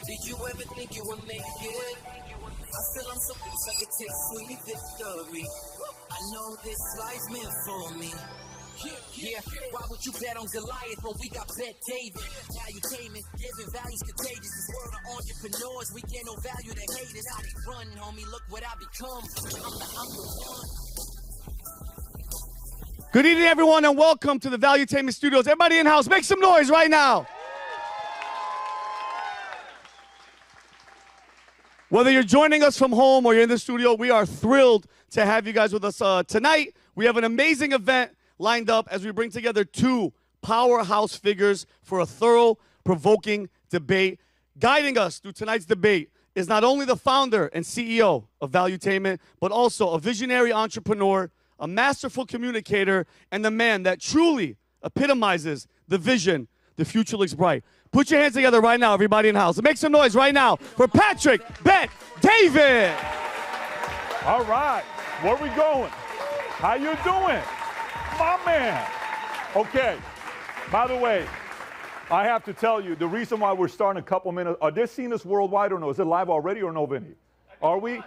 Did you ever think you would make it? I feel I'm so close I could take sweet victory. I know this life's meant for me. Yeah, why would you bet on Goliath when we got betdavid? Valuetainment, giving values contagious. This world of entrepreneurs, we get no value to haters. I be running, homie, look what I become. I'm the one. Good evening, everyone, and welcome to the Valuetainment Studios. Everybody in house, make some noise right now. Whether you're joining us from home or you're in the studio, we are thrilled to have you guys with us tonight. We have an amazing event lined up as we bring together two powerhouse figures for a thorough, provoking debate. Guiding us through tonight's debate is not only the founder and CEO of Valuetainment, but also a visionary entrepreneur, a masterful communicator, and the man that truly epitomizes the vision. The future looks bright. Put your hands together right now, everybody in the house. Make some noise right now for Patrick betdavid. All right, where we going? How you doing? My man. Okay, by the way, I have to tell you, the reason why we're starting a couple minutes, are they seeing this worldwide or no? Is it live already or no, Vinny? Are we?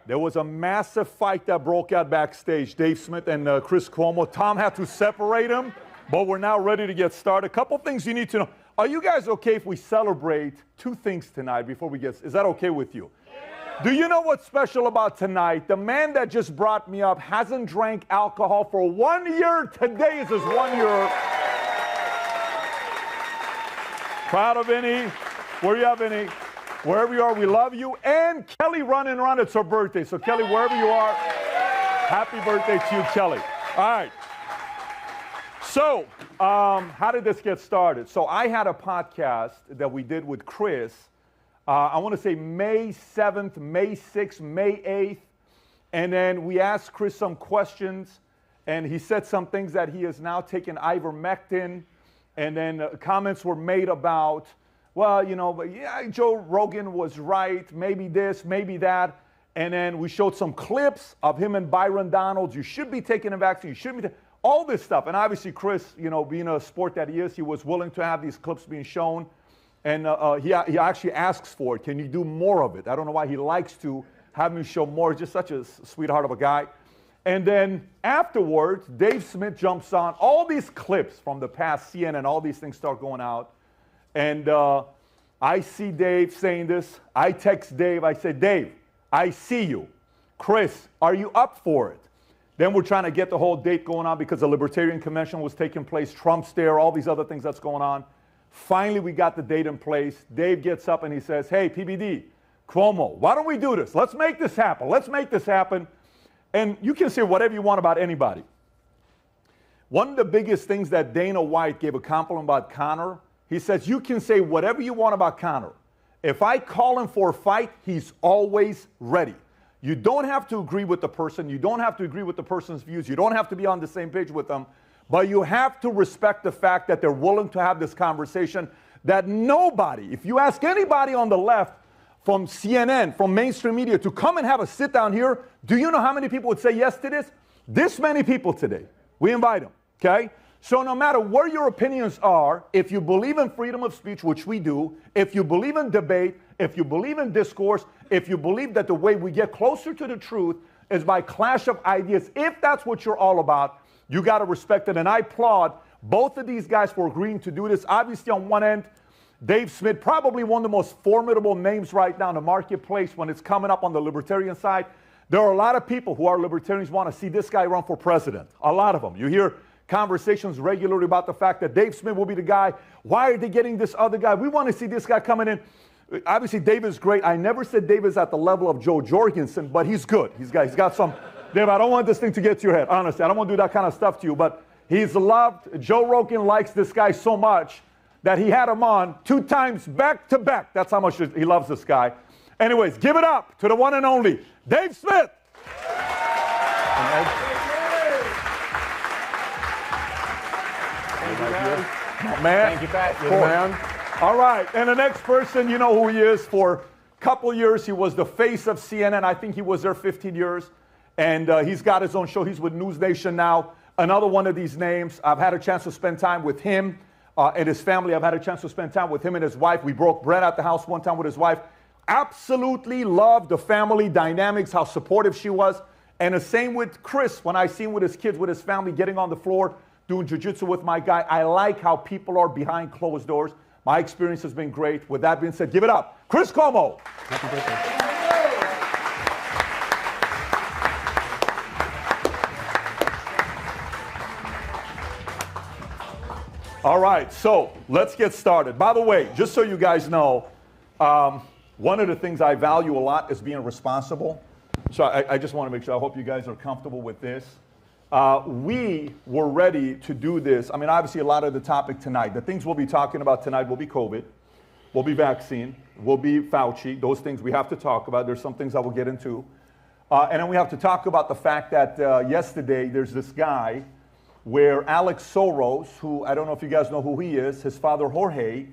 There was a massive fight that broke out backstage. Dave Smith and Chris Cuomo. Tom had to separate them, but we're now ready to get started. A couple things you need to know. Are you guys okay if we celebrate two things tonight before we get, is that okay with you? Yeah. Do you know what's special about tonight? The man that just brought me up hasn't drank alcohol for 1 year. Today is his 1 year. Proud of Vinny. Where you at, Vinny? Wherever you are, we love you. And Kelly running around, it's her birthday. So Kelly, wherever you are, happy birthday to you, Kelly. All right. So, how did this get started? So I had a podcast that we did with Chris. I want to say May 7th, May 6th, May 8th. And then we asked Chris some questions. And he said some things that he has now taken ivermectin. And then comments were made about, well, you know, yeah, Joe Rogan was right. Maybe this, maybe that. And then we showed some clips of him and Byron Donalds. You should be taking a vaccine. You shouldn't be all this stuff. And obviously, Chris, you know, being a sport that he is, he was willing to have these clips being shown. And he actually asks for it. Can you do more of it? I don't know why he likes to have me show more. He's just such a sweetheart of a guy. And then afterwards, Dave Smith jumps on. All these clips from the past, CNN, all these things start going out. And I see Dave saying this. I text Dave. I said, Dave, I see you. Chris, are you up for it? Then we're trying to get the whole date going on because the Libertarian Convention was taking place. Trump's there, all these other things that's going on. Finally, we got the date in place. Dave gets up and he says, hey, PBD, Cuomo, why don't we do this? Let's make this happen. Let's make this happen. And you can say whatever you want about anybody. One of the biggest things that Dana White gave a compliment about Conor, he says, you can say whatever you want about Conor. If I call him for a fight, he's always ready. You don't have to agree with the person. You don't have to agree with the person's views. You don't have to be on the same page with them. But you have to respect the fact that they're willing to have this conversation, that nobody, if you ask anybody on the left, from CNN, from mainstream media, to come and have a sit down here, do you know how many people would say yes to this? This many people today. We invite them, okay? So no matter where your opinions are, if you believe in freedom of speech, which we do, if you believe in debate, if you believe in discourse, if you believe that the way we get closer to the truth is by clash of ideas, if that's what you're all about, you got to respect it. And I applaud both of these guys for agreeing to do this. Obviously, on one end, Dave Smith, probably one of the most formidable names right now in the marketplace when it's coming up on the libertarian side. There are a lot of people who are libertarians want to see this guy run for president. A lot of them. You hear conversations regularly about the fact that Dave Smith will be the guy. Why are they getting this other guy? We want to see this guy coming in. Obviously, Dave is great. I never said Dave is at the level of Joe Jorgensen, but he's good. He's got some. Dave, I don't want this thing to get to your head. Honestly, I don't want to do that kind of stuff to you, but he's loved. Joe Rogan likes this guy so much that he had him on 2 times back to back. That's how much he loves this guy. Anyways, give it up to the one and only Dave Smith. Man. Thank you, Pat. You're the man. All right, and the next person, you know who he is. For a couple years, he was the face of CNN. I think he was there 15 years. And he's got his own show. He's with News Nation now. Another one of these names. I've had a chance to spend time with him. and his family. I've had a chance to spend time with him and his wife. We broke bread at the house one time with his wife. Absolutely loved the family dynamics, how supportive she was. And the same with Chris, when I see him with his kids, with his family, getting on the floor, doing jiu-jitsu with my guy. I like how people are behind closed doors. My experience has been great. With that being said, give it up, Chris Como. Happy birthday. All right, so let's get started. By the way, just so you guys know, one of the things I value a lot is being responsible. So I just want to make sure, I hope you guys are comfortable with this. We were ready to do this. I mean, obviously a lot of the topic tonight, the things we'll be talking about tonight will be COVID, will be vaccine, will be Fauci, those things we have to talk about. There's some things I will get into. And then we have to talk about the fact that yesterday there's this guy where Alex Soros, who I don't know if you guys know who he is, his father Jorge,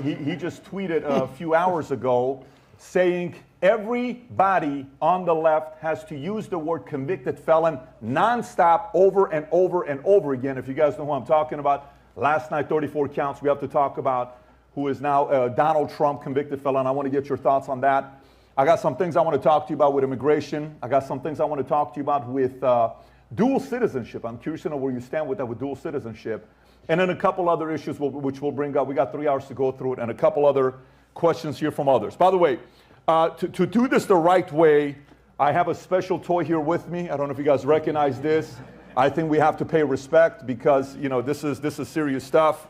he just tweeted a few hours ago saying everybody on the left has to use the word convicted felon nonstop over and over and over again. If you guys know who I'm talking about, last night 34 counts. We have to talk about who is now Donald Trump, convicted felon. I want to get your thoughts on that. I got some things I want to talk to you about with immigration. I got some things I want to talk to you about with dual citizenship. I'm curious to know where you stand with that, with dual citizenship. And then a couple other issues which we'll bring up. We got 3 hours to go through it, and a couple other questions here from others. By the way, to do this the right way, I have a special toy here with me. I don't know if you guys recognize this. I think we have to pay respect because, you know, this is serious stuff.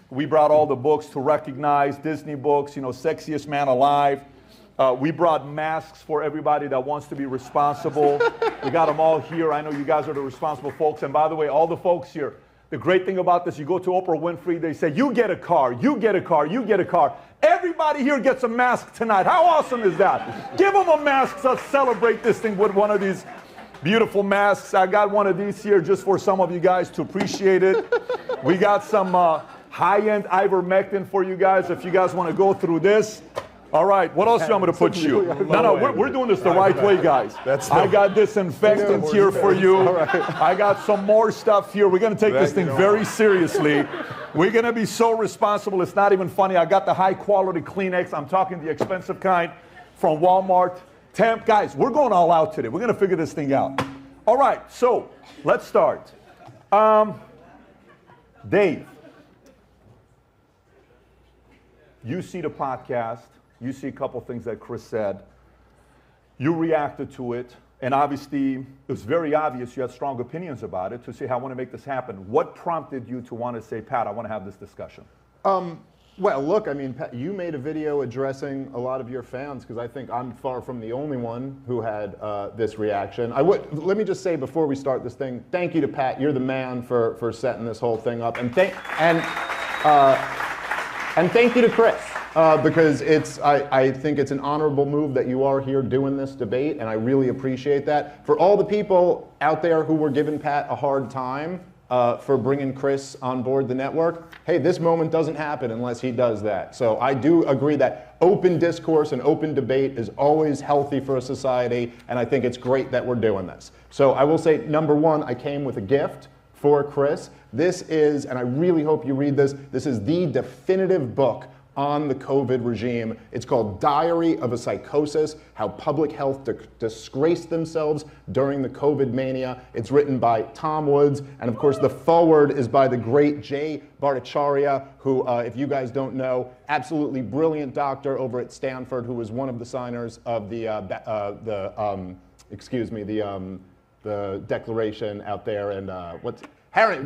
We brought all the books to recognize Disney books, you know, Sexiest Man Alive. We brought masks for everybody that wants to be responsible. We got them all here. I know you guys are the responsible folks. And by the way, all the folks here, the great thing about this, you go to Oprah Winfrey, they say, you get a car, you get a car, you get a car. Everybody here gets a mask tonight. How awesome is that? Give them a mask. Let's celebrate this thing with one of these beautiful masks. I got one of these here just for some of you guys to appreciate it. We got some high-end ivermectin for you guys if you guys want to go through this. All right, what else do you want me to put you? No, we're doing this the right way, guys. I got disinfectant here for you. I got some more stuff here. We're going to take this thing very seriously. We're going to be so responsible, it's not even funny. I got the high-quality Kleenex. I'm talking the expensive kind from Walmart. Temp, guys, we're going all out today. We're going to figure this thing out. All right, so let's start. Dave, you see the podcast. You see a couple things that Chris said. You reacted to it, and obviously it was very obvious you had strong opinions about it to say, I want to make this happen. What prompted you to want to say, Pat, I want to have this discussion? Well, look, I mean, Pat, you made a video addressing a lot of your fans because I think I'm far from the only one who had this reaction. Let me just say before we start this thing, thank you to Pat. You're the man for setting this whole thing up, and thank you to Chris. Because I think it's an honorable move that you are here doing this debate, and I really appreciate that. For all the people out there who were giving Pat a hard time for bringing Chris on board the network, hey, this moment doesn't happen unless he does that. So I do agree that open discourse and open debate is always healthy for a society, and I think it's great that we're doing this. So I will say, number one, I came with a gift for Chris. This is, and I really hope you read this, this is the definitive book on the COVID regime. It's called Diary of a Psychosis, How Public Health Disgraced Themselves During the COVID Mania. It's written by Tom Woods, and of course the foreword is by the great Jay Bhattacharya, who, if you guys don't know, absolutely brilliant doctor over at Stanford, who was one of the signers of the declaration out there, and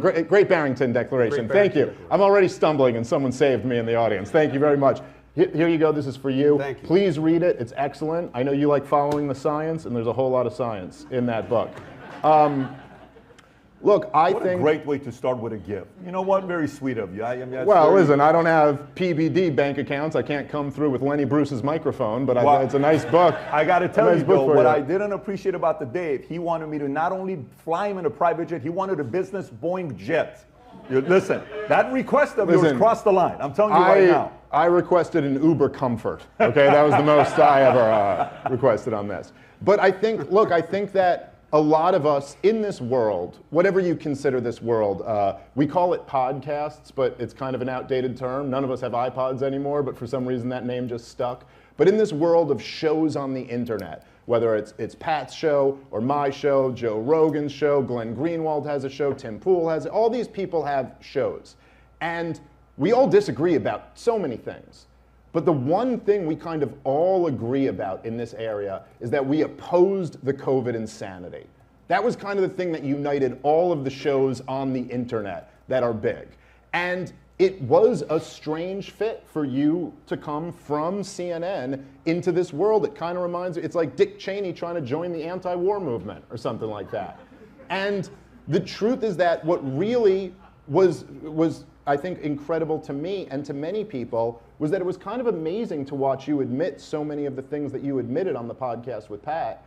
Great Barrington Declaration. Thank you. I'm already stumbling and someone saved me in the audience. Thank you very much. Here you go. This is for you. Thank you. Please read it. It's excellent. I know you like following the science, and there's a whole lot of science in that book. Look, What a great way to start with a gift. You know what? Very sweet of you. Listen, I don't have PBD bank accounts. I can't come through with Lenny Bruce's microphone, but it's a nice book. I got to tell you, though, what I didn't appreciate about the Dave, he wanted me to not only fly him in a private jet, he wanted a business Boeing jet. Listen, that request of yours crossed the line. I'm telling you right now. I requested an Uber Comfort. Okay, that was the most I ever requested on this. But I think, look, I think that a lot of us in this world, whatever you consider this world, we call it podcasts, but it's kind of an outdated term. None of us have iPods anymore, but for some reason that name just stuck. But in this world of shows on the internet, whether it's Pat's show or my show, Joe Rogan's show, Glenn Greenwald has a show, Tim Pool has it, all these people have shows. And we all disagree about so many things. But the one thing we kind of all agree about in this area is that we opposed the COVID insanity. That was kind of the thing that united all of the shows on the internet that are big. And it was a strange fit for you to come from CNN into this world. It kind of reminds me, it's like Dick Cheney trying to join the anti-war movement or something like that. And the truth is that what really was I think incredible to me and to many people was that it was kind of amazing to watch you admit so many of the things that you admitted on the podcast with Pat,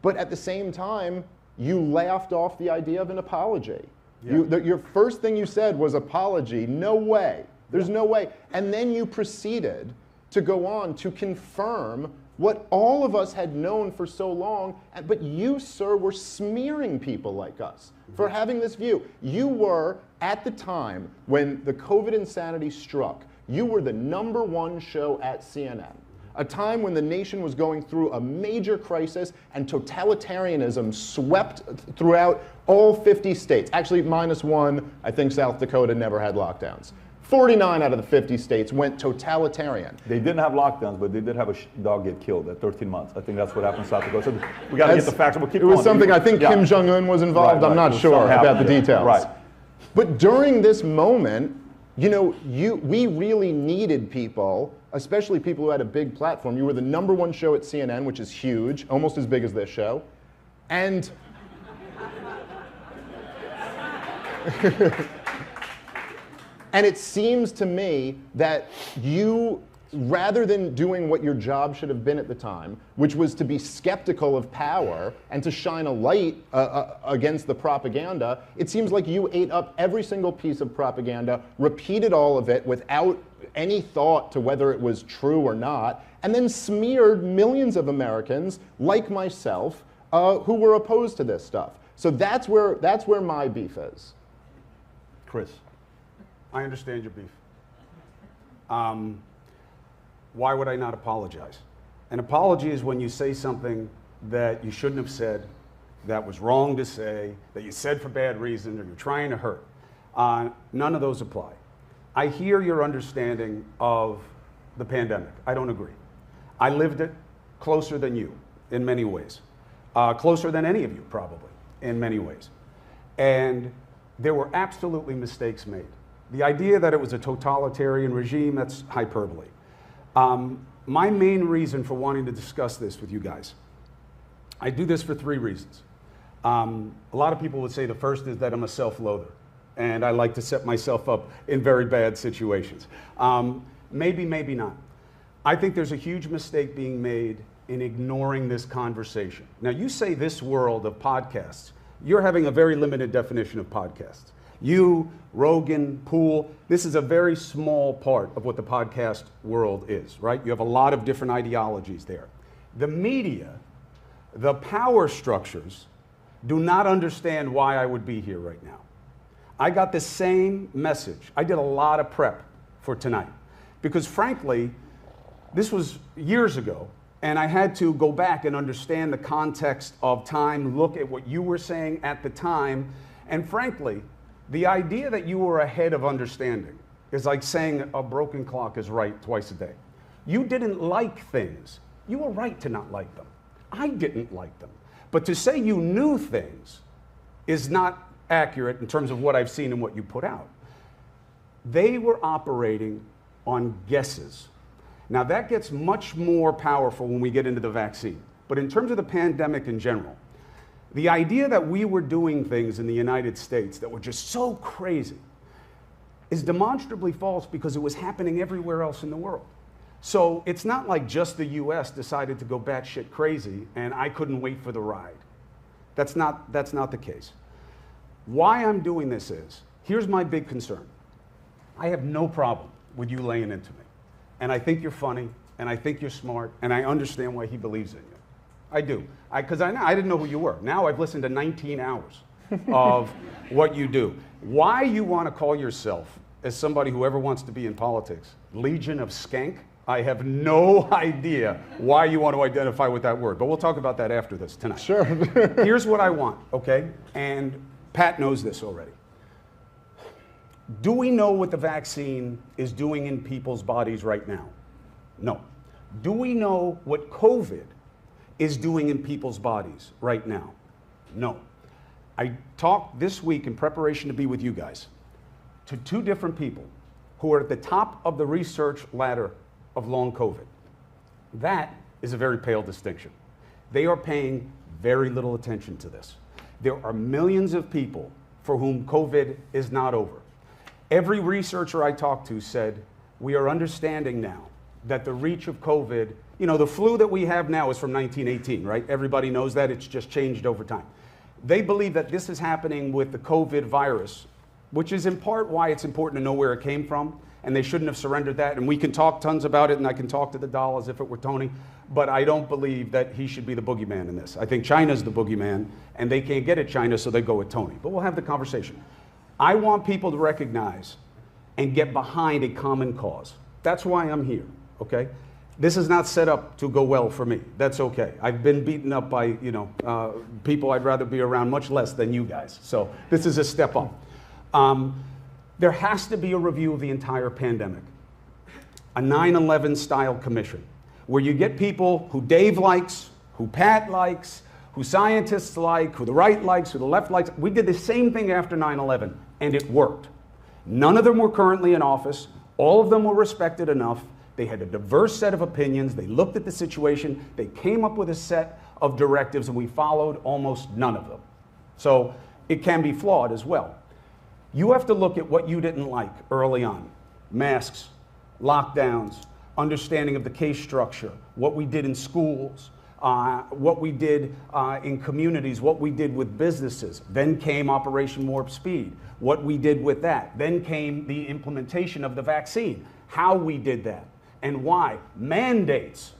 but at the same time, you laughed off the idea of an apology. Yeah. Your first thing you said was apology, no way, there's no way. And then you proceeded to go on to confirm what all of us had known for so long, but you, sir, were smearing people like us for having this view. You were, at the time when the COVID insanity struck, you were the #1 show at CNN. A time when the nation was going through a major crisis and totalitarianism swept throughout all 50 states. Actually, -1, I think South Dakota never had lockdowns. 49 out of the 50 states went totalitarian. They didn't have lockdowns, but they did have a dog get killed at 13 months. I think that's what happened in South Dakota. So we got to get the facts. We'll keep it was going. Something, I think Kim Jong-un was involved. Right. I'm not sure about the details. Right. But during this moment, you know, we really needed people, especially people who had a big platform. You were the #1 show at CNN, which is huge, almost as big as this show. And and it seems to me that you, rather than doing what your job should have been at the time, which was to be skeptical of power and to shine a light against the propaganda, it seems like you ate up every single piece of propaganda, repeated all of it without any thought to whether it was true or not, and then smeared millions of Americans, like myself, who were opposed to this stuff. So that's where my beef is. Chris. I understand your beef. Why would I not apologize? An apology is when you say something that you shouldn't have said, that was wrong to say, that you said for bad reason, or you're trying to hurt. None of those apply. I hear your understanding of the pandemic. I don't agree. I lived it closer than you in many ways. Closer than any of you, probably, in many ways. And there were absolutely mistakes made. The idea that it was a totalitarian regime, that's hyperbole. My main reason for wanting to discuss this with you guys, I do this for 3 reasons. A lot of people would say the first is that I'm a self-loather, and I like to set myself up in very bad situations. Maybe, maybe not. I think there's a huge mistake being made in ignoring this conversation. Now, you say this world of podcasts, you're having a very limited definition of podcasts. You, Rogan, Pool, this is a very small part of what the podcast world is, right? You have a lot of different ideologies there. The media, the power structures, do not understand why I would be here right now. I got the same message. I did a lot of prep for tonight because, frankly, this was years ago, and I had to go back and understand the context of time, look at what you were saying at the time, and frankly, the idea that you were ahead of understanding is like saying a broken clock is right twice a day. You didn't like things. You were right to not like them. I didn't like them. But to say you knew things is not accurate in terms of what I've seen and what you put out. They were operating on guesses. Now that gets much more powerful when we get into the vaccine. But in terms of the pandemic in general, the idea that we were doing things in the United States that were just so crazy is demonstrably false because it was happening everywhere else in the world. So it's not like just the US decided to go batshit crazy and I couldn't wait for the ride. That's not the case. Why I'm doing this is, here's my big concern. I have no problem with you laying into me. And I think you're funny, and I think you're smart, and I understand why he believes in you. I do. Because I didn't know who you were. Now I've listened to 19 hours of what you do. Why you want to call yourself, as somebody who ever wants to be in politics, Legion of Skank, I have no idea why you want to identify with that word. But we'll talk about that after this tonight. Sure. Here's what I want, okay? And Pat knows this already. Do we know what the vaccine is doing in people's bodies right now? No. Do we know what COVID is doing in people's bodies right now? No. I talked this week in preparation to be with you guys to 2 different people who are at the top of the research ladder of long COVID. That is a very pale distinction. They are paying very little attention to this. There are millions of people for whom COVID is not over. Every researcher I talked to said, we are understanding now that the reach of COVID, you know, the flu that we have now is from 1918, right? Everybody knows that. It's just changed over time. They believe that this is happening with the COVID virus, which is in part why it's important to know where it came from, and they shouldn't have surrendered that. And we can talk tons about it, and I can talk to the doll as if it were Tony, but I don't believe that he should be the boogeyman in this. I think China's the boogeyman, and they can't get at China, so they go with Tony. But we'll have the conversation. I want people to recognize and get behind a common cause. That's why I'm here, okay? This is not set up to go well for me. That's okay. I've been beaten up by, people I'd rather be around much less than you guys. So this is a step up. There has to be a review of the entire pandemic. A 9/11 style commission where you get people who Dave likes, who Pat likes, who scientists like, who the right likes, who the left likes. We did the same thing after 9/11 and it worked. None of them were currently in office. All of them were respected enough. They had a diverse set of opinions. They looked at the situation. They came up with a set of directives, and we followed almost none of them. So it can be flawed as well. You have to look at what you didn't like early on. Masks, lockdowns, understanding of the case structure, what we did in schools, what we did in communities, what we did with businesses. Then came Operation Warp Speed, what we did with that. Then came the implementation of the vaccine, how we did that, and why. Mandates.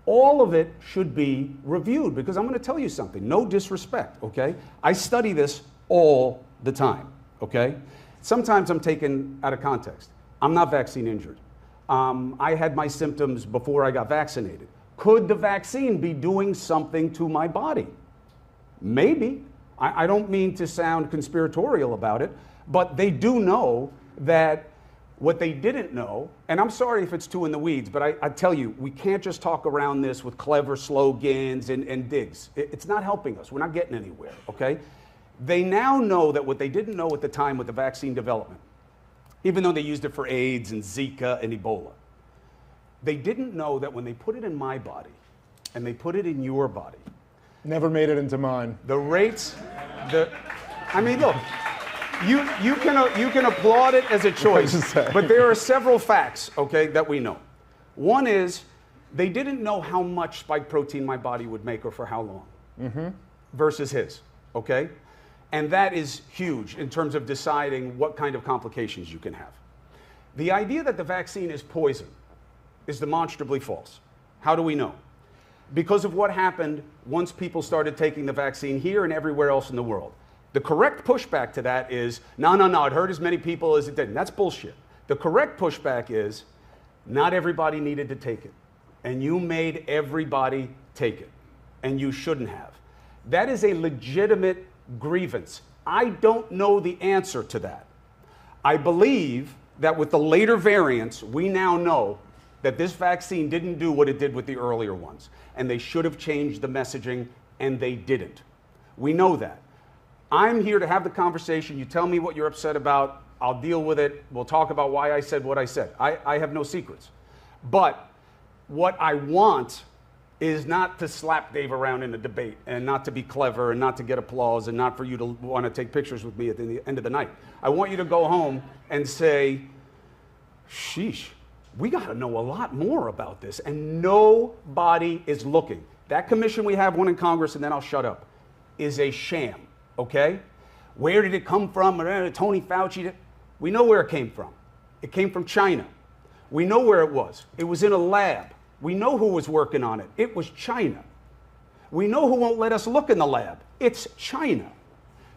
All of it should be reviewed, because I'm going to tell you something. No disrespect, okay? I study this all the time, okay? Sometimes I'm taken out of context. I'm not vaccine injured. I had my symptoms before I got vaccinated. Could the vaccine be doing something to my body? Maybe. I don't mean to sound conspiratorial about it, but they do know that what they didn't know, and I'm sorry if it's too in the weeds, but I tell you, we can't just talk around this with clever slogans and digs. It's not helping us. We're not getting anywhere, okay? They now know that what they didn't know at the time with the vaccine development, even though they used it for AIDS and Zika and Ebola, they didn't know that when they put it in my body and they put it in your body. Never made it into mine. The rates, I mean, look, you can applaud it as a choice, but there are several facts, okay, that we know. One is they didn't know how much spike protein my body would make or for how long versus his, okay? And that is huge in terms of deciding what kind of complications you can have. The idea that the vaccine is poison is demonstrably false. How do we know? Because of what happened once people started taking the vaccine here and everywhere else in the world. The correct pushback to that is, no, it hurt as many people as it didn't. That's bullshit. The correct pushback is, not everybody needed to take it. And you made everybody take it. And you shouldn't have. That is a legitimate grievance. I don't know the answer to that. I believe that with the later variants, we now know that this vaccine didn't do what it did with the earlier ones. And they should have changed the messaging, and they didn't. We know that. I'm here to have the conversation. You tell me what you're upset about. I'll deal with it. We'll talk about why I said what I said. I have no secrets. But what I want is not to slap Dave around in a debate and not to be clever and not to get applause and not for you to want to take pictures with me at the end of the night. I want you to go home and say, sheesh, we got to know a lot more about this. And nobody is looking. That commission we have, one in Congress, and then I'll shut up, is a sham, okay? Where did it come from? Tony Fauci. We know where it came from. It came from China. We know where it was. It was in a lab. We know who was working on it. It was China. We know who won't let us look in the lab. It's China.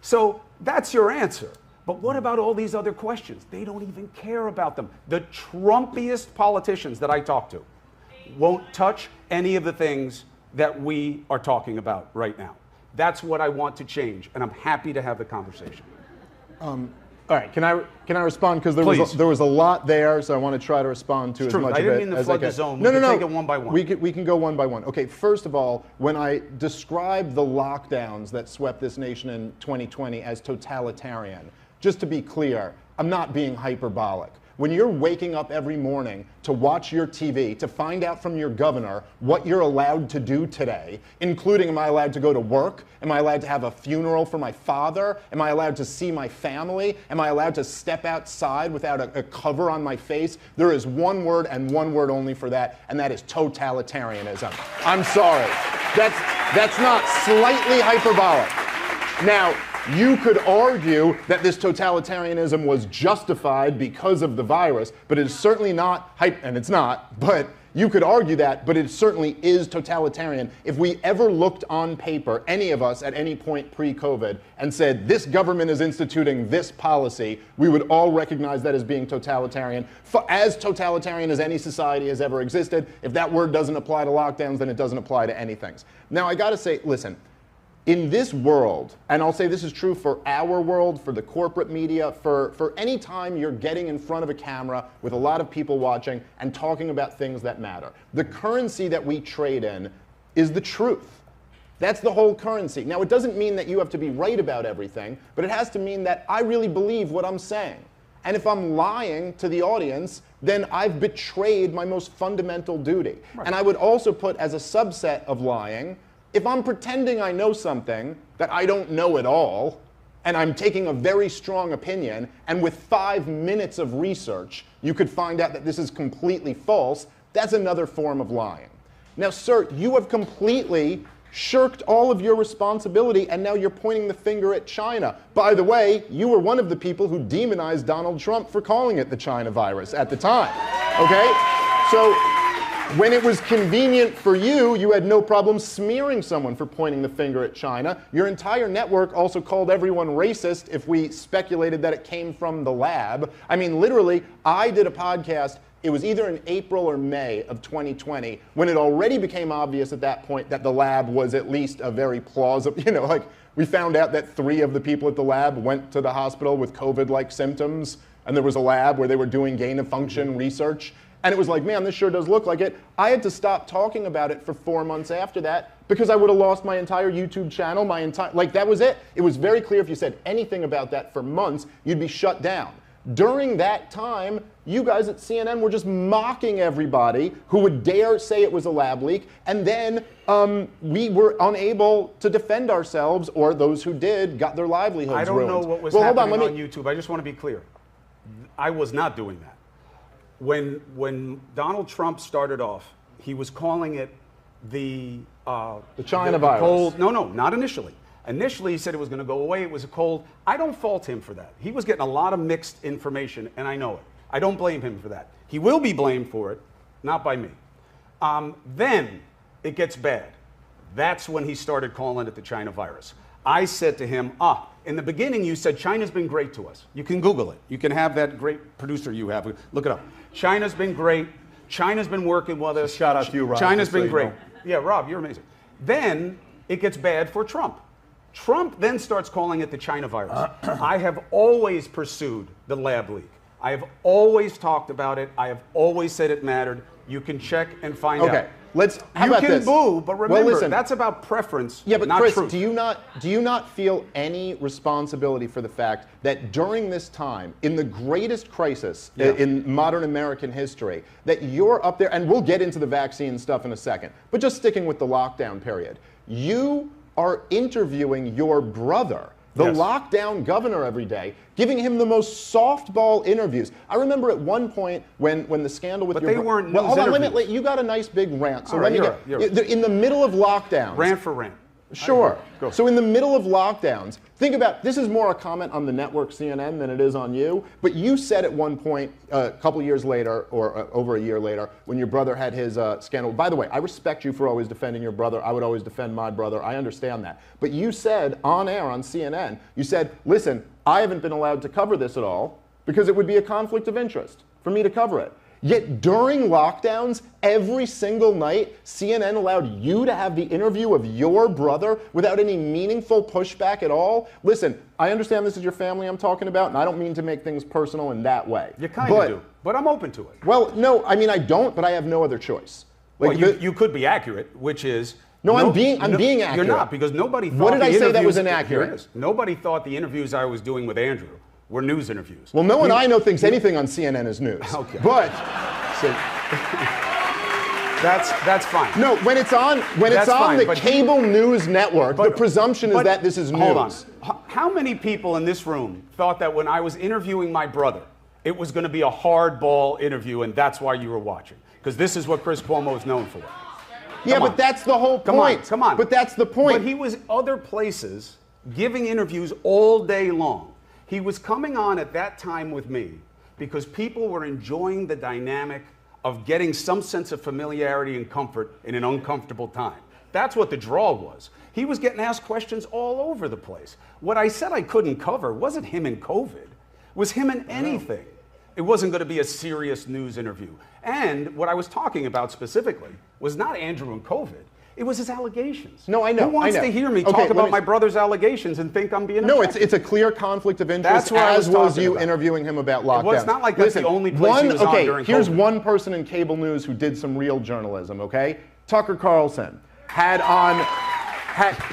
So that's your answer. But what about all these other questions? They don't even care about them. The Trumpiest politicians that I talk to won't touch any of the things that we are talking about right now. That's what I want to change, and I'm happy to have the conversation. All right, can I respond? Because there was a lot there, so I want to try to respond to as much of it as I can. I didn't mean to flood the zone. We can take it one by one. We can go one by one. Okay, first of all, when I describe the lockdowns that swept this nation in 2020 as totalitarian, just to be clear, I'm not being hyperbolic. When you're waking up every morning to watch your TV, to find out from your governor what you're allowed to do today, including am I allowed to go to work? Am I allowed to have a funeral for my father? Am I allowed to see my family? Am I allowed to step outside without a cover on my face? There is one word and one word only for that, and that is totalitarianism. I'm sorry. That's not slightly hyperbolic. Now, you could argue that this totalitarianism was justified because of the virus, but it is certainly not, and it's not, but you could argue that, but it certainly is totalitarian. If we ever looked on paper, any of us at any point pre-COVID, and said this government is instituting this policy, we would all recognize that as being totalitarian, as totalitarian as any society has ever existed. If that word doesn't apply to lockdowns, then it doesn't apply to anything. Now, I gotta say, listen, in this world, and I'll say this is true for our world, for the corporate media, for any time you're getting in front of a camera with a lot of people watching and talking about things that matter, the currency that we trade in is the truth. That's the whole currency. Now, it doesn't mean that you have to be right about everything, but it has to mean that I really believe what I'm saying. And if I'm lying to the audience, then I've betrayed my most fundamental duty. Right. And I would also put as a subset of lying, if I'm pretending I know something that I don't know at all, and I'm taking a very strong opinion, and with 5 minutes of research, you could find out that this is completely false, that's another form of lying. Now, sir, you have completely shirked all of your responsibility, and now you're pointing the finger at China. By the way, you were one of the people who demonized Donald Trump for calling it the China virus at the time, okay? So, when it was convenient for you, you had no problem smearing someone for pointing the finger at China. Your entire network also called everyone racist if we speculated that it came from the lab. I mean, literally, I did a podcast, it was either in April or May of 2020, when it already became obvious at that point that the lab was at least a very plausible, like we found out that 3 of the people at the lab went to the hospital with COVID-like symptoms, and there was a lab where they were doing gain-of-function research. And it was like, man, this sure does look like it. I had to stop talking about it for 4 months after that because I would have lost my entire YouTube channel, that was it. It was very clear if you said anything about that for months, you'd be shut down. During that time, you guys at CNN were just mocking everybody who would dare say it was a lab leak, and then we were unable to defend ourselves, or those who did got their livelihoods ruined. I don't know what was happening on YouTube. I just want to be clear. I was not doing that. When Donald Trump started off, he was calling it the China virus. Cold. No, not initially. Initially, he said it was going to go away. It was a cold. I don't fault him for that. He was getting a lot of mixed information, and I know it. I don't blame him for that. He will be blamed for it, not by me. Then it gets bad. That's when he started calling it the China virus. I said to him, in the beginning you said China's been great to us. You can Google it. You can have that great producer you have. Look it up. China's been great. China's been working with us. Shout out to you, Rob. China's been great. Yeah, Rob, you're amazing. Then it gets bad for Trump. Trump then starts calling it the China virus. I have always pursued the lab leak. I have always talked about it. I have always said it mattered. You can check and find out. How about this? Boo, but remember, that's about preference, yeah, but not Chris, truth. do you not feel any responsibility for the fact that during this time, in the greatest crisis in modern American history, that you're up there, and we'll get into the vaccine stuff in a second, but just sticking with the lockdown period, you are interviewing your brother, the lockdown governor, every day, giving him the most softball interviews. I remember at one point when the scandal with but they weren't news hold on, interviews. You got a nice big rant. So right, in the middle of lockdown. Rant for rant. Sure. So in the middle of lockdowns, think about, this is more a comment on the network CNN than it is on you, but you said at one point, a couple years later, or over a year later, when your brother had his scandal. By the way, I respect you for always defending your brother. I would always defend my brother. I understand that. But you said on air on CNN, you said, listen, I haven't been allowed to cover this at all because it would be a conflict of interest for me to cover it. Yet during lockdowns, every single night, CNN allowed you to have the interview of your brother without any meaningful pushback at all. Listen, I understand this is your family I'm talking about, and I don't mean to make things personal in that way. You kind of do, but I'm open to it. Well, no, I mean, I don't, but I have no other choice. Like, well, you could be accurate, which is... No, I'm being accurate. You're not, because nobody thought What did I say that was inaccurate? Nobody thought the interviews I was doing with Andrew were news interviews. Well, no one I know thinks anything on CNN is news. Okay. But that's fine. No, when it's on the cable news network, the presumption is that this is news. Hold on. How many people in this room thought that when I was interviewing my brother, it was going to be a hardball interview, and that's why you were watching? Because this is what Chris Cuomo is known for. Yeah, but that's the whole point. Come on. But that's the point. But he was other places giving interviews all day long. He was coming on at that time with me because people were enjoying the dynamic of getting some sense of familiarity and comfort in an uncomfortable time. That's what the draw was. He was getting asked questions all over the place. What I said I couldn't cover wasn't him and COVID. It was him and anything. It wasn't going to be a serious news interview. And what I was talking about specifically was not Andrew and COVID. It was his allegations. No, I know. Who wants to hear me talk about my brother's allegations and think I'm being objective? No, it's a clear conflict of interest, That's what as was you about. interviewing him about lockdowns. Well, it's not like that's the only place he was on during here's COVID. one person in cable news who did some real journalism, okay? Tucker Carlson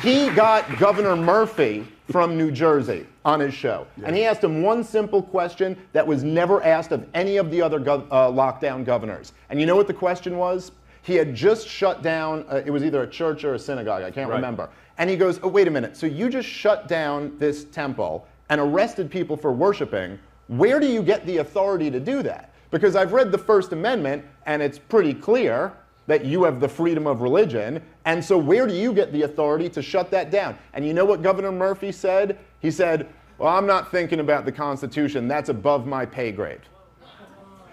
he got Governor Murphy from New Jersey on his show. Yeah. And he asked him one simple question that was never asked of any of the other lockdown governors. And you know what the question was? He had just shut down, it was either a church or a synagogue, I can't remember. And he goes, oh, wait a minute, so you just shut down this temple and arrested people for worshiping. Where do you get the authority to do that? Because I've read the First Amendment, and it's pretty clear that you have the freedom of religion, and so where do you get the authority to shut that down? And you know what Governor Murphy said? He said, well, I'm not thinking about the Constitution, that's above my pay grade.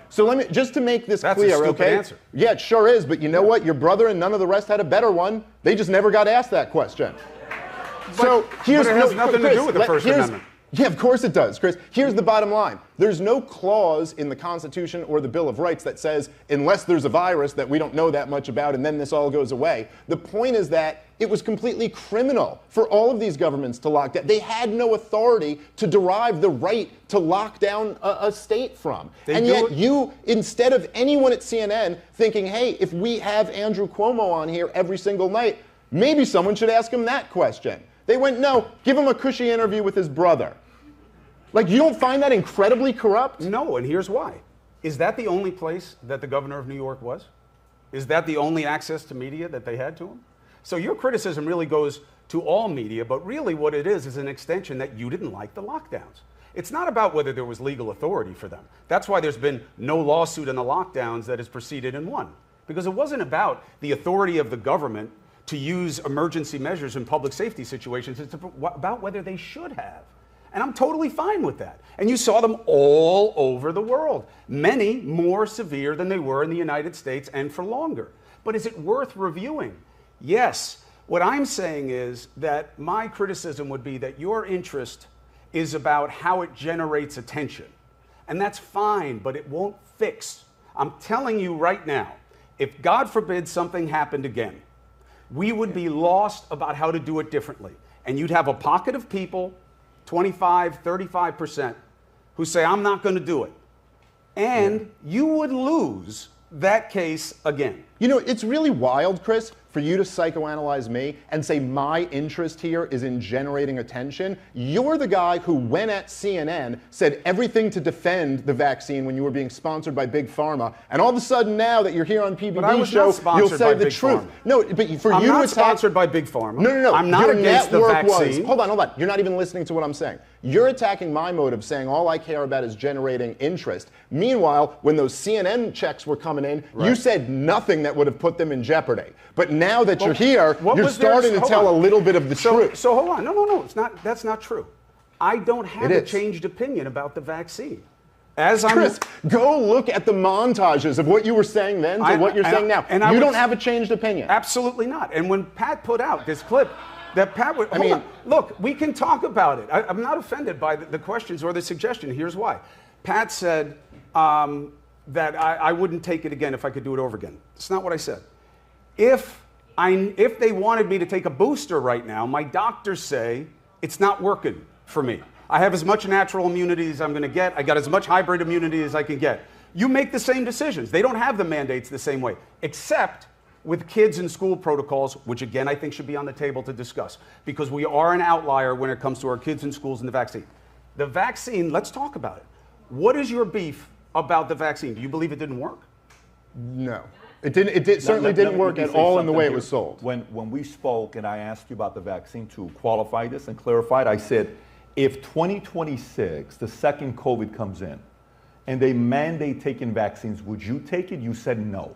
So let me, just to make this clear, That's a stupid okay? answer. Yeah, it sure is, but you know what? Your brother and none of the rest had a better one. They just never got asked that question. But it has nothing to do with the First Amendment. Yeah, of course it does, Chris. Here's the bottom line. There's no clause in the Constitution or the Bill of Rights that says, unless there's a virus that we don't know that much about and then this all goes away. The point is that it was completely criminal for all of these governments to lock down. They had no authority to derive the right to lock down a state from. And yet you, instead of anyone at CNN thinking, hey, if we have Andrew Cuomo on here every single night, maybe someone should ask him that question. They went, no, give him a cushy interview with his brother. Like, you don't find that incredibly corrupt? No, and here's why. Is that the only place that the governor of New York was? Is that the only access to media that they had to him? So your criticism really goes to all media, but really what it is an extension that you didn't like the lockdowns. It's not about whether there was legal authority for them. That's why there's been no lawsuit on the lockdowns that has proceeded and won. Because it wasn't about the authority of the government to use emergency measures in public safety situations. It's about whether they should have. And I'm totally fine with that. And you saw them all over the world. Many more severe than they were in the United States and for longer. But is it worth reviewing? Yes. What I'm saying is that my criticism would be that your interest is about how it generates attention. And that's fine, but it won't fix. I'm telling you right now, if God forbid something happened again, we would be lost about how to do it differently. And you'd have a pocket of people, 25, 35%, who say, I'm not going to do it. And you would lose that case again. You know, it's really wild, Chris, for you to psychoanalyze me and say my interest here is in generating attention. You're the guy who, when at CNN, said everything to defend the vaccine when you were being sponsored by Big Pharma. And all of a sudden now that you're here on PBD show, you'll say the truth. Pharma. No, but for I'm you to not attack... sponsored by Big Pharma. No. I'm not against the vaccine. Hold on. You're not even listening to what I'm saying. You're attacking my motive, saying all I care about is generating interest. Meanwhile, when those CNN checks were coming in, you said nothing that would have put them in jeopardy. But now that you're here, you're starting to tell a little bit of the truth. So hold on. No. That's not true. I don't have a changed opinion about the vaccine. Chris, go look at the montages of what you were saying then to what you're saying now. And you don't have a changed opinion. Absolutely not. And when Pat put out this clip, that Pat would, look, we can talk about it. I'm not offended by the questions or the suggestion. Here's why. Pat said that I wouldn't take it again if I could do it over again. It's not what I said. If they wanted me to take a booster right now, my doctors say it's not working for me. I have as much natural immunity as I'm going to get. I got as much hybrid immunity as I can get. You make the same decisions. They don't have the mandates the same way, except with kids in school protocols, which again I think should be on the table to discuss, because we are an outlier when it comes to our kids in schools and the vaccine. The vaccine, let's talk about it. What is your beef about the vaccine? Do you believe it didn't work? No. It certainly didn't work at all in the way it was sold. When we spoke and I asked you about the vaccine to qualify this and clarify it, I said, if 2026, the second COVID comes in, and they mandate taking vaccines, would you take it? You said no.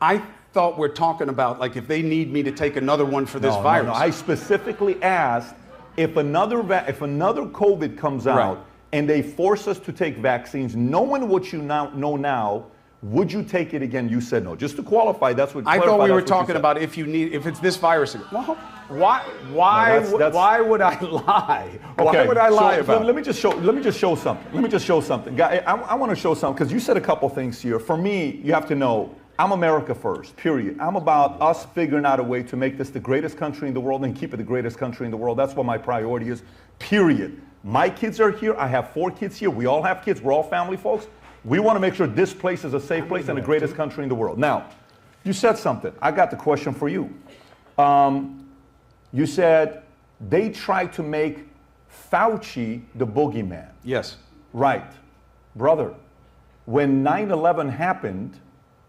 I thought we're talking about like if they need me to take another one for this virus. No. I specifically asked if another COVID comes out and they force us to take vaccines, knowing what you know now, would you take it again? You said no. Just to qualify, that's what I thought we were talking about. If it's this virus again. Well, why would I lie? Okay, why would I lie about it? Let me just show something. I want to show something because you said a couple things here. For me, you have to know I'm America first, period. I'm about us figuring out a way to make this the greatest country in the world and keep it the greatest country in the world. That's what my priority is, period. My kids are here. I have 4 kids here. We all have kids. We're all family folks. We want to make sure this place is a safe place and the greatest country in the world. Now, you said something. I got the question for you. You said they tried to make Fauci the boogeyman. Yes. Right. Brother, when 9/11 happened,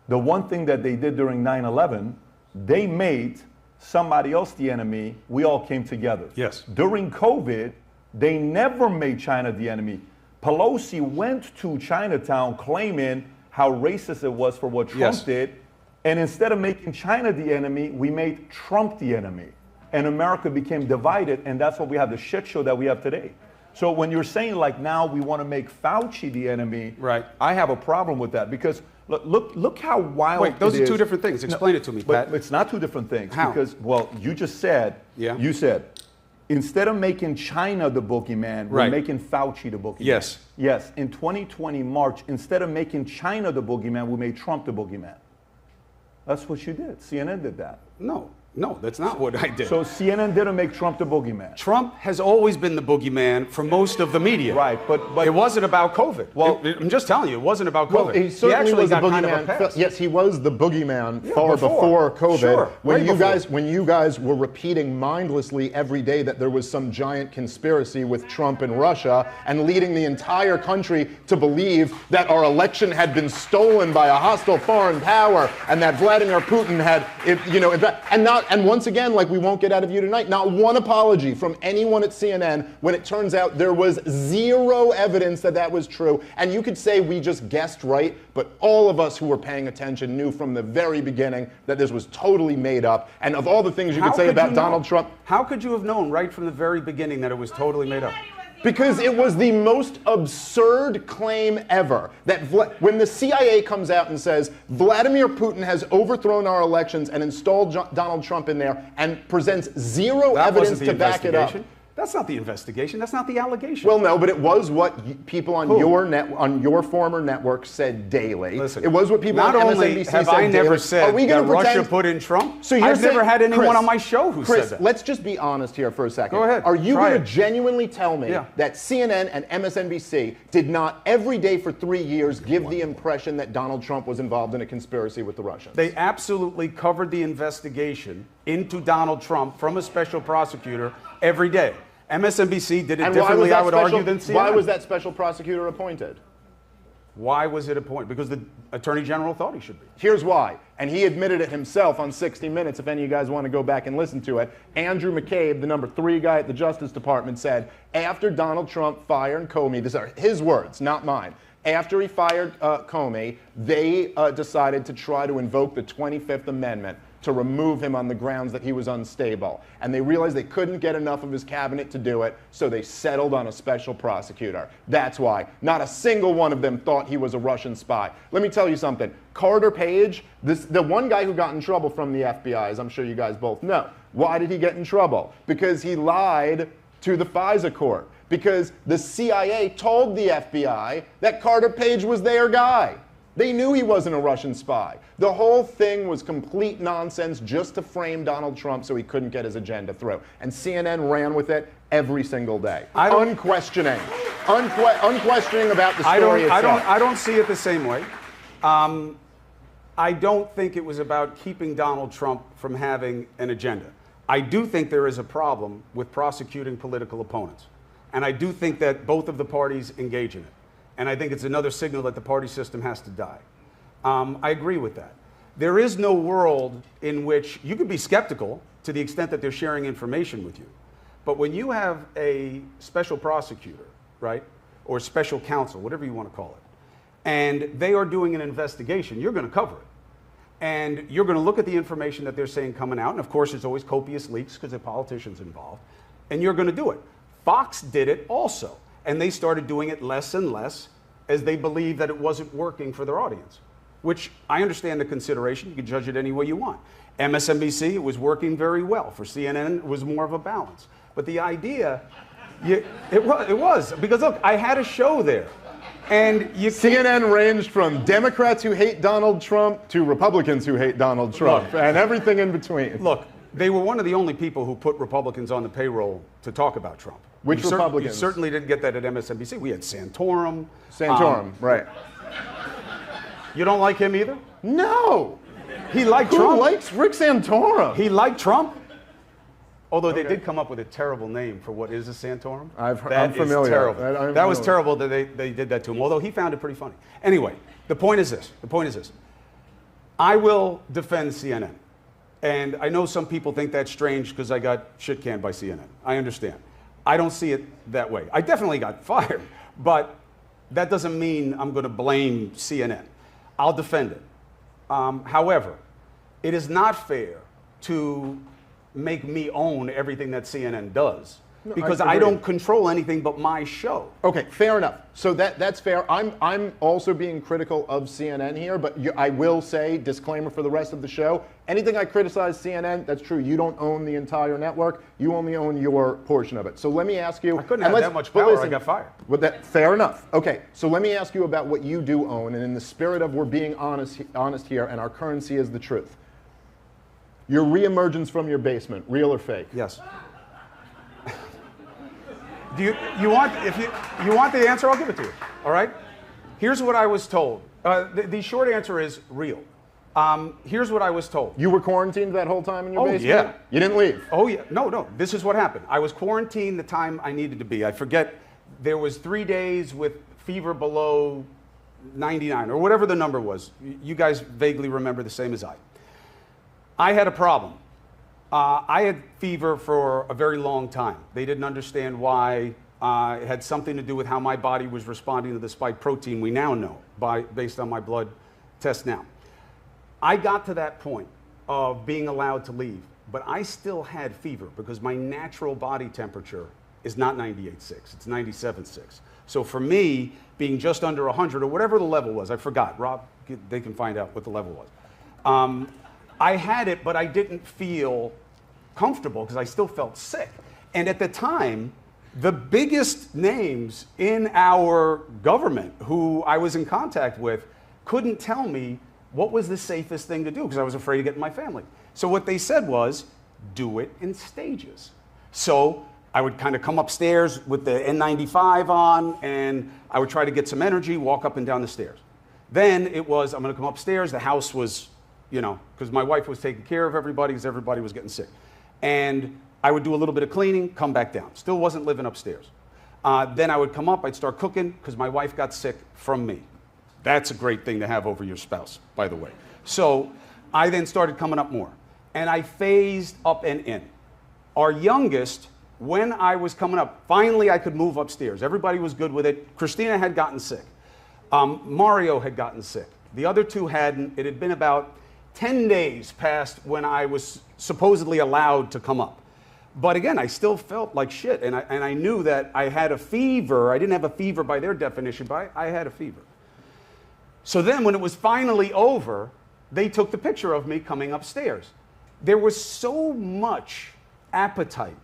the one thing that they did during 9/11, they made somebody else the enemy. We all came together. Yes. During COVID, they never made China the enemy. Pelosi went to Chinatown claiming how racist it was for what Trump did. And instead of making China the enemy, we made Trump the enemy. And America became divided, and that's why we have the shit show that we have today. So when you're saying like now we want to make Fauci the enemy, right? I have a problem with that because look how wild. Wait, those are two different things. Explain it to me, Pat. But it's not two different things. How? Because you just said you said instead of making China the boogeyman, we're making Fauci the boogeyman. Yes. Yes. In 2020 March, instead of making China the boogeyman, we made Trump the boogeyman. That's what you did. CNN did that. No, that's not what I did. So CNN didn't make Trump the boogeyman. Trump has always been the boogeyman for most of the media. Right, but it wasn't about COVID. Well, I'm just telling you, it wasn't about COVID. Well, he certainly was the boogeyman. Yes, he was the boogeyman far before COVID. Sure, when you guys were repeating mindlessly every day that there was some giant conspiracy with Trump and Russia, and leading the entire country to believe that our election had been stolen by a hostile foreign power, and that Vladimir Putin had, and once again, like we won't get out of you tonight, not one apology from anyone at CNN when it turns out there was zero evidence that that was true. And you could say we just guessed right, but all of us who were paying attention knew from the very beginning that this was totally made up. And of all the things you could say about Donald Trump. How could you have known right from the very beginning that it was totally made up? Because it was the most absurd claim ever that when the CIA comes out and says Vladimir Putin has overthrown our elections and installed Donald Trump in there and presents zero evidence to back it up. That's not the investigation. That's not the allegation. Well, no, but it was what people on your former network said daily. Listen, it was what people on MSNBC said daily. Not only have I never said that Russia put in Trump, so I've never had anyone on my show who said that. Let's just be honest here for a second. Go ahead. Are you going to genuinely tell me that CNN and MSNBC did not every day for 3 years give the impression that Donald Trump was involved in a conspiracy with the Russians? They absolutely covered the investigation into Donald Trump from a special prosecutor every day. MSNBC did it differently, I would argue, than CNN. Why was that special prosecutor appointed? Why was it appointed? Because the Attorney General thought he should be. Here's why. And he admitted it himself on 60 Minutes, if any of you guys want to go back and listen to it. Andrew McCabe, the number 3 guy at the Justice Department, said, after Donald Trump fired Comey, these are his words, not mine. After he fired Comey, they decided to try to invoke the 25th Amendment to remove him on the grounds that he was unstable. And they realized they couldn't get enough of his cabinet to do it, so they settled on a special prosecutor. That's why. Not a single one of them thought he was a Russian spy. Let me tell you something. Carter Page, the one guy who got in trouble from the FBI, as I'm sure you guys both know. Why did he get in trouble? Because he lied to the FISA court. Because the CIA told the FBI that Carter Page was their guy. They knew he wasn't a Russian spy. The whole thing was complete nonsense just to frame Donald Trump so he couldn't get his agenda through. And CNN ran with it every single day. Unquestioning about the story itself. I don't see it the same way. I don't think it was about keeping Donald Trump from having an agenda. I do think there is a problem with prosecuting political opponents. And I do think that both of the parties engage in it. And I think it's another signal that the party system has to die. I agree with that. There is no world in which you could be skeptical to the extent that they're sharing information with you. But when you have a special prosecutor, right, or special counsel, whatever you want to call it, and they are doing an investigation, you're going to cover it. And you're going to look at the information that they're saying coming out. And of course, there's always copious leaks because there are politicians involved. And you're going to do it. Fox did it also. And they started doing it less and less as they believed that it wasn't working for their audience, which I understand the consideration. You can judge it any way you want. MSNBC, it was working very well. For CNN, it was more of a balance. But the idea, it was. Because look, I had a show there. And CNN ranged from Democrats who hate Donald Trump to Republicans who hate Donald Trump, and everything in between. Look, they were one of the only people who put Republicans on the payroll to talk about Trump. Which Republicans? You certainly didn't get that at MSNBC. We had Santorum. Right. You don't like him either? No. He liked Trump. Who likes Rick Santorum? He liked Trump. Although they did come up with a terrible name for what is a Santorum. I'm familiar. Terrible. That was terrible that they did that to him, although he found it pretty funny. Anyway, the point is this. I will defend CNN. And I know some people think that's strange because I got shit canned by CNN. I understand. I don't see it that way. I definitely got fired, but that doesn't mean I'm going to blame CNN. I'll defend it. However, it is not fair to make me own everything that CNN does. Because I don't control anything but my show. Okay, fair enough. So that's fair. I'm also being critical of CNN here, but I will say, disclaimer for the rest of the show, anything I criticize CNN, that's true. You don't own the entire network. You only own your portion of it. So let me ask you. I couldn't have that much power. I got fired. Fair enough. Okay, so let me ask you about what you do own, and in the spirit of we're being honest here, and our currency is the truth. Your reemergence from your basement, real or fake? Yes. Do you want the answer? I'll give it to you. All right. Here's what I was told. The short answer is real. Here's what I was told. You were quarantined that whole time in your basement? Yeah. You didn't leave? Oh yeah. No. This is what happened. I was quarantined the time I needed to be. I forget. There was 3 days with fever below 99 or whatever the number was. You guys vaguely remember the same as I. I had a problem. I had fever for a very long time. They didn't understand why. It had something to do with how my body was responding to the spike protein we now know based on my blood test now. I got to that point of being allowed to leave, but I still had fever because my natural body temperature is not 98.6, it's 97.6. So for me, being just under 100 or whatever the level was, I forgot. Rob, they can find out what the level was. I had it, but I didn't feel comfortable because I still felt sick. And at the time, the biggest names in our government who I was in contact with couldn't tell me what was the safest thing to do because I was afraid of getting my family. So what they said was, do it in stages. So I would kind of come upstairs with the N95 on and I would try to get some energy, walk up and down the stairs. Then it was, I'm going to come upstairs. The house was, because my wife was taking care of everybody because everybody was getting sick. And I would do a little bit of cleaning, come back down. Still wasn't living upstairs. Then I would come up, I'd start cooking because my wife got sick from me. That's a great thing to have over your spouse, by the way. So I then started coming up more. And I phased up and in. Our youngest, when I was coming up, finally I could move upstairs. Everybody was good with it. Christina had gotten sick. Mario had gotten sick. The other two hadn't. It had been about 10 days passed when I was supposedly allowed to come up. But again, I still felt like shit, and I knew that I had a fever. I didn't have a fever by their definition, but I had a fever. So then when it was finally over, they took the picture of me coming upstairs. There was so much appetite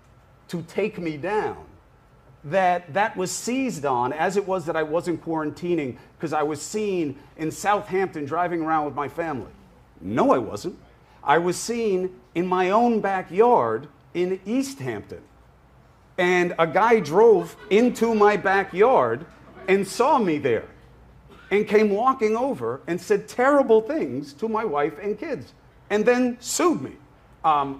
to take me down that was seized on, as it was that I wasn't quarantining because I was seen in Southampton driving around with my family. No, I wasn't. I was seen in my own backyard in East Hampton. And a guy drove into my backyard and saw me there and came walking over and said terrible things to my wife and kids and then sued me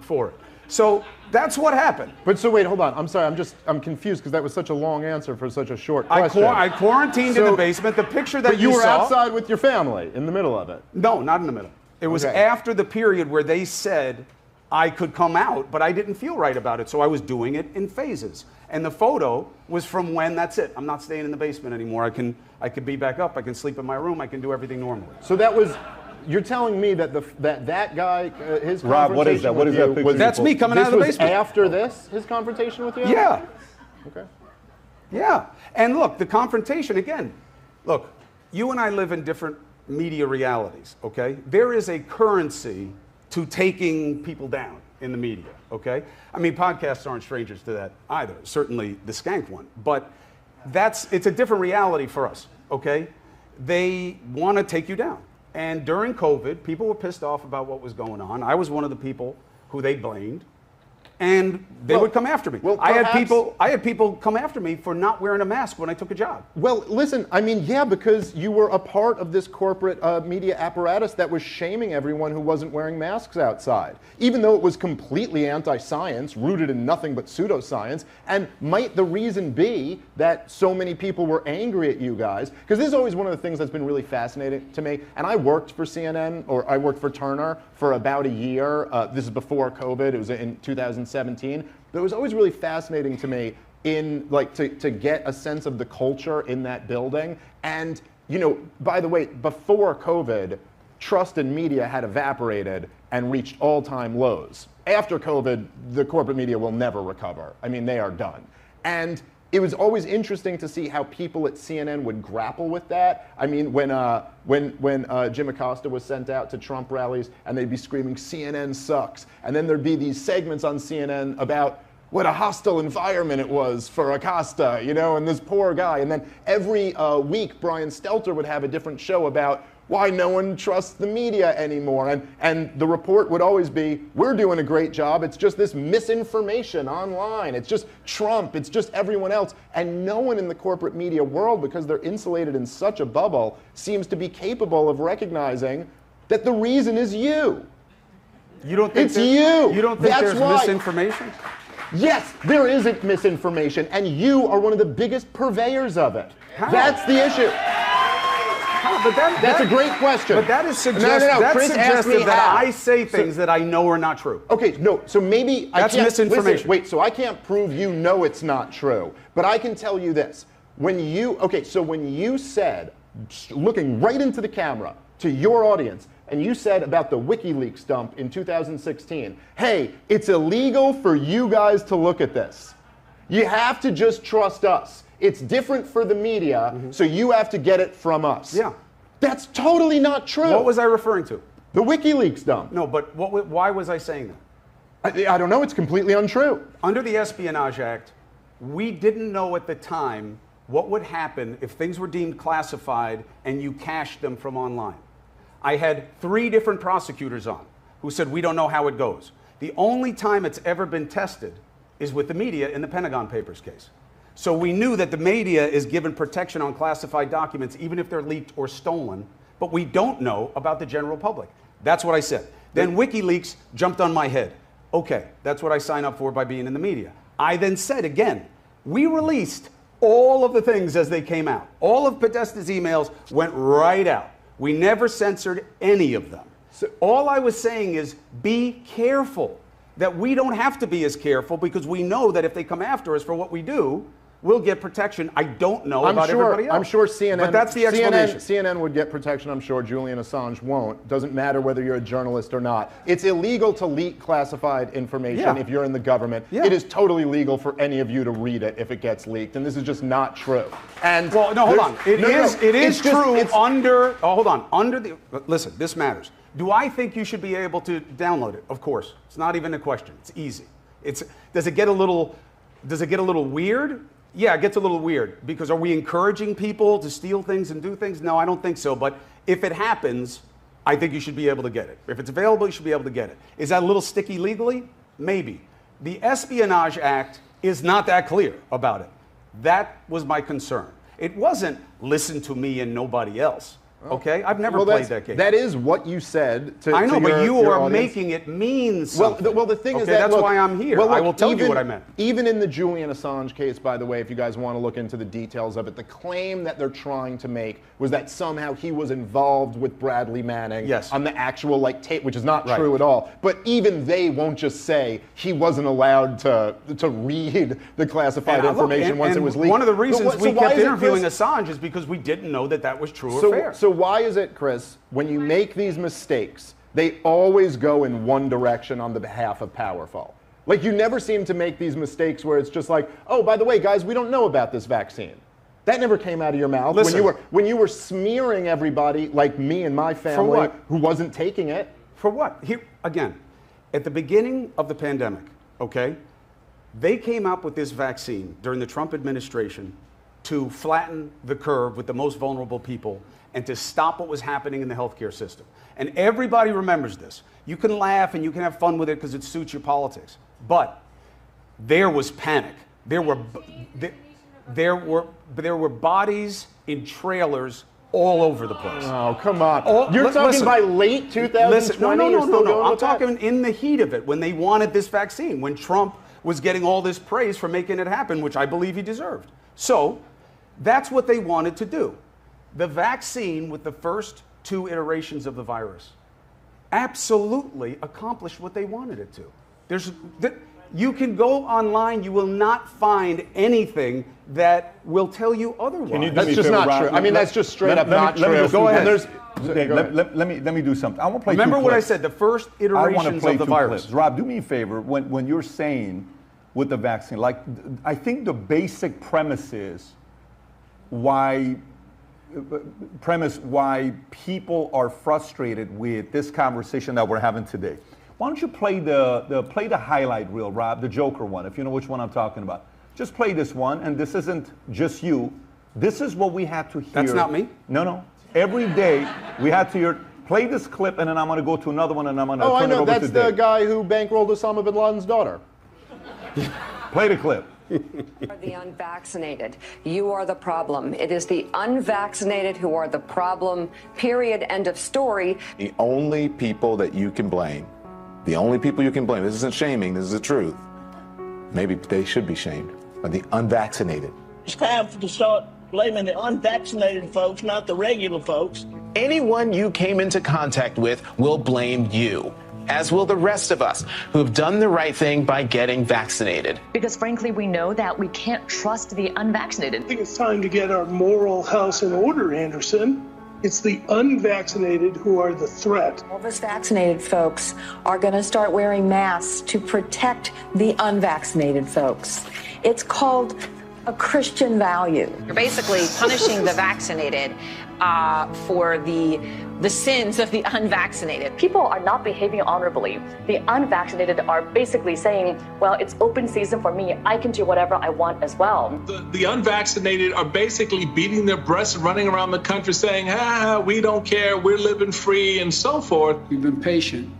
for it. So that's what happened. But so wait, hold on. I'm sorry. I'm confused because that was such a long answer for such a short question. I quarantined in the basement. The picture that but you were saw, outside with your family in the middle of it. No, not in the middle. It was after the period where they said I could come out, but I didn't feel right about it, so I was doing it in phases. And the photo was from when, that's it. I'm not staying in the basement anymore. I could be back up. I can sleep in my room. I can do everything normally. So that was. You're telling me that that guy, his Rob, confrontation what is that? What is with that you picture? was- That's me coming out of the basement. This was after this, his confrontation with you? Yeah. Okay. Yeah. And look, the confrontation, again, look, you and I live in different media realities, okay? There is a currency to taking people down in the media, okay? I mean, podcasts aren't strangers to that either, certainly the Skank one, but it's a different reality for us, okay? They want to take you down. And during COVID, people were pissed off about what was going on. I was one of the people who they blamed. And they would come after me. Well, I had people come after me for not wearing a mask when I took a job. Well, listen, I mean, yeah, because you were a part of this corporate media apparatus that was shaming everyone who wasn't wearing masks outside, even though it was completely anti-science, rooted in nothing but pseudoscience. And might the reason be that so many people were angry at you guys? Because this is always one of the things that's been really fascinating to me. And I worked for CNN, or I worked for Turner for about a year. This is before COVID. It was in 2017. But it was always really fascinating to me to get a sense of the culture in that building. And, you know, by the way, before COVID, trust in media had evaporated and reached all-time lows. After COVID, the corporate media will never recover. I mean, they are done. And it was always interesting to see how people at CNN would grapple with that. I mean, when Jim Acosta was sent out to Trump rallies and they'd be screaming, CNN sucks. And then there'd be these segments on CNN about what a hostile environment it was for Acosta, you know, and this poor guy. And then every week, Brian Stelter would have a different show about why no one trusts the media anymore. And the report would always be, we're doing a great job. It's just this misinformation online. It's just Trump. It's just everyone else. And no one in the corporate media world, because they're insulated in such a bubble, seems to be capable of recognizing that the reason is you. You don't think it's you. You don't think That's there's why. misinformation? Yes, there isn't misinformation, and you are one of the biggest purveyors of it. How? That's the issue. But That's a great question. But that is Chris asked me that how. I say things that I know are not true. Okay, no, so maybe That's I can't, misinformation. Listen, wait, so I can't prove you know it's not true, but I can tell you this. When you said, looking right into the camera to your audience, and you said about the WikiLeaks dump in 2016, hey, it's illegal for you guys to look at this. You have to just trust us. It's different for the media, so you have to get it from us. Yeah. That's totally not true. What was I referring to? The WikiLeaks dump. No, but why was I saying that? I don't know, it's completely untrue. Under the Espionage Act, we didn't know at the time what would happen if things were deemed classified and you cached them from online. I had 3 different prosecutors on who said, we don't know how it goes. The only time it's ever been tested is with the media in the Pentagon Papers case. So we knew that the media is given protection on classified documents, even if they're leaked or stolen, but we don't know about the general public. That's what I said. Then WikiLeaks jumped on my head. Okay, that's what I signed up for by being in the media. I then said again, we released all of the things as they came out. All of Podesta's emails went right out. We never censored any of them. So all I was saying is be careful, that we don't have to be as careful because we know that if they come after us for what we do, will get protection. I don't know about everybody else. I'm sure CNN. But that's the explanation. CNN would get protection. I'm sure Julian Assange won't. Doesn't matter whether you're a journalist or not. It's illegal to leak classified information if you're in the government. Yeah. It is totally legal for any of you to read it if it gets leaked, and this is just not true. And well, no, hold on. It is true under. Oh, hold on. Under the. Listen, this matters. Do I think you should be able to download it? Of course. It's not even a question. It's easy. Does it get a little weird? Yeah, it gets a little weird, because are we encouraging people to steal things and do things? No, I don't think so. But if it happens, I think you should be able to get it. If it's available, you should be able to get it. Is that a little sticky legally? Maybe. The Espionage Act is not that clear about it. That was my concern. It wasn't listen to me and nobody else. Okay, I've never played that game. That is what you said. I know, but you are audience. Making it mean something. Well, the thing is that that's why I'm here. Well, look, I will tell you what I meant. Even in the Julian Assange case, by the way, if you guys want to look into the details of it, the claim that they're trying to make was that somehow he was involved with Bradley Manning on the actual tape, which is not true at all. But even they won't just say he wasn't allowed to read the classified information once it was leaked. One of the reasons we kept interviewing Assange is because we didn't know that was true or fair. So why is it, Chris, when you make these mistakes, they always go in one direction on the behalf of powerful? Like, you never seem to make these mistakes where it's just like, oh, by the way, guys, we don't know about this vaccine. That never came out of your mouth. Listen, when you were smearing everybody like me and my family who wasn't taking it. For what? Here, again, at the beginning of the pandemic, okay, they came up with this vaccine during the Trump administration to flatten the curve with the most vulnerable people and to stop what was happening in the healthcare system. And everybody remembers this. You can laugh and you can have fun with it because it suits your politics. But there was panic. There were bodies in trailers all over the place. Oh, come on. You're talking by late 2020? No. I'm talking in the heat of it, when they wanted this vaccine, when Trump was getting all this praise for making it happen, which I believe he deserved. So that's what they wanted to do. The vaccine, with the first 2 iterations of the virus, absolutely accomplished what they wanted it to. You can go online, you will not find anything that will tell you otherwise. That's just not true. I mean, that's just straight up not true. Go ahead. Let me do something. I want to play. Remember what I said, the first iterations of the virus. Clips. Rob, do me a favor. When you're saying with the vaccine, I think the basic premise is why people are frustrated with this conversation that we're having today. Why don't you play the highlight reel, Rob, the Joker one, if you know which one I'm talking about. Just play this one, and this isn't just you. This is what we had to hear. That's not me? No. Every day we had to hear, play this clip, and then I'm going to go to another one, and I'm going to turn it over to Dave. That's the guy who bankrolled Osama bin Laden's daughter. Play the clip. The unvaccinated. You are the problem. It is the unvaccinated who are the problem. Period. End of story. The only people that you can blame, this isn't shaming, this is the truth. Maybe they should be shamed, are the unvaccinated. It's time to start blaming the unvaccinated folks, not the regular folks. Anyone you came into contact with will blame you, as will the rest of us who have done the right thing by getting vaccinated. Because frankly, we know that we can't trust the unvaccinated. I think it's time to get our moral house in order, Anderson. It's the unvaccinated who are the threat. All of us vaccinated folks are going to start wearing masks to protect the unvaccinated folks. It's called a Christian value. You're basically punishing the vaccinated for the sins of the unvaccinated. People are not behaving honorably. The unvaccinated are basically saying, well, it's open season for me. I can do whatever I want as well. The unvaccinated are basically beating their breasts, running around the country saying, we don't care, we're living free, and so forth. We've been patient,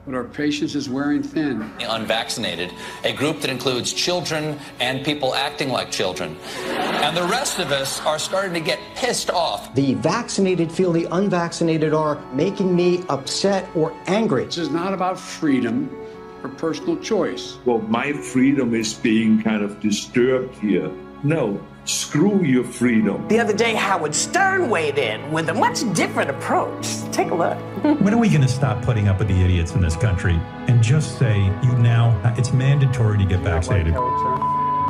but our patience is wearing thin. The unvaccinated, a group that includes children and people acting like children. And the rest of us are starting to get pissed off. The vaccinated feel the unvaccinated are making me upset or angry. This is not about freedom or personal choice. Well, my freedom is being kind of disturbed here. No. Screw your freedom. The other day, Howard Stern weighed in with a much different approach. Take a look. When are we going to stop putting up with the idiots in this country and just say, it's mandatory to get vaccinated?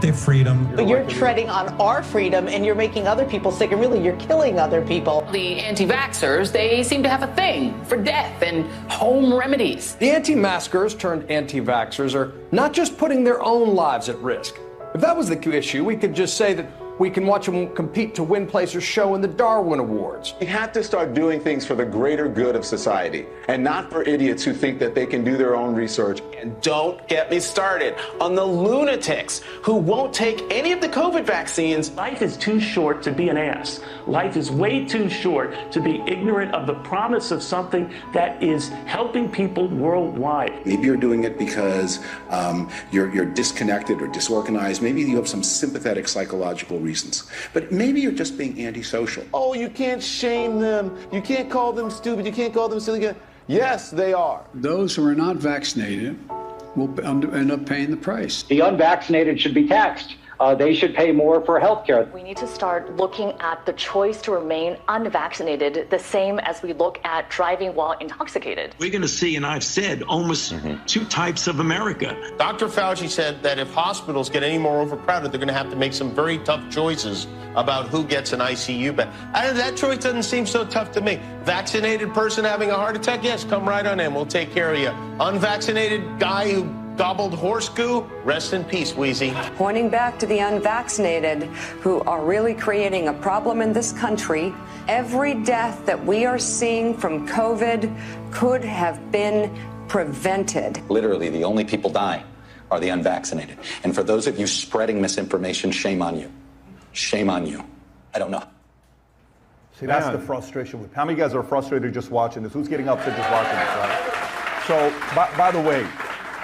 their freedom. But you're treading on our freedom and you're making other people sick, and really you're killing other people. The anti-vaxxers, they seem to have a thing for death and home remedies. The anti-maskers turned anti-vaxxers are not just putting their own lives at risk. If that was the issue, we could just say that we can watch them compete to win place or show in the Darwin Awards. We have to start doing things for the greater good of society and not for idiots who think that they can do their own research. And don't get me started on the lunatics who won't take any of the COVID vaccines. Life is too short to be an ass. Life is way too short to be ignorant of the promise of something that is helping people worldwide. Maybe you're doing it because you're disconnected or disorganized. Maybe you have some sympathetic psychological reasons. But maybe you're just being antisocial. Oh, you can't shame them. You can't call them stupid. You can't call them silly. Yes, they are. Those who are not vaccinated will end up paying the price. The unvaccinated should be taxed. They should pay more for health care. We need to start looking at the choice to remain unvaccinated the same as we look at driving while intoxicated. We're going to see, and I've said, almost two types of America. Dr. Fauci said that if hospitals get any more overcrowded, they're going to have to make some very tough choices about who gets an ICU bed. That choice doesn't seem so tough to me. Vaccinated person having a heart attack, yes, come right on in. We'll take care of you. Unvaccinated guy who gobbled horse goo, rest in peace, Wheezy. Pointing back to the unvaccinated who are really creating a problem in this country, every death that we are seeing from COVID could have been prevented. Literally, the only people dying are the unvaccinated. And for those of you spreading misinformation, shame on you. Shame on you. I don't know. See, that's the frustration. How many guys are frustrated just watching this? Who's getting upset just watching this, right? So, by the way,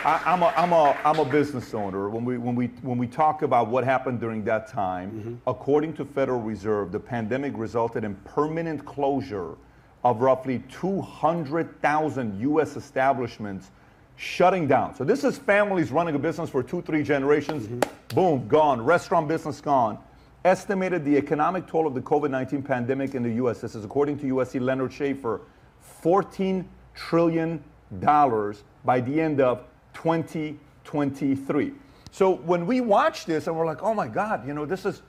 I'm a business owner. When we talk about what happened during that time, according to Federal Reserve, the pandemic resulted in permanent closure of roughly 200,000 U.S. establishments shutting down. So this is families running a business for 2-3 generations. Boom, gone. Restaurant business gone. Estimated the economic toll of the COVID-19 pandemic in the U.S. This is according to USC Leonard Schaefer, $14 trillion by the end of 2023. So when we watch this and we're like, oh my God, this is,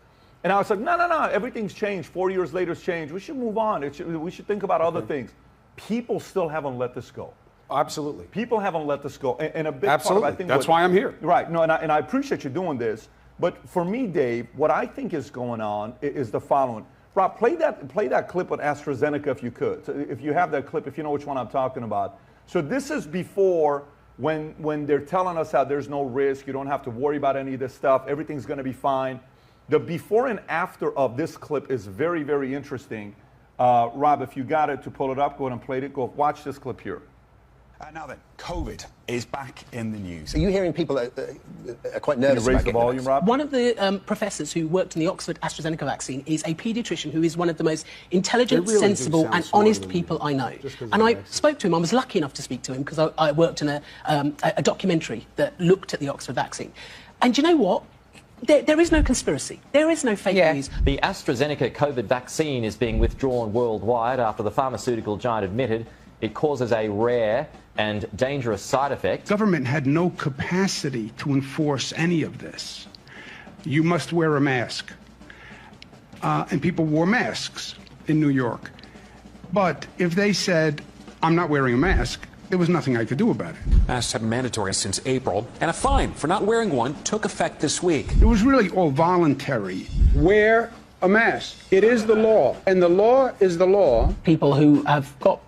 and I was like, no, everything's changed. 4 years later, it's changed. We should move on. We should think about other things. People still haven't let this go. Absolutely. People haven't let this go. And a big Absolutely. part of, I think, that's why I'm here. Right. No, and I appreciate you doing this. But for me, Dave, what I think is going on is the following. Rob, play that clip with AstraZeneca if you could. So if you have that clip, if you know which one I'm talking about. So this is before when they're telling us how there's no risk, you don't have to worry about any of this stuff, everything's going to be fine. The before and after of this clip is very, very interesting. Rob, if you got it to pull it up, go ahead and play it. Go watch this clip here. Now then, COVID is back in the news. Are you hearing people are quite nervous? Can you raise the volume, Rob? One of the professors who worked in the Oxford AstraZeneca vaccine is a paediatrician who is one of the most intelligent, really sensible and honest people I know. And I spoke to him. I was lucky enough to speak to him because I worked in a documentary that looked at the Oxford vaccine. And you know what? There is no conspiracy. There is no fake news. The AstraZeneca COVID vaccine is being withdrawn worldwide after the pharmaceutical giant admitted it causes a rare and dangerous side effect. Government had no capacity to enforce any of this. You must wear a mask. And people wore masks in New York. But if they said, I'm not wearing a mask, there was nothing I could do about it. Masks have been mandatory since April, and a fine for not wearing one took effect this week. It was really all voluntary. Wear a mask. It is the law, and the law is the law. People who have got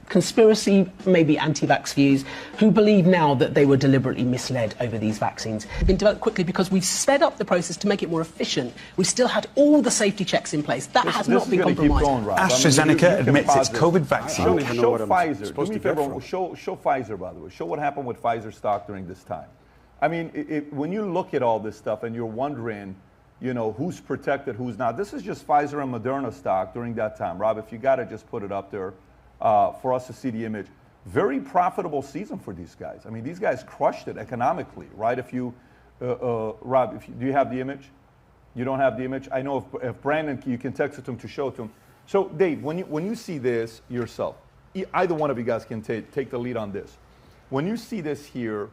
conspiracy, maybe anti-vax views, who believe now that they were deliberately misled over these vaccines. They've been developed quickly because we've sped up the process to make it more efficient. We still had all the safety checks in place. That has not been compromised. AstraZeneca admits its COVID vaccine. Show Pfizer. Do me a favor, show Pfizer, by the way. Show what happened with Pfizer stock during this time. I mean, when you look at all this stuff and you're wondering, who's protected, who's not. This is just Pfizer and Moderna stock during that time. Rob, if you got to just put it up there. For us to see the image. Very profitable season for these guys. I mean, these guys crushed it economically, right? If you, Rob, do you have the image? You don't have the image? I know if Brandon, you can text it to him to show it to him. So, Dave, when you see this yourself, either one of you guys can take the lead on this. When you see this here,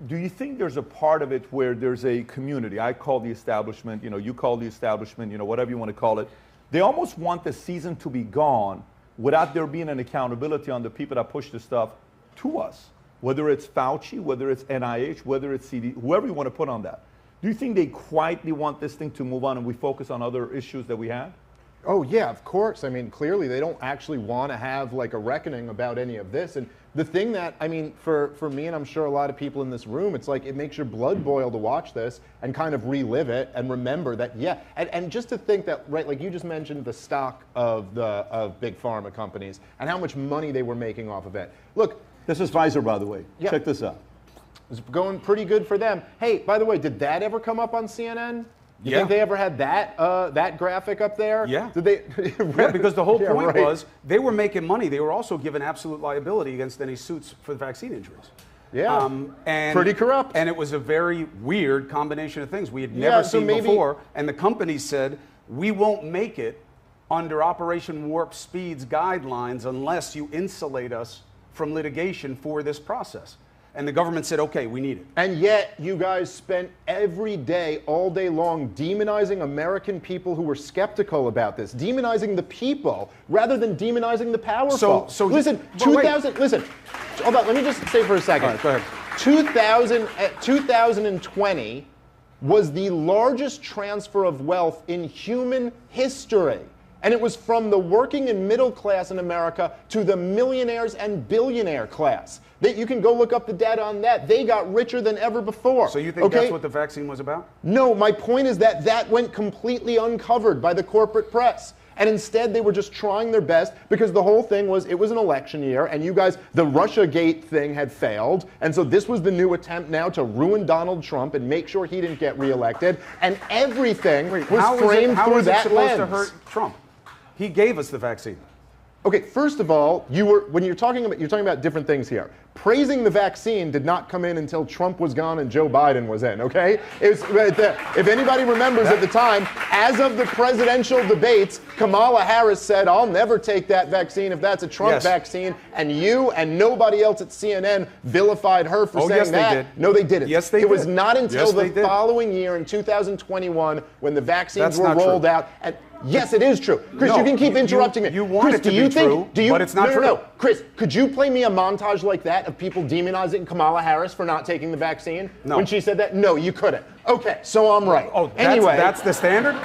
do you think there's a part of it where there's a community? I call the establishment, you call the establishment, whatever you want to call it. They almost want the season to be gone without there being an accountability on the people that push the stuff to us. Whether it's Fauci, whether it's NIH, whether it's CD, whoever you want to put on that. Do you think they quietly want this thing to move on and we focus on other issues that we have? Oh yeah, of course. I mean, clearly they don't actually want to have like a reckoning about any of this. And the thing that, I mean, for me and I'm sure a lot of people in this room, it's like it makes your blood boil to watch this and kind of relive it and remember that, yeah. And just to think that, right, like you just mentioned the stock of big pharma companies and how much money they were making off of it. Look. This is Pfizer, by the way. Yeah. Check this out. It's going pretty good for them. Hey, by the way, did that ever come up on CNN? You think they ever had that graphic up there? Yeah. Did they? Yeah, because the whole point was they were making money. They were also given absolute liability against any suits for the vaccine injuries. Yeah. And pretty corrupt. And it was a very weird combination of things we had never seen before. And the company said, we won't make it under Operation Warp Speed's guidelines unless you insulate us from litigation for this process. And the government said, okay, we need it. And yet you guys spent every day, all day long, demonizing American people who were skeptical about this, demonizing the people rather than demonizing the powerful. So listen, 2000, listen, hold on, let me just say for a second. All right, go ahead. 2020 was the largest transfer of wealth in human history. And it was from the working and middle class in America to the millionaires and billionaire class. You can go look up the data on that. They got richer than ever before. So you think that's what the vaccine was about? No, my point is that went completely uncovered by the corporate press. And instead, they were just trying their best because the whole thing was, it was an election year, and you guys, the Russiagate thing had failed. And so this was the new attempt now to ruin Donald Trump and make sure he didn't get reelected. And everything was framed through that lens. How is it supposed to hurt Trump? He gave us the vaccine. Okay, first of all, you're talking about different things here. Praising the vaccine did not come in until Trump was gone and Joe Biden was in, okay? If anybody remembers at the time, as of the presidential debates, Kamala Harris said, I'll never take that vaccine if that's a Trump vaccine, and you and nobody else at CNN vilified her for saying that. They did. No, they didn't. Yes, they did. It was not until the following year in 2021 when the vaccines were rolled out. And yes, it is true. Chris, you can keep interrupting me. You want Chris, it to be true, but it's not true. No. Chris, could you play me a montage like that of people demonizing Kamala Harris for not taking the vaccine? No. When she said that? No, you couldn't. Okay, so I'm right. Oh, anyway, that's the standard?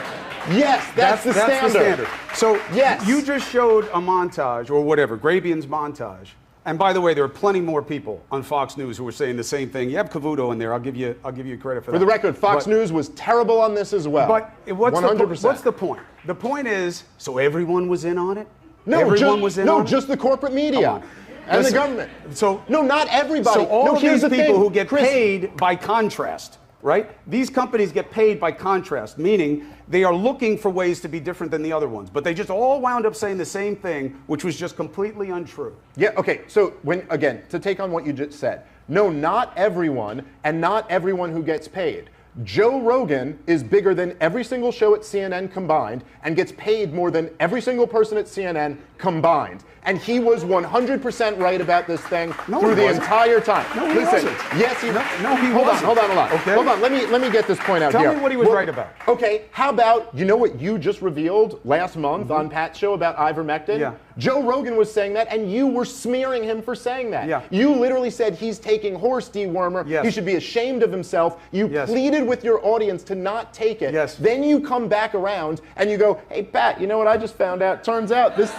Yes, that's the standard. So yes. You just showed a montage, or whatever, Grabian's montage. And by the way, there are plenty more people on Fox News who were saying the same thing. You have Cavuto in there. I'll give you credit for that. For the record, Fox News was terrible on this as well. But 100%. What's the point? The point is, so everyone was in on it? No, everyone was in on it? just the corporate media and the government. So no, not everybody. So all of these people who get Chris, paid by contrast, right? These companies get paid by contrast, meaning they are looking for ways to be different than the other ones. But they just all wound up saying the same thing, which was just completely untrue. Yeah, okay. So again, to take on what you just said, no, not everyone, and not everyone who gets paid. Joe Rogan is bigger than every single show at CNN combined and gets paid more than every single person at CNN combined. And he was 100% right about this thing through the entire time. No, he wasn't. Yes, he wasn't. Hold on. Okay. Hold on. Let me get this point out here. Tell me what he was right about. Okay, how about, you know what you just revealed last month on Pat's show about ivermectin? Yeah. Joe Rogan was saying that, and you were smearing him for saying that. Yeah. You literally said he's taking horse dewormer. Yes. He should be ashamed of himself. You pleaded with your audience to not take it. Yes. Then you come back around and you go, hey, Pat, you know what I just found out? Turns out this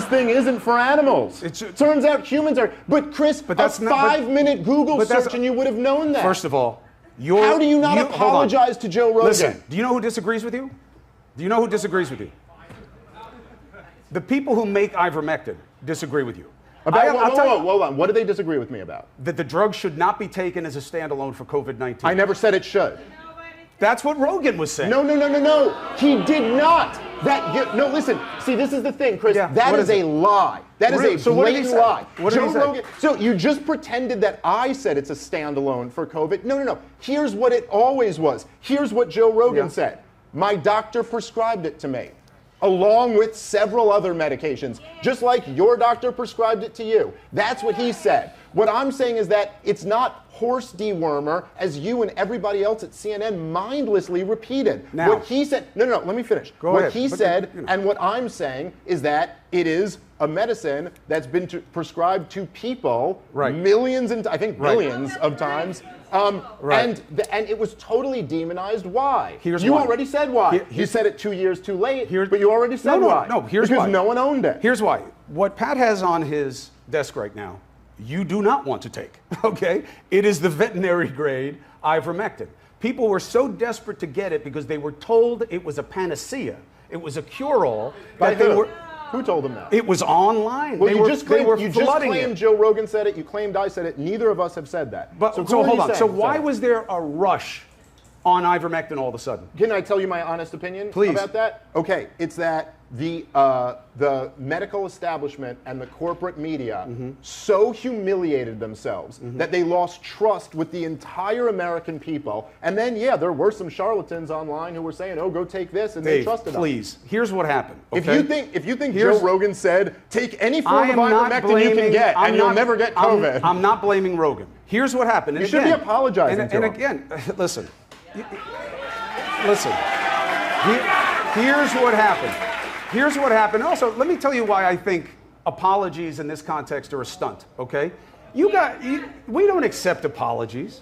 thing isn't for animals. Turns out humans are. But Chris, that's a 5-minute Google search and you would have known that. First of all, how do you not apologize to Joe Rogan? Listen, do you know who disagrees with you? Do you know who disagrees with you? The people who make ivermectin disagree with you. Hold on. What do they disagree with me about? That the drug should not be taken as a standalone for COVID-19. I never said it should. That's what Rogan was saying. No. He did not. Listen. See, this is the thing, Chris. That is a lie. That is a blatant lie. Joe Rogan. So you just pretended that I said it's a standalone for COVID. No. Here's what it always was. Here's what Joe Rogan said. My doctor prescribed it to me, along with several other medications, just like your doctor prescribed it to you. That's what he said. What I'm saying is that it's not horse dewormer, as you and everybody else at CNN mindlessly repeated. Now, what he said, no, let me finish. Go what ahead. he said, and what I'm saying is that it is a medicine that's been prescribed to people millions and I think billions of times. And it was totally demonized. Why? You already said why. You said it 2 years too late, but you already said why. No, here's because why. no one owned it. Here's why. What Pat has on his desk right now, you do not want to take, okay? It is the veterinary grade ivermectin. People were so desperate to get it because they were told it was a panacea. It was a cure-all. By who? Who told them that? It was online. Well, you just claimed it. Joe Rogan said it. You claimed I said it. Neither of us have said that. But so hold on. So why was there a rush on ivermectin all of a sudden? Can I tell you my honest opinion about that? Okay, it's that the medical establishment and the corporate media so humiliated themselves that they lost trust with the entire American people. And then, there were some charlatans online who were saying, "Oh, go take this," and they trusted them. Please, here's what happened. Okay? If you think Joe Rogan said, "Take any form of ivermectin you can get, and you'll never get COVID," I'm not blaming Rogan. Here's what happened. And you should be apologizing to him. And again, listen. Here's what happened. Here's what happened. Also, let me tell you why I think apologies in this context are a stunt, okay? We don't accept apologies.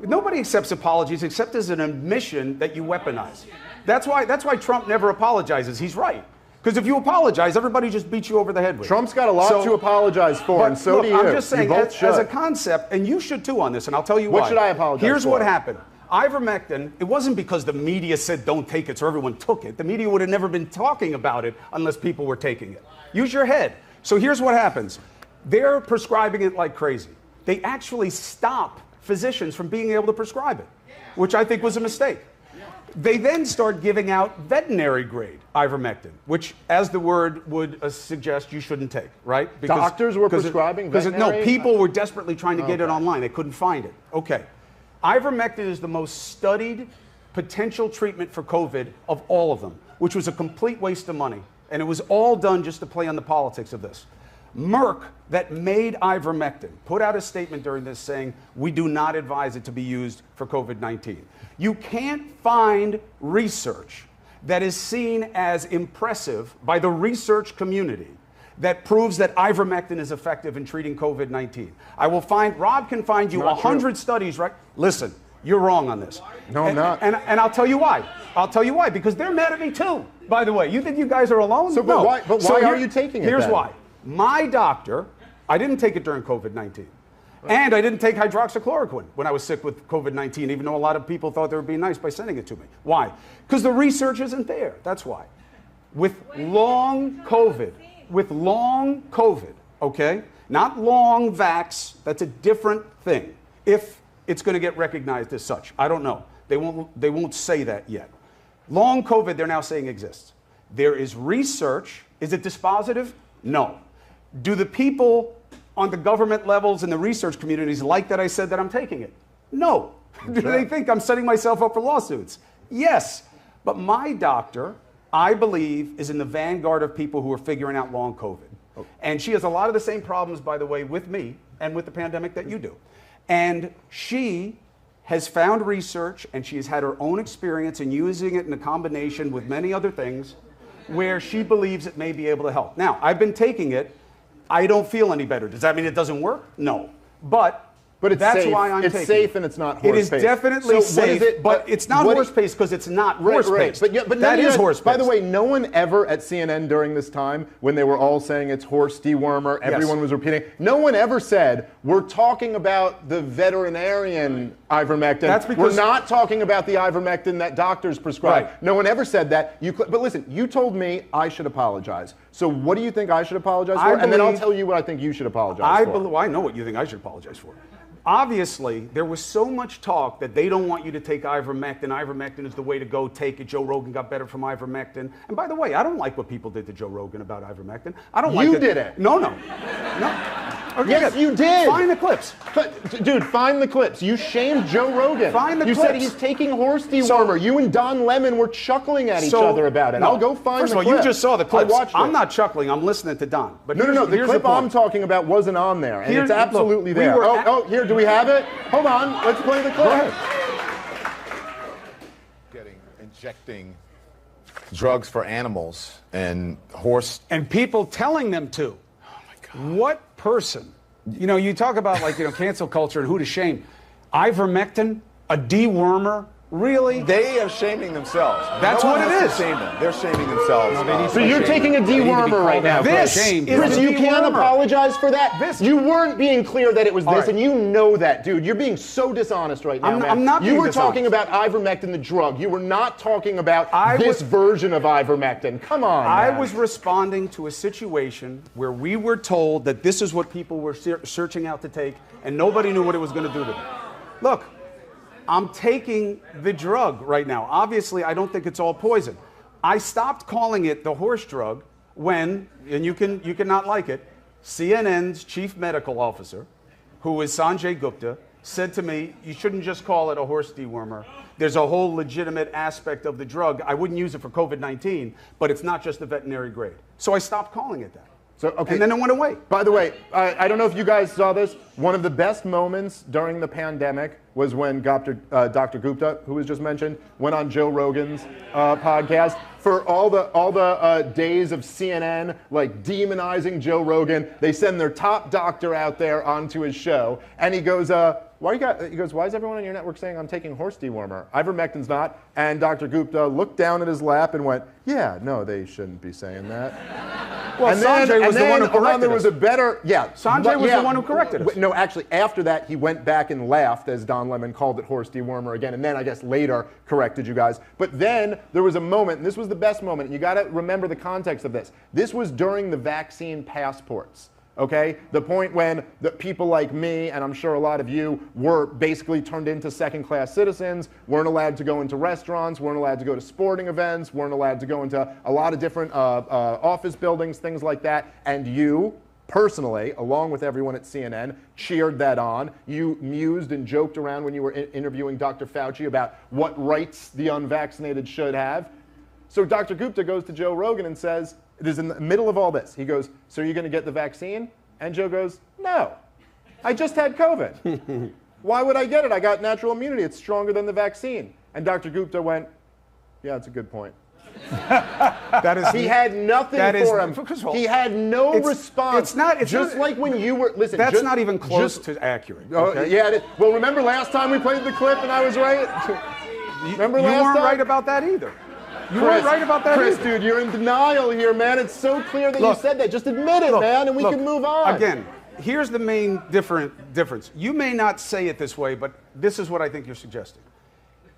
Nobody accepts apologies except as an admission that you weaponize. That's why Trump never apologizes. He's right. Because if you apologize, everybody just beats you over the head with it. Trump's got a lot to apologize for, and so do you. I'm just saying, as a concept, and you should too on this, and I'll tell you why. What should I apologize for? Here's what happened. Ivermectin, it wasn't because the media said don't take it so everyone took it. The media would have never been talking about it unless people were taking it. Use your head. So here's what happens. They're prescribing it like crazy. They actually stop physicians from being able to prescribe it, which I think was a mistake. They then start giving out veterinary grade ivermectin, which, as the word would suggest, you shouldn't take, right? Because doctors were prescribing veterinary? No, people were desperately trying to get it online. They couldn't find it. Okay. Ivermectin is the most studied potential treatment for COVID of all of them, which was a complete waste of money. And it was all done just to play on the politics of this. Merck, that made ivermectin, put out a statement during this saying, we do not advise it to be used for COVID-19. You can't find research that is seen as impressive by the research community that proves that ivermectin is effective in treating COVID-19. Rob can find you 100 studies, right? Listen, you're wrong on this. No, I'm not. And I'll tell you why. I'll tell you why, because they're mad at me too, by the way. You think you guys are alone? So, no. But why are you taking it Here's then? why. My doctor, I didn't take it during COVID-19. And I didn't take hydroxychloroquine when I was sick with COVID-19, even though a lot of people thought they were being nice by sending it to me. Why? Because the research isn't there. That's why. With long COVID, okay? Not long vax, that's a different thing. If it's going to get recognized as such. I don't know. They won't say that yet. Long COVID, they're now saying exists. There is research. Is it dispositive? No. Do the people on the government levels and the research communities like that I said that I'm taking it? No. Do they think I'm setting myself up for lawsuits? Yes. But my doctor, I believe, is in the vanguard of people who are figuring out long COVID. Okay. And she has a lot of the same problems, by the way, with me and with the pandemic that you do. And she has found research, and she has had her own experience in using it in a combination with many other things where she believes it may be able to help. Now, I've been taking it. I don't feel any better. Does that mean it doesn't work? No. But it's that's safe. why I'm taking it. It's safe and it's not horse paste. It is definitely safe, but it's not horse paste because it's not horse paste. But that is horse paste. By the way, no one ever at CNN during this time, when they were all saying it's horse dewormer, everyone was repeating, no one ever said, we're talking about the veterinarian ivermectin. That's because we're not talking about the ivermectin that doctors prescribe. Right. No one ever said that. But listen, you told me I should apologize. So what do you think I should apologize for? And then I'll tell you what I think you should apologize for. Well, I know what you think I should apologize for. Obviously, there was so much talk that they don't want you to take ivermectin. Ivermectin is the way to go. Take it. Joe Rogan got better from ivermectin. And by the way, I don't like what people did to Joe Rogan about ivermectin. I don't like it. You did it. No. Okay, yes, good. you did. Find the clips. Dude, find the clips. You shamed Joe Rogan. Find the clips. You said he's taking horse dewormer. You and Don Lemon were chuckling at each other about it. No. I'll go find First the of all, clip. you just saw the clips. I watched it. I'm not chuckling. I'm listening to Don. But No. The here's clip point. I'm talking about wasn't on there, and it's absolutely look, we there. were Here, do we have it? Hold on. Let's play the clip. Go ahead. Injecting drugs for animals and horse. And people telling them to. Oh my God. What person? You know, you talk about cancel culture and who to shame. Ivermectin, a dewormer. Really? They are shaming themselves. That's what it is. Shame them. They're shaming themselves. So you're taking a dewormer right now. Chris, you can't apologize for that. You weren't being clear that it was this, and you know that, dude. You're being so dishonest right now, man. I'm not being You were dishonest. talking about ivermectin, the drug. You were not talking about this version of ivermectin. Come on, I man. was responding to a situation where we were told that this is what people were searching out to take, and nobody knew what it was going to do to them. Look, I'm taking the drug right now. Obviously, I don't think it's all poison. I stopped calling it the horse drug when, and you can not like it, CNN's chief medical officer, who is Sanjay Gupta, said to me, you shouldn't just call it a horse dewormer. There's a whole legitimate aspect of the drug. I wouldn't use it for COVID-19, but it's not just the veterinary grade. So I stopped calling it that. So, okay. And then it went away. By the way, I don't know if you guys saw this. One of the best moments during the pandemic was when Dr. Gupta, who was just mentioned, went on Joe Rogan's podcast. For all the days of CNN like demonizing Joe Rogan, they send their top doctor out there onto his show, and he goes, why is everyone on your network saying I'm taking horse dewormer? Ivermectin's not. And Dr. Gupta looked down at his lap and went, yeah, no, they shouldn't be saying that. Well, Sanjay was the one who corrected there was a better, Sanjay was the one who corrected us. No, actually, after that, he went back and laughed as Don Lemon called it horse dewormer again, and then I guess later corrected you guys. But then there was a moment, and this was the best moment, and you got to remember the context of this. This was during the vaccine passports. Okay, the point when the people like me, and I'm sure a lot of you, were basically turned into second-class citizens, weren't allowed to go into restaurants, weren't allowed to go to sporting events, weren't allowed to go into a lot of different office buildings, things like that, and you, personally, along with everyone at CNN, cheered that on. You mused and joked around when you were interviewing Dr. Fauci about what rights the unvaccinated should have. So Dr. Gupta goes to Joe Rogan and says, it is in the middle of all this. He goes, so are you going to get the vaccine? And Joe goes, no. I just had COVID. Why would I get it? I got natural immunity. It's stronger than the vaccine. And Dr. Gupta went, yeah, that's a good point. He had nothing for him. He had no response. Like when you were, listen. That's not even close to accurate. Okay? Yeah, well, remember last time we played the clip and I was right? Remember last time? You weren't right about that either. You weren't right about that Chris, either. dude, you're in denial here, man. It's so clear that you said that. Just admit it, man, and we can move on. Again, here's the main difference. You may not say it this way, but this is what I think you're suggesting.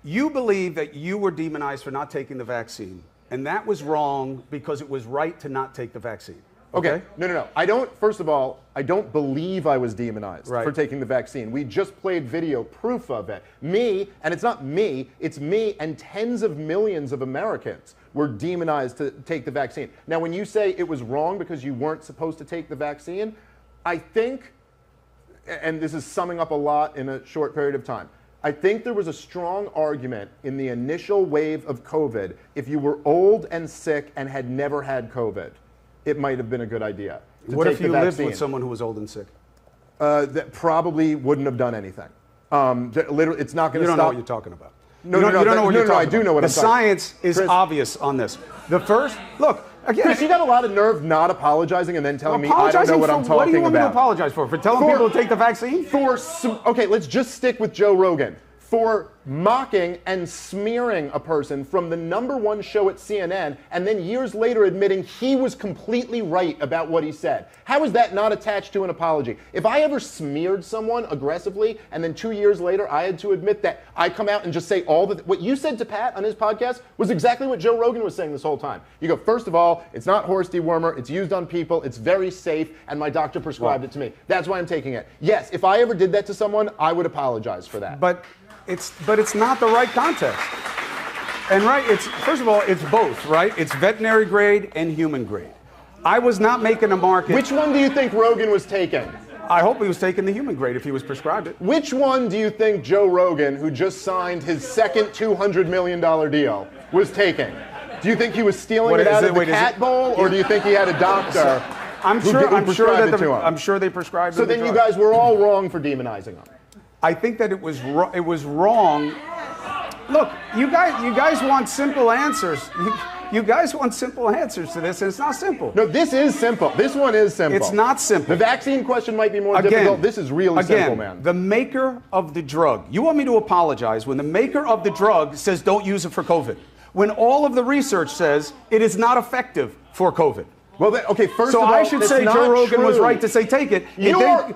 You believe that you were demonized for not taking the vaccine, and that was wrong because it was right to not take the vaccine. Okay. No. First of all, I don't believe I was demonized for taking the vaccine. We just played video proof of it. Me, and it's not me, it's me and tens of millions of Americans were demonized to take the vaccine. Now, when you say it was wrong because you weren't supposed to take the vaccine, I think, and this is summing up a lot in a short period of time, I think there was a strong argument in the initial wave of COVID, if you were old and sick and had never had COVID, it might have been a good idea to what take if you the vaccine. lived with someone who was old and sick? That probably wouldn't have done anything. Literally, it's not going to stop. You don't know what you're talking about. No, I do know what I'm talking about. The science is obvious on this. The first, look, again. Chris, you got a lot of nerve not apologizing and then telling me I don't know what I'm talking about. What do you want me to apologize for? For telling people to take the vaccine? Okay, let's just stick with Joe Rogan. For mocking and smearing a person from the #1 show at CNN and then years later admitting he was completely right about what he said. How is that not attached to an apology? If I ever smeared someone aggressively and then 2 years later I had to admit that I come out and just say what you said to Pat on his podcast was exactly what Joe Rogan was saying this whole time. You go, first of all, it's not horse dewormer, it's used on people, it's very safe, and my doctor prescribed it to me. That's why I'm taking it. Yes, if I ever did that to someone, I would apologize for that. But it's not the right context. And first of all, it's both, right? It's veterinary grade and human grade. I was not making a market. Which one do you think Rogan was taking? I hope he was taking the human grade if he was prescribed it. Which one do you think Joe Rogan, who just signed his second $200 million deal, was taking? Do you think he was stealing it out of the cat bowl, or do you think he had a doctor I'm who sure prescribed it to him? I'm sure they prescribed So him the then you drug. guys were all wrong for demonizing him. I think that it was wrong. Look, you guys want simple answers. You guys want simple answers to this, and it's not simple. No, this is simple. This one is simple. It's not simple. The vaccine question might be more difficult. This is really simple, man. The maker of the drug. You want me to apologize when the maker of the drug says don't use it for COVID, when all of the research says it is not effective for COVID. Well, okay, first so of all, I should say Joe Rogan was right to say take it.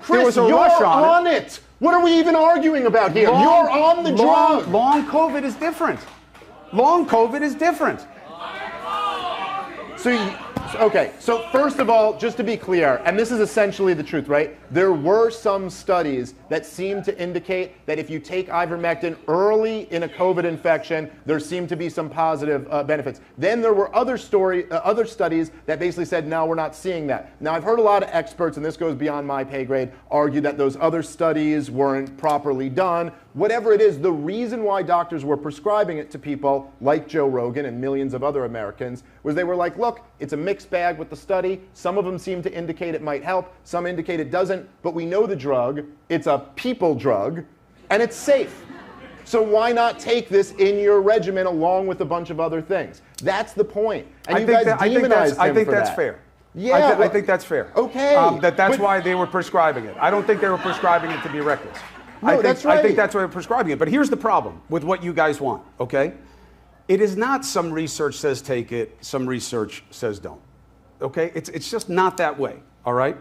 Chris, there was a rush on it. What are we even arguing about here? You're on the drug. Long COVID is different. Long COVID is different. So first of all, just to be clear, and this is essentially the truth, right? There were some studies that seem to indicate that if you take ivermectin early in a COVID infection, there seem to be some positive benefits. Then there were other studies that basically said, no, we're not seeing that. Now, I've heard a lot of experts, and this goes beyond my pay grade, argue that those other studies weren't properly done. Whatever it is, the reason why doctors were prescribing it to people like Joe Rogan and millions of other Americans was they were like, look, it's a mixed bag with the study. Some of them seem to indicate it might help. Some indicate it doesn't. But we know the drug. It's a people drug. And it's safe. So why not take this in your regimen along with a bunch of other things? That's the point. And you guys demonized him I think for that's that. fair. Yeah, I think that's fair. Okay. That's why they were prescribing it. I don't think they were prescribing it to be reckless. No, that's right. I think that's why they're prescribing it. But here's the problem with what you guys want, okay? It is not some research says take it, some research says don't, okay? It's just not that way, all right?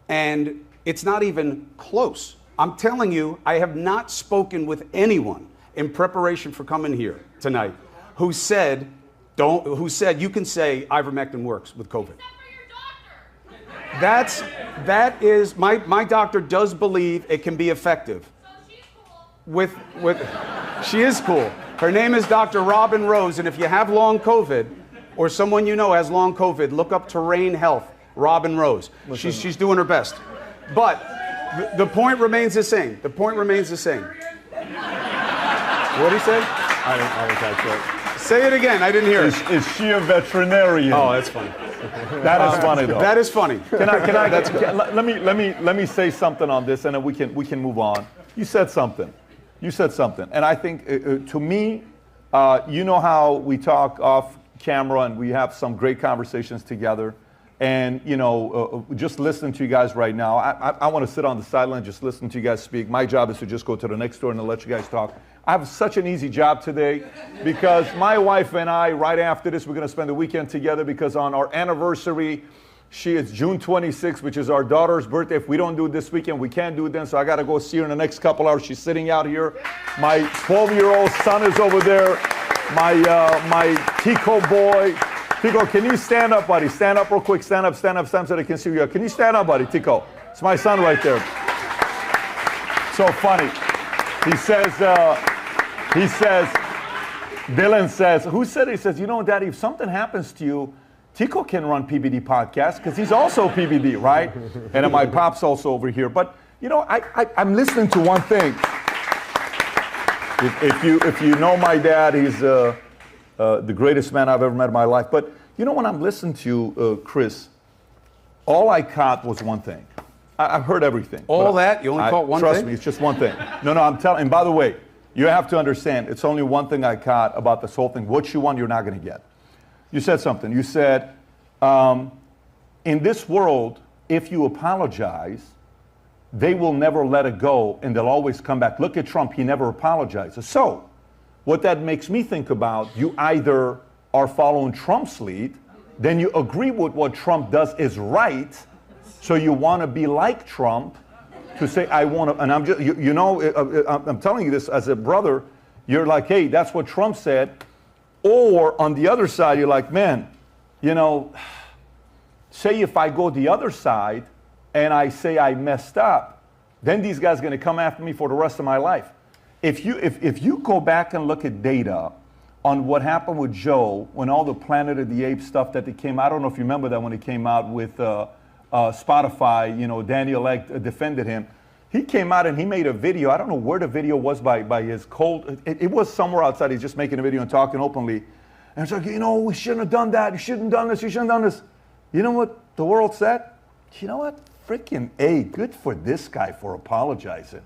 And it's not even close. I'm telling you, I have not spoken with anyone in preparation for coming here tonight who said you can say ivermectin works with COVID. That is my doctor does believe it can be effective. She is cool. Her name is Dr. Robin Rose, and if you have long COVID, or someone you know has long COVID, look up Terrain Health, Robin Rose. She's doing her best. But the point remains the same. The point remains the same. What did he say? I didn't catch that. Say it again. I didn't hear it. Is she a veterinarian? Oh, that's funny. That is funny, though. That is funny. Let me say something on this, and then we can move on. You said something. And I think, to me, you know how we talk off camera and we have some great conversations together. And, just listening to you guys right now, I want to sit on the sideline, just listen to you guys speak. My job is to just go to the next door and let you guys talk. I have such an easy job today because my wife and I, right after this, we're going to spend the weekend together because on our anniversary, it's June 26th, which is our daughter's birthday. If we don't do it this weekend, we can't do it then. So I got to go see her in the next couple hours. She's sitting out here. My 12-year-old son is over there. My Tico boy. Tico, can you stand up, buddy? Stand up real quick. Stand up so they can see you. Can you stand up, buddy? Tico. It's my son right there. So funny. He says, Dylan says, who said it? He says, Daddy, if something happens to you, Tico can run PBD Podcast because he's also PBD, right? And then my pop's also over here. But, I'm listening to one thing. If you know my dad, he's the greatest man I've ever met in my life. But, when I'm listening to you, Chris, all I caught was one thing. I've heard everything. All that? You only caught one thing? Trust me, it's just one thing. No, I'm telling. And by the way, you have to understand, it's only one thing I caught about this whole thing. What you want, you're not going to get. You said something. You said, in this world, if you apologize, they will never let it go, and they'll always come back. Look at Trump. He never apologizes. So what that makes me think about, you either are following Trump's lead, then you agree with what Trump does is right, so you want to be like Trump, to say, I want to, and I'm just, I'm telling you this as a brother, you're like, hey, that's what Trump said. Or on the other side, you're like, man, say if I go the other side and I say I messed up, then these guys are going to come after me for the rest of my life. If you go back and look at data on what happened with Joe when all the Planet of the Apes stuff that they came out, I don't know if you remember that when it came out with Spotify, Daniel Ek defended him. He came out and he made a video. I don't know where the video was by his cold. It was somewhere outside. He's just making a video and talking openly. And it's like, we shouldn't have done that. You shouldn't have done this. You shouldn't have done this. You know what the world said? You know what? Freaking A. Good for this guy for apologizing.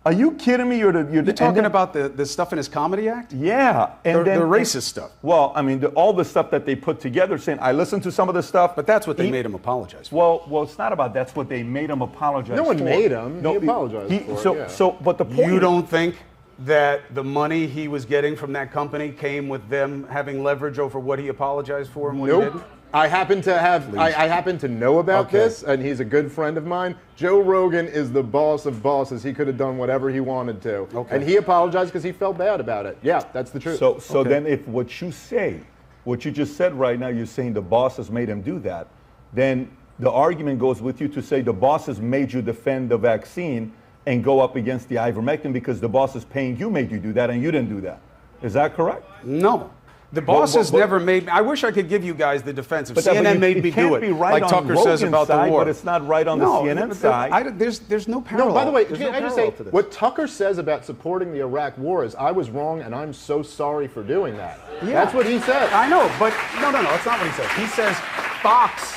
Are you kidding me? You're talking about the stuff in his comedy act? Yeah. And the racist stuff. Well, I mean, all the stuff that they put together saying, I listened to some of the stuff. But that's what they made him apologize for. Well, it's not about that's what they made him apologize for. No one made him. He apologized for it. But the point You don't think that the money he was getting from that company came with them having leverage over what he apologized for and what he didn't? I happen to know about this, and he's a good friend of mine. Joe Rogan is the boss of bosses. He could have done whatever he wanted to. And he apologized because he felt bad about it. Yeah, that's the truth. So then if what you say, what you just said right now, you're saying the bosses made him do that, then the argument goes with you to say the bosses made you defend the vaccine and go up against the ivermectin because the bosses paying you made you do that and you didn't do that. Is that correct? No. The bosses never made me. I wish I could give you guys the defense. If CNN made me do it, right like Tucker says about the war. But it's not right on the CNN side. There's no parallel. No, by the way, can I just say, what Tucker says about supporting the Iraq war is, I was wrong and I'm so sorry for doing that. Yeah. That's what he said. I know, but no, that's not what he says. He says Fox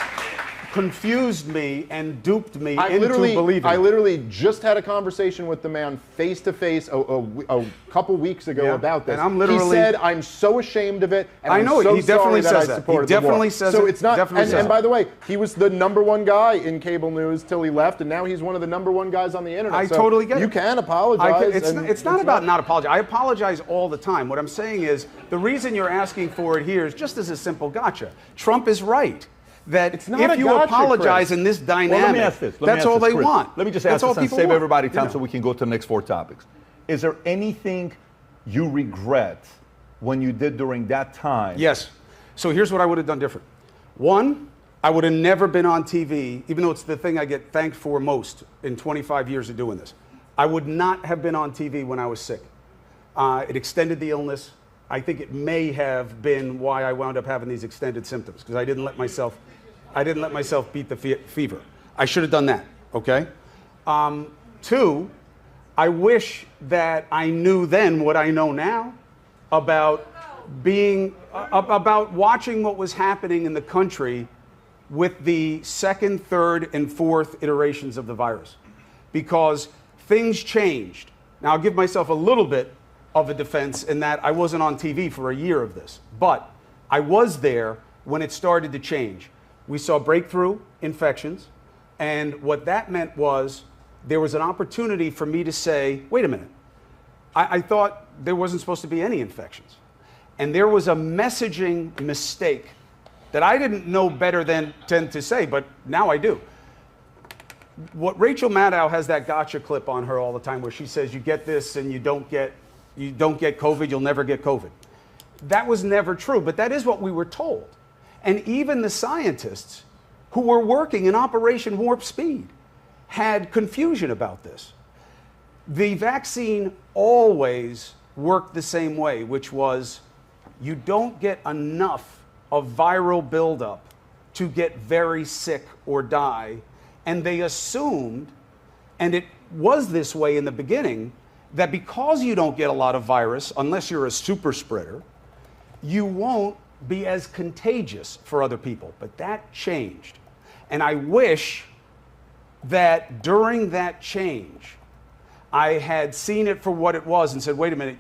confused me and duped me into believing. I literally just had a conversation with the man face to face a couple weeks ago about this. And he said, "I'm so ashamed of it." And I know I'm so he definitely sorry says that. He definitely says so it. it's not. Definitely And by the way, he was the #1 guy in cable news till he left, and now he's one of the #1 guys on the internet. I totally get it. You can apologize. It's not about not apologizing. I apologize all the time. What I'm saying is the reason you're asking for it here is just as a simple gotcha. Trump is right. That if you apologize in this dynamic, well, let me ask this. That's all they want. Let me just ask this and save everybody time so we can go to the next 4 topics. Is there anything you regret when you did during that time? Yes. So here's what I would have done different. 1, I would have never been on TV, even though it's the thing I get thanked for most in 25 years of doing this. I would not have been on TV when I was sick. It extended the illness. I think it may have been why I wound up having these extended symptoms, because I didn't let myself beat the fever. I should have done that, okay? 2, I wish that I knew then what I know now about watching what was happening in the country with the 2nd, 3rd, and 4th iterations of the virus, because things changed. Now, I'll give myself a little bit of a defense in that I wasn't on TV for a year of this, but I was there when it started to change. We saw breakthrough infections, and what that meant was there was an opportunity for me to say, wait a minute, I thought there wasn't supposed to be any infections. And there was a messaging mistake that I didn't know better than to say, but now I do. What Rachel Maddow has that gotcha clip on her all the time where she says, you get this and you don't get COVID, you'll never get COVID. That was never true, but that is what we were told. And even the scientists who were working in Operation Warp Speed had confusion about this. The vaccine always worked the same way, which was you don't get enough of viral buildup to get very sick or die. And they assumed, and it was this way in the beginning, that because you don't get a lot of virus, unless you're a super spreader, you won't be as contagious for other people. But that changed. And I wish that during that change, I had seen it for what it was and said, wait a minute,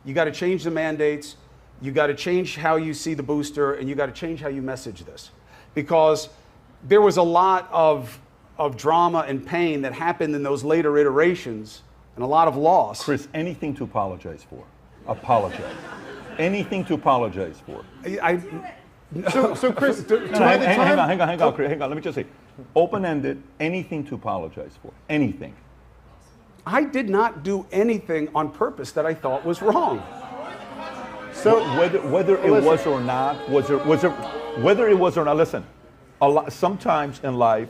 you got to change the mandates, you got to change how you see the booster, and you got to change how you message this. Because there was a lot of drama and pain that happened in those later iterations and a lot of loss. Chris, anything to apologize for. Apologize. Anything to apologize for. So Chris, hang on, Chris, hang on. Let me just say, open-ended, anything to apologize for. Anything. I did not do anything on purpose that I thought was wrong. So whether it was or not, whether it was or not, listen, sometimes in life,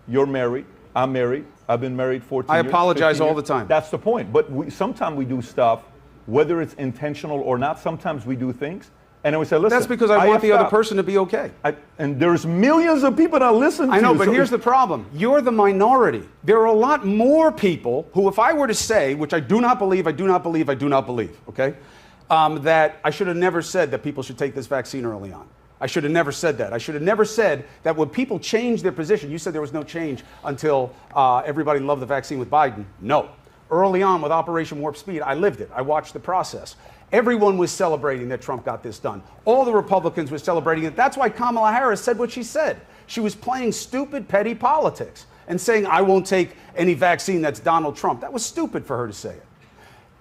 you're married, I'm married, I've been married 14 years. I apologize all the time. That's the point. But sometimes we do stuff, whether it's intentional or not, sometimes we do things And then we say, listen. That's because I want the other person to be okay. And there's millions of people that listen to you. I know, but here's the problem. You're the minority. There are a lot more people who, if I were to say, which I do not believe, okay, that I should have never said that people should take this vaccine early on. I should have never said that. I should have never said that when people change their position, you said there was no change until everybody loved the vaccine with Biden. No. Early on with Operation Warp Speed, I lived it. I watched the process. Everyone was celebrating that Trump got this done. All the Republicans were celebrating it. That's why Kamala Harris said what she said. She was playing stupid, petty politics and saying, I won't take any vaccine that's Donald Trump. That was stupid for her to say it.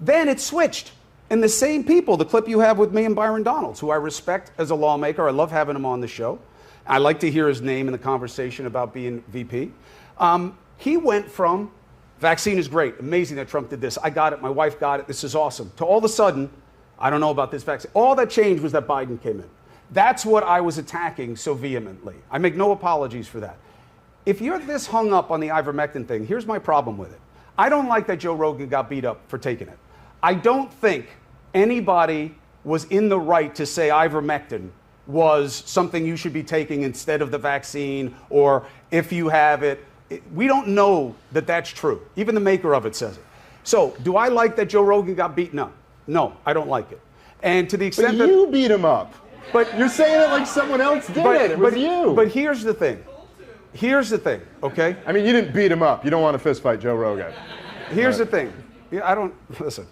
Then it switched. And the same people, the clip you have with me and Byron Donalds, who I respect as a lawmaker, I love having him on the show. I like to hear his name in the conversation about being VP. He went from, vaccine is great, amazing that Trump did this. I got it, my wife got it, this is awesome. To all of a sudden, I don't know about this vaccine. All that changed was that Biden came in. That's what I was attacking so vehemently. I make no apologies for that. If you're this hung up on the ivermectin thing, here's my problem with it. I don't like that Joe Rogan got beat up for taking it. I don't think anybody was in the right to say ivermectin was something you should be taking instead of the vaccine, or if you have it. We don't know that that's true. Even the maker of it says it. So do I like that Joe Rogan got beaten up? No, I don't like it. And to the extent that you beat him up, but you're saying it like someone else did it. It was you. But here's the thing. Here's the thing, okay? I mean, you didn't beat him up. You don't want to fist fight Joe Rogan. Here's the thing. I don't, listen.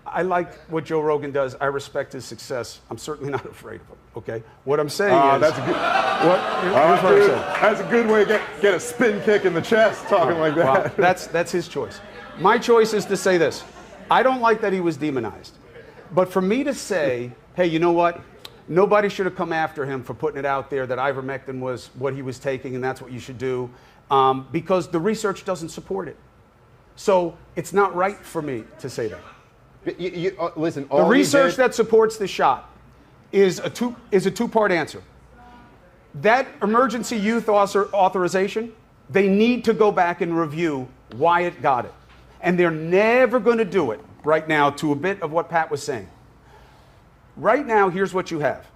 I like what Joe Rogan does. I respect his success. I'm certainly not afraid of him, okay? What I'm saying is... That's a good, that's a good way to get a spin kick in the chest talking like that. Well, that's his choice. My choice is to say this. I don't like that he was demonized. But for me to say, hey, you know what? Nobody should have come after him for putting it out there that ivermectin was what he was taking and that's what you should do, because the research doesn't support it. So it's not right for me to say that. Listen, the research that supports the shot is a two-part answer. That emergency use authorization, they need to go back and review why it got it. And they're never going to do it right now, to a bit of what Pat was saying. Right now, here's what you have.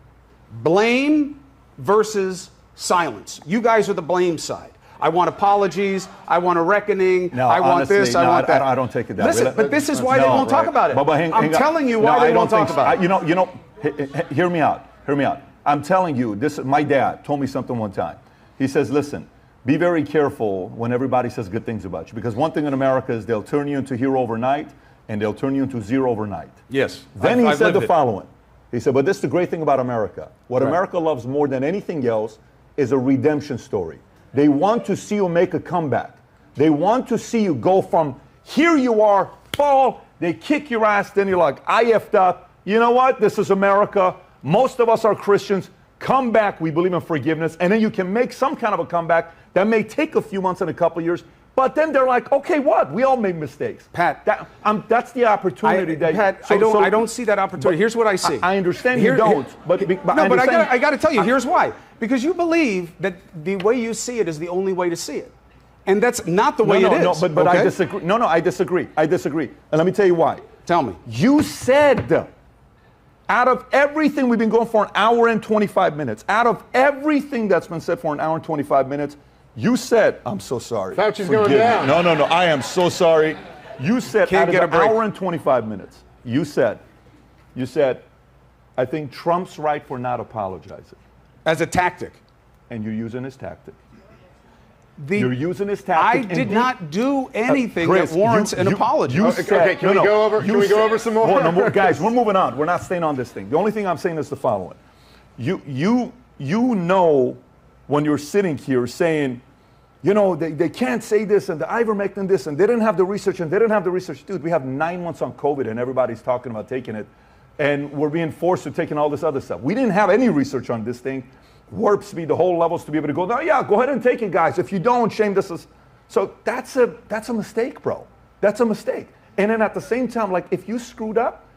Blame versus silence. You guys are the blame side. I want apologies. I want a reckoning. No, I want honestly, this. I want that. I don't take it that way. But this is why they won't talk about it. I'm telling you why they won't talk about it. Hear me out. Hear me out. I'm telling you, my dad told me something one time. He says, listen, be very careful when everybody says good things about you, because one thing in America is they'll turn you into hero overnight and they'll turn you into zero overnight. Yes. Then he said the following. He said, but this is the great thing about America. What America loves more than anything else is a redemption story. They want to see you make a comeback. They want to see you go from here you are, fall, they kick your ass, then you're like, I effed up. You know what? This is America. Most of us are Christians. Come back. We believe in forgiveness. And then you can make some kind of a comeback that may take a few months and a couple of years. But then they're like, okay, what? We all make mistakes. Pat, that's the opportunity. Pat, I don't see that opportunity. Here's what I see. I understand you don't. But I got to tell you, here's why. Because you believe that the way you see it is the only way to see it. And that's not the way it is. No, but okay? I disagree. No, I disagree. I disagree. And let me tell you why. Tell me. You said, out of everything we've been going for an hour and 25 minutes, out of everything that's been said for an hour and 25 minutes, you said, I'm so sorry. Fauci's going down. No, I am so sorry. You said out of an hour and 25 minutes, you said, I think Trump's right for not apologizing. As a tactic. And you're using his tactic. You're using his tactic. I did not do anything that warrants an apology. Okay, can we go over some more? No more? Guys, we're moving on. We're not staying on this thing. The only thing I'm saying is the following. You know when you're sitting here saying, they can't say this and the ivermectin this and they didn't have the research and they didn't have the research. Dude, we have 9 months on COVID and everybody's talking about taking it. And we're being forced to take in all this other stuff. We didn't have any research on this thing. Warp speed, the whole levels to be able to go, no, yeah, go ahead and take it, guys. If you don't, shame this is. So that's a mistake, bro. That's a mistake. And then at the same time, like if you screwed up,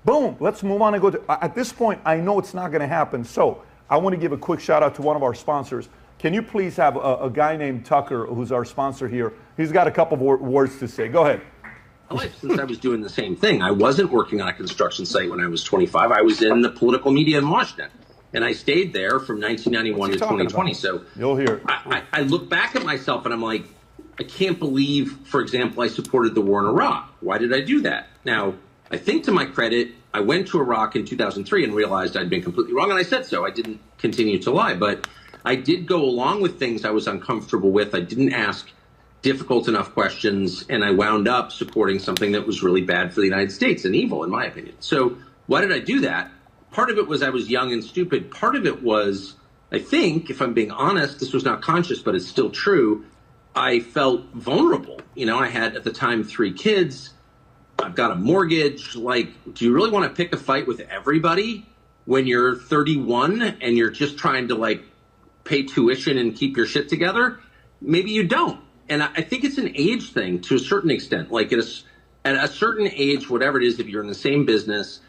boom, let's move on and go. At this point, I know it's not going to happen. So I want to give a quick shout out to one of our sponsors. Can you please have a guy named Tucker, who's our sponsor here? He's got a couple of words to say. Go ahead. life since I was doing the same thing. I wasn't working on a construction site when I was 25. I was in the political media in Washington. And I stayed there from 1991 to 2020. So you'll hear it. I look back at myself and I'm like, I can't believe, for example, I supported the war in Iraq. Why did I do that? Now, I think to my credit, I went to Iraq in 2003 and realized I'd been completely wrong, and I said so. I didn't continue to lie, but I did go along with things I was uncomfortable with. I didn't ask difficult enough questions, and I wound up supporting something that was really bad for the United States and evil, in my opinion. So why did I do that? Part of it was I was young and stupid. Part of it was, I think, if I'm being honest, this was not conscious, but it's still true, I felt vulnerable. You know, I had, at the time, 3 kids. I've got a mortgage. Like, do you really want to pick a fight with everybody when you're 31 and you're just trying to, like, pay tuition and keep your shit together? Maybe you don't. And I think it's an age thing to a certain extent. Like, at a certain age, whatever it is, if you're in the same business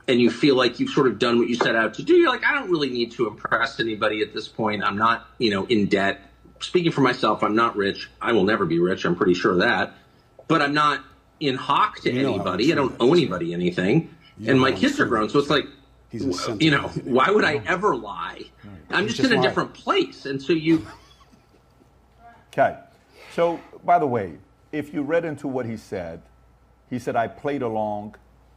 and you feel like you've sort of done what you set out to do, you're like, I don't really need to impress anybody at this point. I'm not, in debt. Speaking for myself, I'm not rich. I will never be rich. I'm pretty sure of that. But I'm not in hock to anybody. I don't owe anybody anything. And my kids are grown. So it's like, why would I ever lie? I'm just in a different place. And so Okay. So, by the way, if you read into what he said, I played along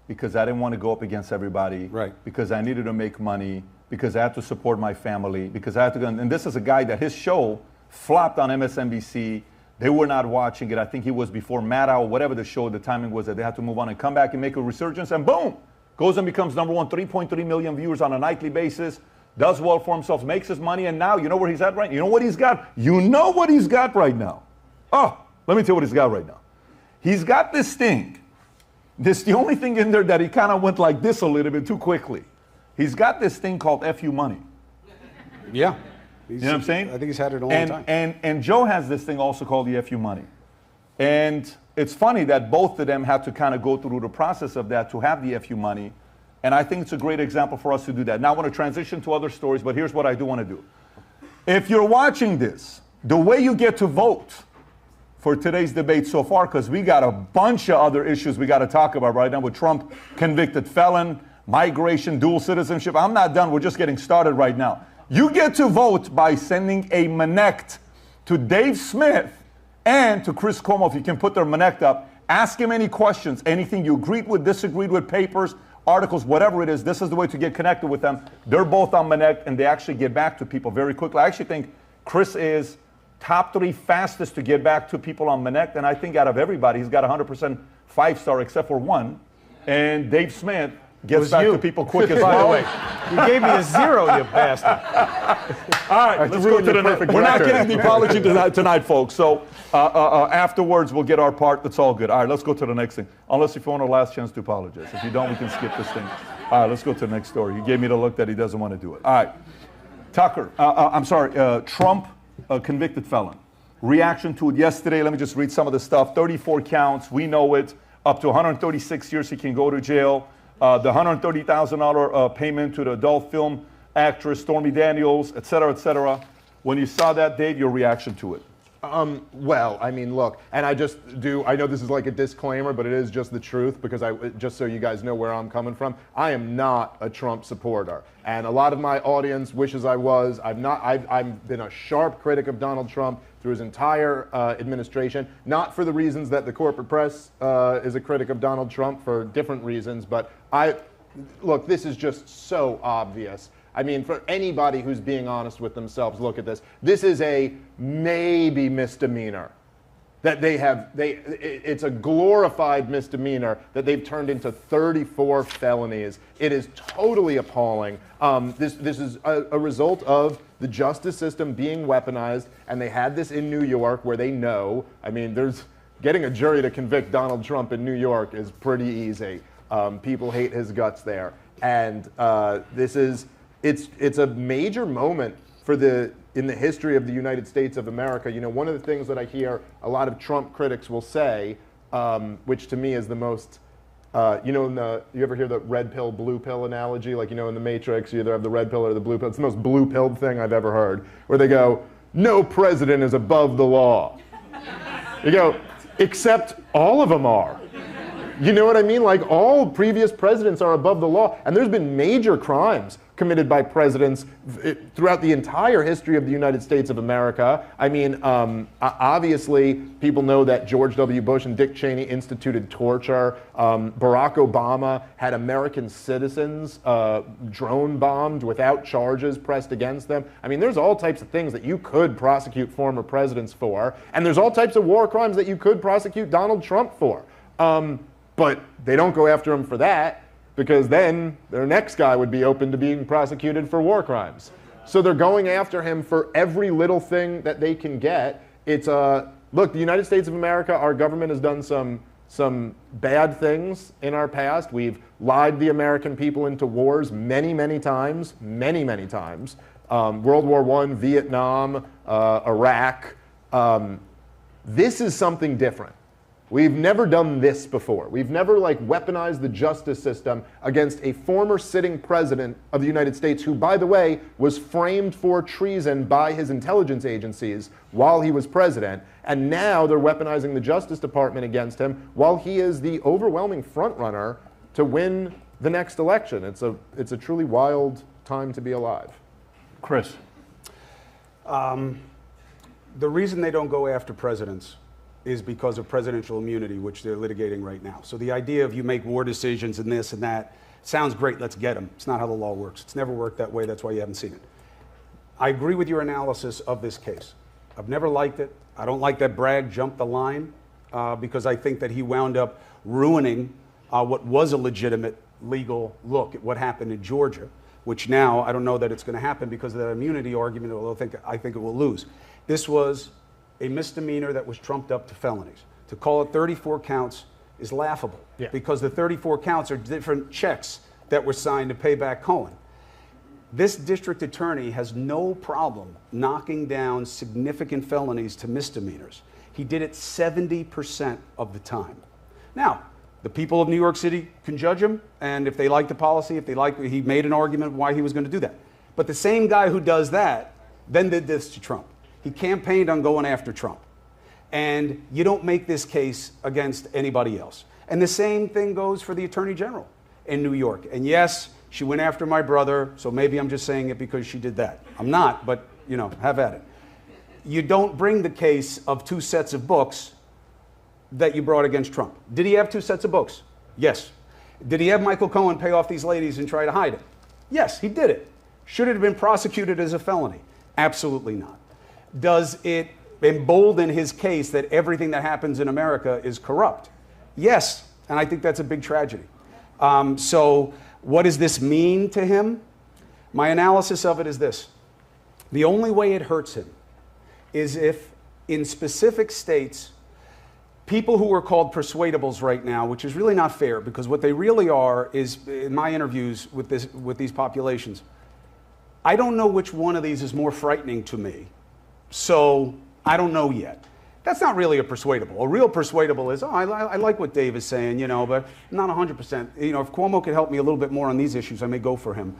because I didn't want to go up against everybody. Right. Because I needed to make money. Because I had to support my family. Because I had to go. And this is a guy that his show flopped on MSNBC. They were not watching it. I think he was before Mad Hour, whatever the show, the timing was that they had to move on and come back and make a resurgence, and boom, goes and becomes number one, 3.3 million viewers on a nightly basis, does well for himself, makes his money, and now you know where he's at right now? You know what he's got? You know what he's got right now. Oh, let me tell you what he's got right now. He's got this thing. This the only thing in there that he kind of went like this a little bit too quickly. He's got this thing called FU money. Yeah. You know what I'm saying? I think he's had it a long time. And Joe has this thing also called the FU money. And it's funny that both of them had to kind of go through the process of that to have the FU money. And I think it's a great example for us to do that. Now I want to transition to other stories, but here's what I do want to do. If you're watching this, the way you get to vote for today's debate so far, because we got a bunch of other issues we got to talk about right now with Trump, convicted felon, migration, dual citizenship. I'm not done. We're just getting started right now. You get to vote by sending a Manect to Dave Smith and to Chris Cuomo, if you can put their Manect up. Ask him any questions, anything you agreed with, disagreed with, papers, articles, whatever it is. This is the way to get connected with them. They're both on Manect, and they actually get back to people very quickly. I actually think Chris is top 3 fastest to get back to people on Manect, and I think out of everybody, he's got 100% 5-star except for one. And Dave Smith gets back to people quick as well. By the way, you gave me a 0, you bastard. All right, let's go to the next. We're not getting the apology tonight, folks. So afterwards, we'll get our part. That's all good. All right, let's go to the next thing. Unless if you want a last chance to apologize. If you don't, we can skip this thing. All right, let's go to the next story. He gave me the look that he doesn't want to do it. All right. Tucker, Trump, convicted felon. Reaction to it yesterday. Let me just read some of the stuff. 34 counts. We know it. Up to 136 years he can go to jail. The $130,000 payment to the adult film actress Stormy Daniels, et cetera, et cetera. When you saw that, Dave, your reaction to it? Well, I mean, look, and I know this is like a disclaimer, but it is just the truth because just so you guys know where I'm coming from, I am not a Trump supporter. And a lot of my audience wishes I was. I've been a sharp critic of Donald Trump through his entire administration, not for the reasons that the corporate press is a critic of Donald Trump, for different reasons, but look, this is just so obvious. I mean, for anybody who's being honest with themselves, look at this. This is a maybe misdemeanor that it's a glorified misdemeanor that they've turned into 34 felonies. It is totally appalling. This is a result of the justice system being weaponized, and they had this in New York where they know, I mean, getting a jury to convict Donald Trump in New York is pretty easy. People hate his guts there. And it's a major moment in the history of the United States of America. You know, one of the things that I hear a lot of Trump critics will say, which to me is the most, you ever hear the red pill, blue pill analogy? Like, in the Matrix, you either have the red pill or the blue pill. It's the most blue pilled thing I've ever heard, where they go, no president is above the law. You go, except all of them are. You know what I mean? Like, all previous presidents are above the law, and there's been major crimes committed by presidents throughout the entire history of the United States of America. I mean, obviously, people know that George W. Bush and Dick Cheney instituted torture. Barack Obama had American citizens drone bombed without charges pressed against them. I mean, there's all types of things that you could prosecute former presidents for, and there's all types of war crimes that you could prosecute Donald Trump for. But they don't go after him for that, because then their next guy would be open to being prosecuted for war crimes. So they're going after him for every little thing that they can get. It's look, the United States of America, our government has done some bad things in our past. We've lied the American people into wars many, many times, many times. World War I, Vietnam, Iraq. This is something different. We've never done this before. We've never weaponized the justice system against a former sitting president of the United States who, by the way, was framed for treason by his intelligence agencies while he was president. And now they're weaponizing the Justice Department against him while he is the overwhelming frontrunner to win the next election. It's a truly wild time to be alive. Chris. The reason they don't go after presidents is because of presidential immunity, which they're litigating right now. So the idea of you make war decisions and this and that sounds great, let's get them. It's not how the law works. It's never worked that way, that's why you haven't seen it. I agree with your analysis of this case. I've never liked it. I don't like that Bragg jumped the line because I think that he wound up ruining what was a legitimate legal look at what happened in Georgia, which now I don't know that it's going to happen because of that immunity argument, although I think it will lose. This was a misdemeanor that was trumped up to felonies. To call it 34 counts is laughable because the 34 counts are different checks that were signed to pay back Cohen. This district attorney has no problem knocking down significant felonies to misdemeanors. He did it 70% of the time. Now, the people of New York City can judge him, and if they like the policy, he made an argument why he was going to do that. But the same guy who does that then did this to Trump. He campaigned on going after Trump. And you don't make this case against anybody else. And the same thing goes for the Attorney General in New York. And yes, she went after my brother, so maybe I'm just saying it because she did that. I'm not, but have at it. You don't bring the case of 2 sets of books that you brought against Trump. Did he have 2 sets of books? Yes. Did he have Michael Cohen pay off these ladies and try to hide it? Yes, he did it. Should it have been prosecuted as a felony? Absolutely not. Does it embolden his case that everything that happens in America is corrupt? Yes, and I think that's a big tragedy. So what does this mean to him? My analysis of it is this. The only way it hurts him is if in specific states, people who are called persuadables right now, which is really not fair because what they really are is, in my interviews with these populations, I don't know which one of these is more frightening to me. So I don't know yet. That's not really a persuadable. A real persuadable is, I like what Dave is saying, but not 100%. If Cuomo could help me a little bit more on these issues, I may go for him.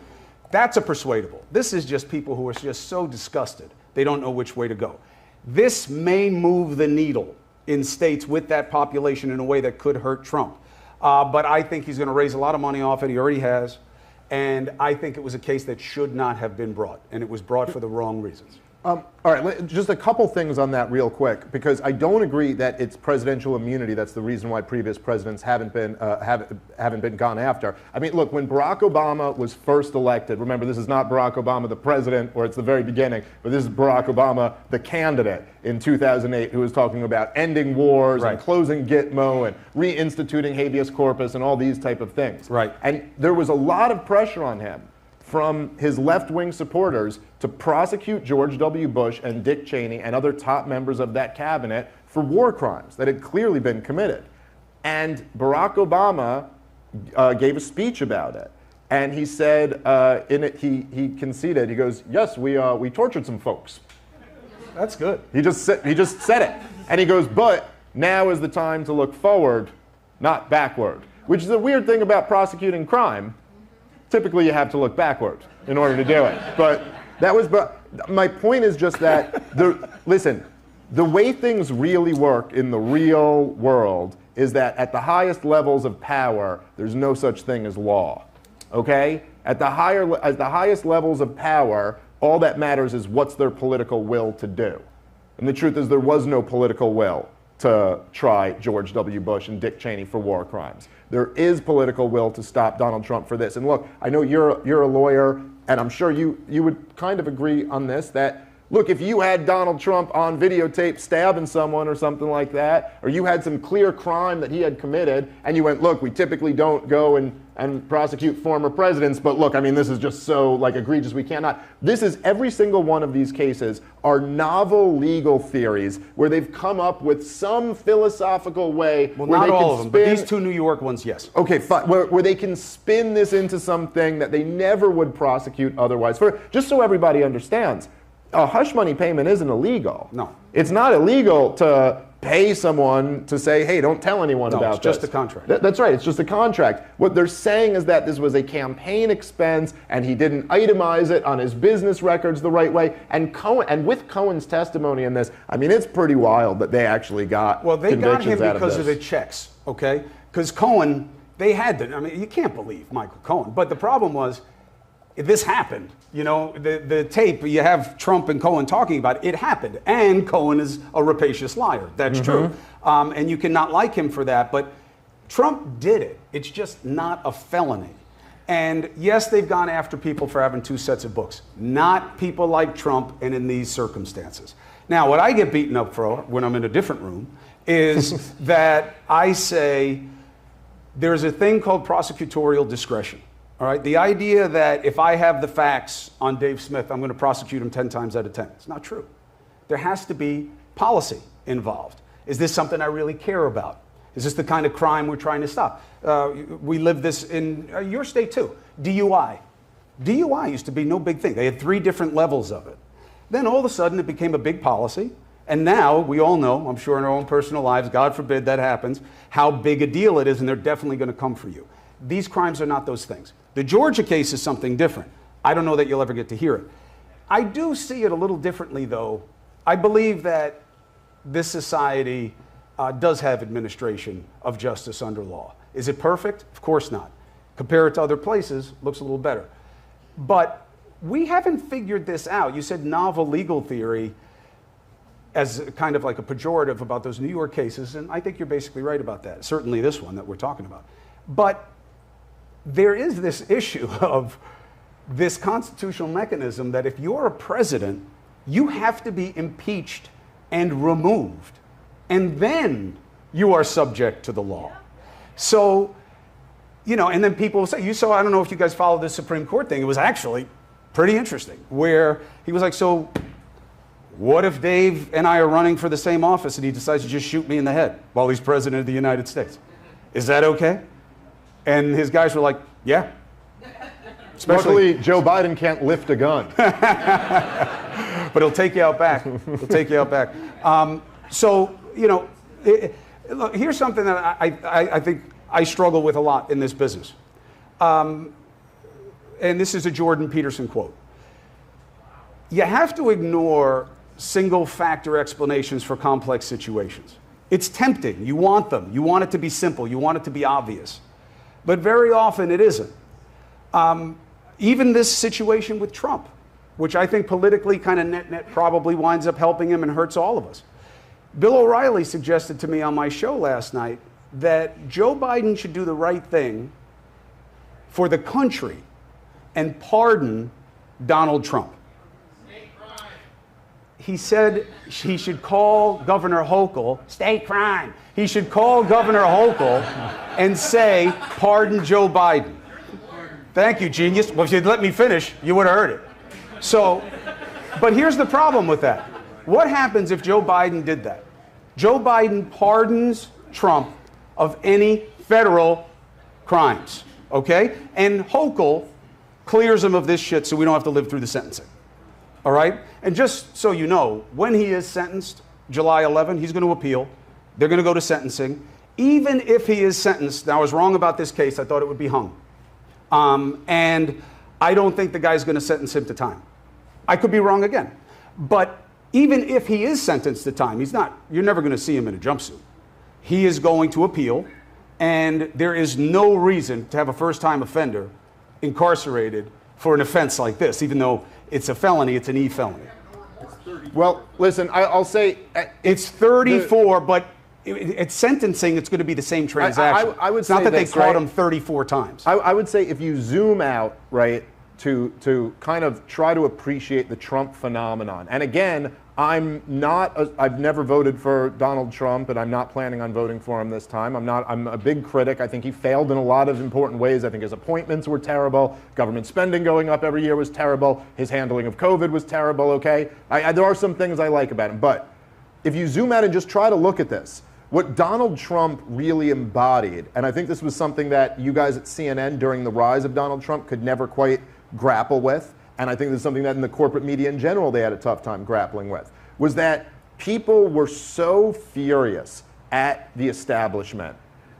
That's a persuadable. This is just people who are just so disgusted. They don't know which way to go. This may move the needle in states with that population in a way that could hurt Trump. But I think he's going to raise a lot of money off it. He already has. And I think it was a case that should not have been brought. And it was brought for the wrong reasons. All right, just a couple things on that real quick, because I don't agree that it's presidential immunity that's the reason why previous presidents haven't been gone after. I mean, look, when Barack Obama was first elected, remember this is not Barack Obama the president, or it's the very beginning, but this is Barack Obama the candidate in 2008 who was talking about ending wars and closing Gitmo and reinstituting habeas corpus and all these type of things. Right. And there was a lot of pressure on him from his left-wing supporters to prosecute George W. Bush and Dick Cheney and other top members of that cabinet for war crimes that had clearly been committed. And Barack Obama gave a speech about it. And he said in it, he conceded, he goes, yes, we tortured some folks. That's good. He just said it. And he goes, but now is the time to look forward, not backward. Which is a weird thing about prosecuting crime. Typically, you have to look backward in order to do it. But my point is just that, listen, the way things really work in the real world is that at the highest levels of power, there's no such thing as law. Okay? At the highest levels of power, all that matters is what's their political will to do. And the truth is there was no political will to try George W. Bush and Dick Cheney for war crimes. There is political will to stop Donald Trump for this. And look, I know you're a lawyer, and I'm sure you would kind of agree on this, that look, if you had Donald Trump on videotape stabbing someone or something like that, or you had some clear crime that he had committed, and you went, look, we typically don't go and prosecute former presidents, but look, I mean, this is just so like egregious, we cannot. This is, every single one of these cases are novel legal theories where they've come up with some philosophical way. Well, where not they all can of them, but spin, these two New York ones, yes. Okay, fine. Where they can spin this into something that they never would prosecute otherwise. Just so everybody understands, a hush money payment isn't illegal. No. It's not illegal to pay someone to say, hey, don't tell anyone about this. It's just a contract. That's right, it's just a contract. What they're saying is that this was a campaign expense and he didn't itemize it on his business records the right way. And with Cohen's testimony in this, I mean, it's pretty wild that they actually got they got him because of the this. checks, okay? Because Cohen, they had to, I mean, you can't believe Michael Cohen. But the problem was, this happened. You know, the tape, you have Trump and Cohen talking about it happened. And Cohen is a rapacious liar. That's true. And you cannot like him for that. But Trump did it. It's just not a felony. And yes, they've gone after people for having 2 sets of books. Not people like Trump and in these circumstances. Now, what I get beaten up for when I'm in a different room is that I say there's a thing called prosecutorial discretion. All right, the idea that if I have the facts on Dave Smith, I'm going to prosecute him 10 times out of 10. It's not true. There has to be policy involved. Is this something I really care about? Is this the kind of crime we're trying to stop? We live this in your state too. DUI. DUI used to be no big thing. They had 3 different levels of it. Then all of a sudden it became a big policy. And now we all know, I'm sure in our own personal lives, God forbid that happens, how big a deal it is, and they're definitely going to come for you. These crimes are not those things. The Georgia case is something different. I don't know that you'll ever get to hear it. I do see it a little differently, though. I believe that this society does have administration of justice under law. Is it perfect? Of course not. Compare it to other places, looks a little better. But we haven't figured this out. You said novel legal theory as kind of like a pejorative about those New York cases, and I think you're basically right about that. Certainly this one that we're talking about. But there is this issue of this constitutional mechanism that if you're a president, you have to be impeached and removed, and then you are subject to the law. So, you know, and then people will say, I don't know if you guys followed this Supreme Court thing. It was actually pretty interesting, where he was like, so what if Dave and I are running for the same office and he decides to just shoot me in the head while he's president of the United States? Is that okay? And his guys were like, yeah. Luckily, Joe Biden can't lift a gun. But he'll take you out back. He'll take you out back. So, you know, look, here's something that I think I struggle with a lot in this business. And this is a Jordan Peterson quote. You have to ignore single factor explanations for complex situations. It's tempting. You want them. You want it to be simple. You want it to be obvious. But very often it isn't. Even this situation with Trump, which I think politically kind of net probably winds up helping him and hurts all of us. Bill O'Reilly suggested to me on my show last night that Joe Biden should do the right thing for the country and pardon Donald Trump. He said he should call Governor Hochul, state crime. He should call Governor Hochul and say, pardon Joe Biden. Thank you, genius. Well, if you'd let me finish, you would have heard it. So, but here's the problem with that. What happens if Joe Biden did that? Joe Biden pardons Trump of any federal crimes, okay? And Hochul clears him of this shit so we don't have to live through the sentencing. All right? And just so you know, when he is sentenced, July 11, he's going to appeal. They're going to go to sentencing. Even if he is sentenced, now I was wrong about this case, I thought it would be hung. And I don't think the guy's going to sentence him to time. I could be wrong again. But even if he is sentenced to time, he's not, you're never going to see him in a jumpsuit. he is going to appeal, and there is no reason to have a first-time offender incarcerated for an offense like this, even though it's a felony, it's an e-felony. Well, listen, I'll say... It's 34, but it's sentencing, it's going to be the same transaction. I would it's not say that they this, caught right? him 34 times. I would say if you zoom out, right, to kind of try to appreciate the Trump phenomenon. And again, I've never voted for Donald Trump, and I'm not planning on voting for him this time. I'm a big critic. I think he failed in a lot of important ways. I think his appointments were terrible. Government spending going up every year was terrible. His handling of COVID was terrible, okay? There are some things I like about him. But if you zoom out and just try to look at this, what Donald Trump really embodied, and I think this was something that you guys at CNN during the rise of Donald Trump could never quite grapple with, and I think this is something that in the corporate media in general they had a tough time grappling with, was that people were so furious at the establishment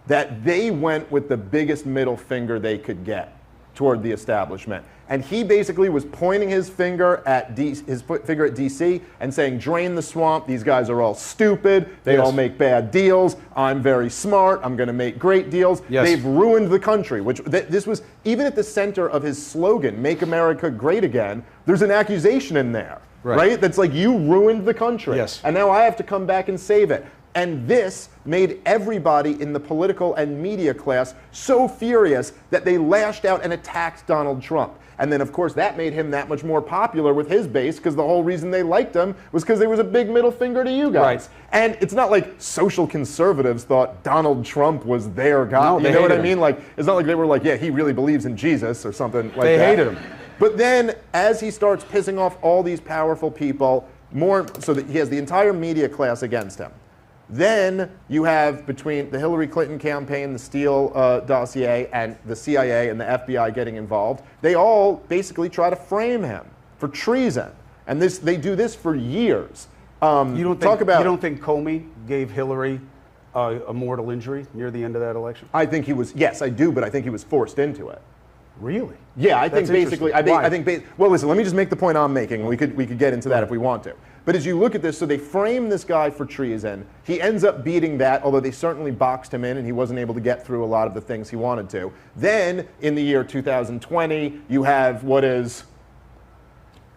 that they went with the biggest middle finger they could get toward the establishment. And he basically was pointing his finger at DC and saying, drain the swamp, these guys are all stupid, they all make bad deals, I'm very smart, I'm going to make great deals. They've ruined the country, which this was, even at the center of his slogan, Make America Great Again, there's an accusation in there, right? That's like, you ruined the country, and now I have to come back and save it. And this made everybody in the political and media class so furious that they lashed out and attacked Donald Trump. And then, of course, that made him that much more popular with his base, because the whole reason they liked him was because there was a big middle finger to you guys. And it's not like social conservatives thought Donald Trump was their guy. No, you know what I mean? Like, it's not like they were like, yeah, he really believes in Jesus or something like that. They hated him. But then, as he starts pissing off all these powerful people, more so that he has the entire media class against him. Then you have, between the Hillary Clinton campaign, the Steele dossier, and the CIA and the FBI getting involved, they all basically try to frame him for treason. And they do this for years. You don't think Comey gave Hillary a mortal injury near the end of that election? I think he was, yes, I do, but I think he was forced into it. Really? Yeah, I think basically, Why? well, listen, let me just make the point I'm making, and we could get into that if we want to. But as you look at this, so they frame this guy for treason. He ends up beating that, although they certainly boxed him in and he wasn't able to get through a lot of the things he wanted to. Then, in the year 2020, you have what is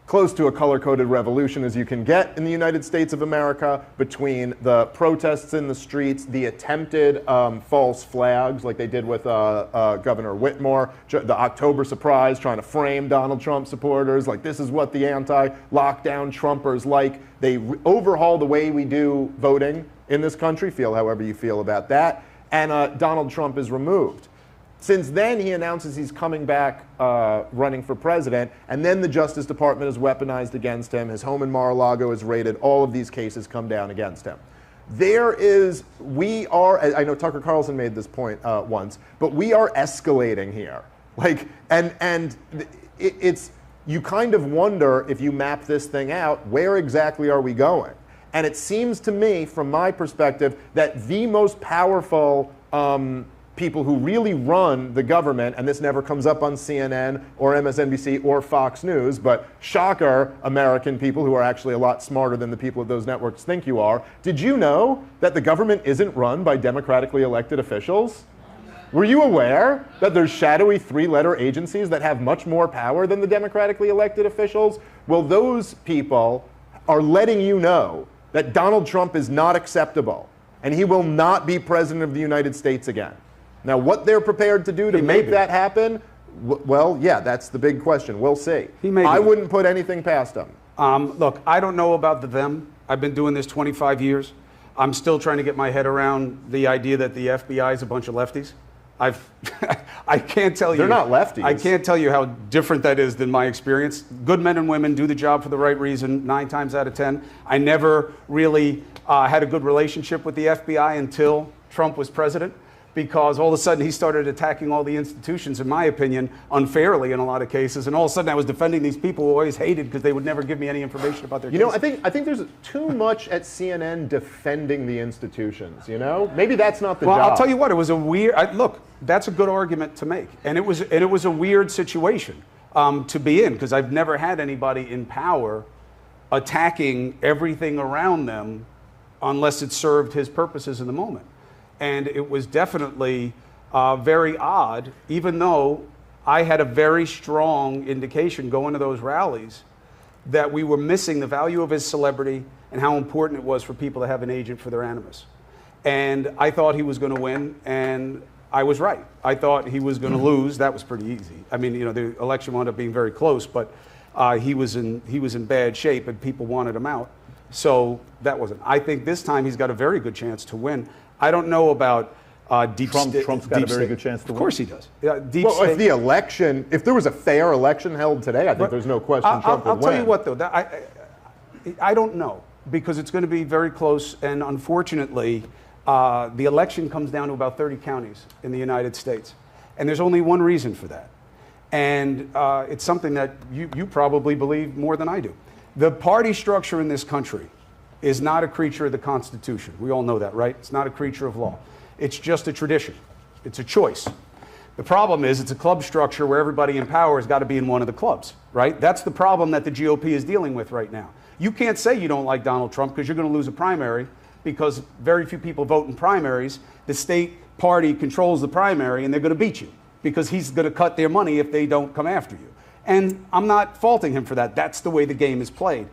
close to a color-coded revolution as you can get in the United States of America, between the protests in the streets, the attempted false flags like they did with Governor Whitmore, the October surprise, trying to frame Donald Trump supporters, like this is what the anti-lockdown Trumpers like. They overhaul the way we do voting in this country, feel however you feel about that, and Donald Trump is removed. Since then, he announces he's coming back running for president, and then the Justice Department is weaponized against him. His home in Mar-a-Lago is raided. All of these cases come down against him. I know Tucker Carlson made this point once, but we are escalating here. You kind of wonder, if you map this thing out, where exactly are we going? And it seems to me, from my perspective, that the most powerful people who really run the government, and this never comes up on CNN or MSNBC or Fox News, but shocker, American people who are actually a lot smarter than the people at those networks think you are. Did you know that the government isn't run by democratically elected officials? Were you aware that there's shadowy three-letter agencies that have much more power than the democratically elected officials? Well, those people are letting you know that Donald Trump is not acceptable, and he will not be president of the United States again. Now, what they're prepared to do to make that happen, well, yeah, that's the big question. We'll see. I wouldn't put anything past him. Look, I don't know about them. I've been doing this 25 years. I'm still trying to get my head around the idea that the FBI is a bunch of lefties. I can't tell you. They're not lefties. I can't tell you how different that is than my experience. Good men and women do the job for the right reason 9 times out of 10. I never really had a good relationship with the FBI until Trump was president, because all of a sudden he started attacking all the institutions, in my opinion, unfairly in a lot of cases. And all of a sudden I was defending these people who I always hated because they would never give me any information about their cases. I think there's too much at CNN defending the institutions, Maybe that's not the job. Well, I'll tell you what, it was a weird, look, that's a good argument to make. And it was a weird situation to be in, because I've never had anybody in power attacking everything around them unless it served his purposes in the moment. And it was definitely very odd, even though I had a very strong indication going to those rallies that we were missing the value of his celebrity and how important it was for people to have an agent for their animus. And I thought he was going to win, and I was right. I thought he was going to lose. That was pretty easy. I mean, the election wound up being very close, but he was in bad shape, and people wanted him out. So that wasn't. I think this time he's got a very good chance to win. I don't know about Trump's got a very good chance to win. Of course he does. If there was a fair election held today, I think there's no question Trump would win. I'll tell you what, though, I don't know, because it's going to be very close, and unfortunately, the election comes down to about 30 counties in the United States, and there's only one reason for that, and it's something that you probably believe more than I do. The party structure in this country is not a creature of the Constitution. We all know that, right? It's not a creature of law. It's just a tradition. It's a choice. The problem is it's a club structure where everybody in power has got to be in one of the clubs, right? That's the problem that the GOP is dealing with right now. You can't say you don't like Donald Trump because you're going to lose a primary, because very few people vote in primaries. The state party controls the primary, and they're going to beat you because he's going to cut their money if they don't come after you. And I'm not faulting him for that. That's the way the game is played.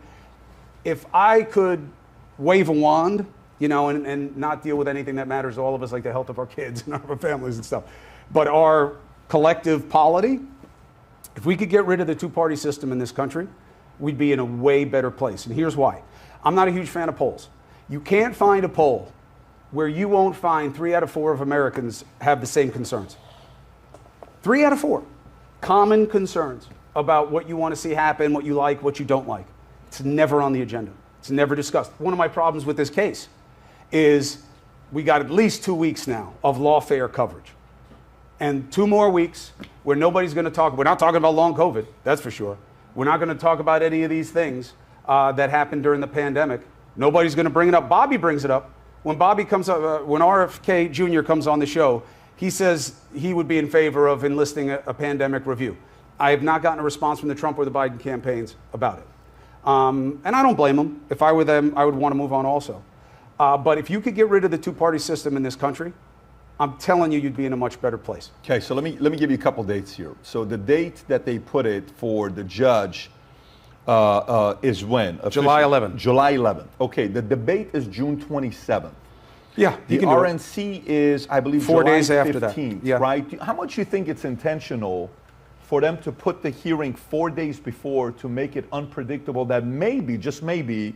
If I could wave a wand, and not deal with anything that matters to all of us, like the health of our kids and our families and stuff, but our collective polity, if we could get rid of the two-party system in this country, we'd be in a way better place. And here's why. I'm not a huge fan of polls. You can't find a poll where you won't find 3 out of 4 of Americans have the same concerns. 3 out of 4. Common concerns about what you want to see happen, what you like, what you don't like. It's never on the agenda. It's never discussed. One of my problems with this case is we got at least 2 weeks now of lawfare coverage. And 2 more weeks where nobody's going to talk. We're not talking about long COVID, that's for sure. We're not going to talk about any of these things that happened during the pandemic. Nobody's going to bring it up. Bobby brings it up. When Bobby comes up, when RFK Jr. comes on the show, he says he would be in favor of enlisting a pandemic review. I have not gotten a response from the Trump or the Biden campaigns about it. And I don't blame them. If I were them, I would want to move on also. But if you could get rid of the two-party system in this country, I'm telling you, you'd be in a much better place. Okay, so let me give you a couple dates here. So the date that they put it for the judge is when? July 11th. July 11th. Okay, the debate is June 27th. Yeah, the RNC is, I believe, 4 July days after 15th, that. Yeah. Right? How much do you think it's intentional for them to put the hearing 4 days before to make it unpredictable that maybe, just maybe,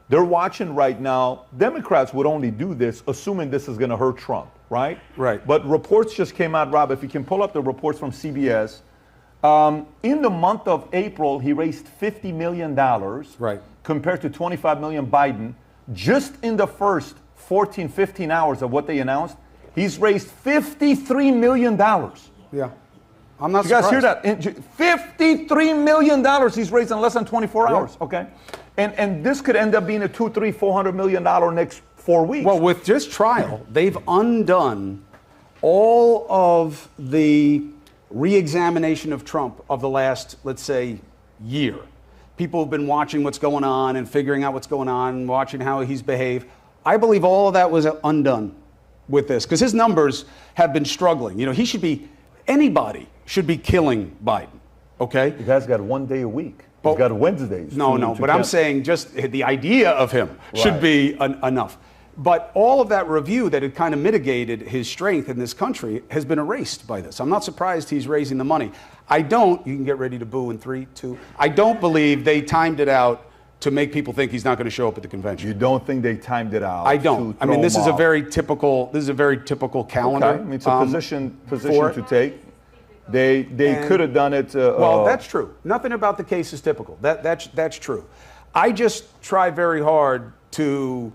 they're watching right now? Democrats would only do this assuming this is going to hurt Trump, right? Right. But reports just came out, Rob, if you can pull up the reports from CBS. In the month of April, he raised $50 million, right, compared to $25 million Biden. Just in the first 14, 15 hours of what they announced, he's raised $53 million. Yeah. I'm not surprised. You guys hear that? $53 million he's raised in less than 24 hours, okay? And this could end up being a $200, $300, $400 million next 4 weeks. Well, with this trial, they've undone all of the re-examination of Trump of the last, let's say, year. People have been watching what's going on and figuring out what's going on, watching how he's behaved. I believe all of that was undone with this, because his numbers have been struggling. He should be, anybody should be killing Biden, okay? The guy's got 1 day a week. He's got Wednesdays. No, but I'm saying just the idea of him should be enough. But all of that review that had kind of mitigated his strength in this country has been erased by this. I'm not surprised he's raising the money. You can get ready to boo in 3, 2. I don't believe they timed it out to make people think he's not going to show up at the convention. You don't think they timed it out? I don't. I mean, this is a very typical calendar. Okay. I mean, it's a position to take. They could have done it. Well, that's true. Nothing about the case is typical. That's true. I just try very hard to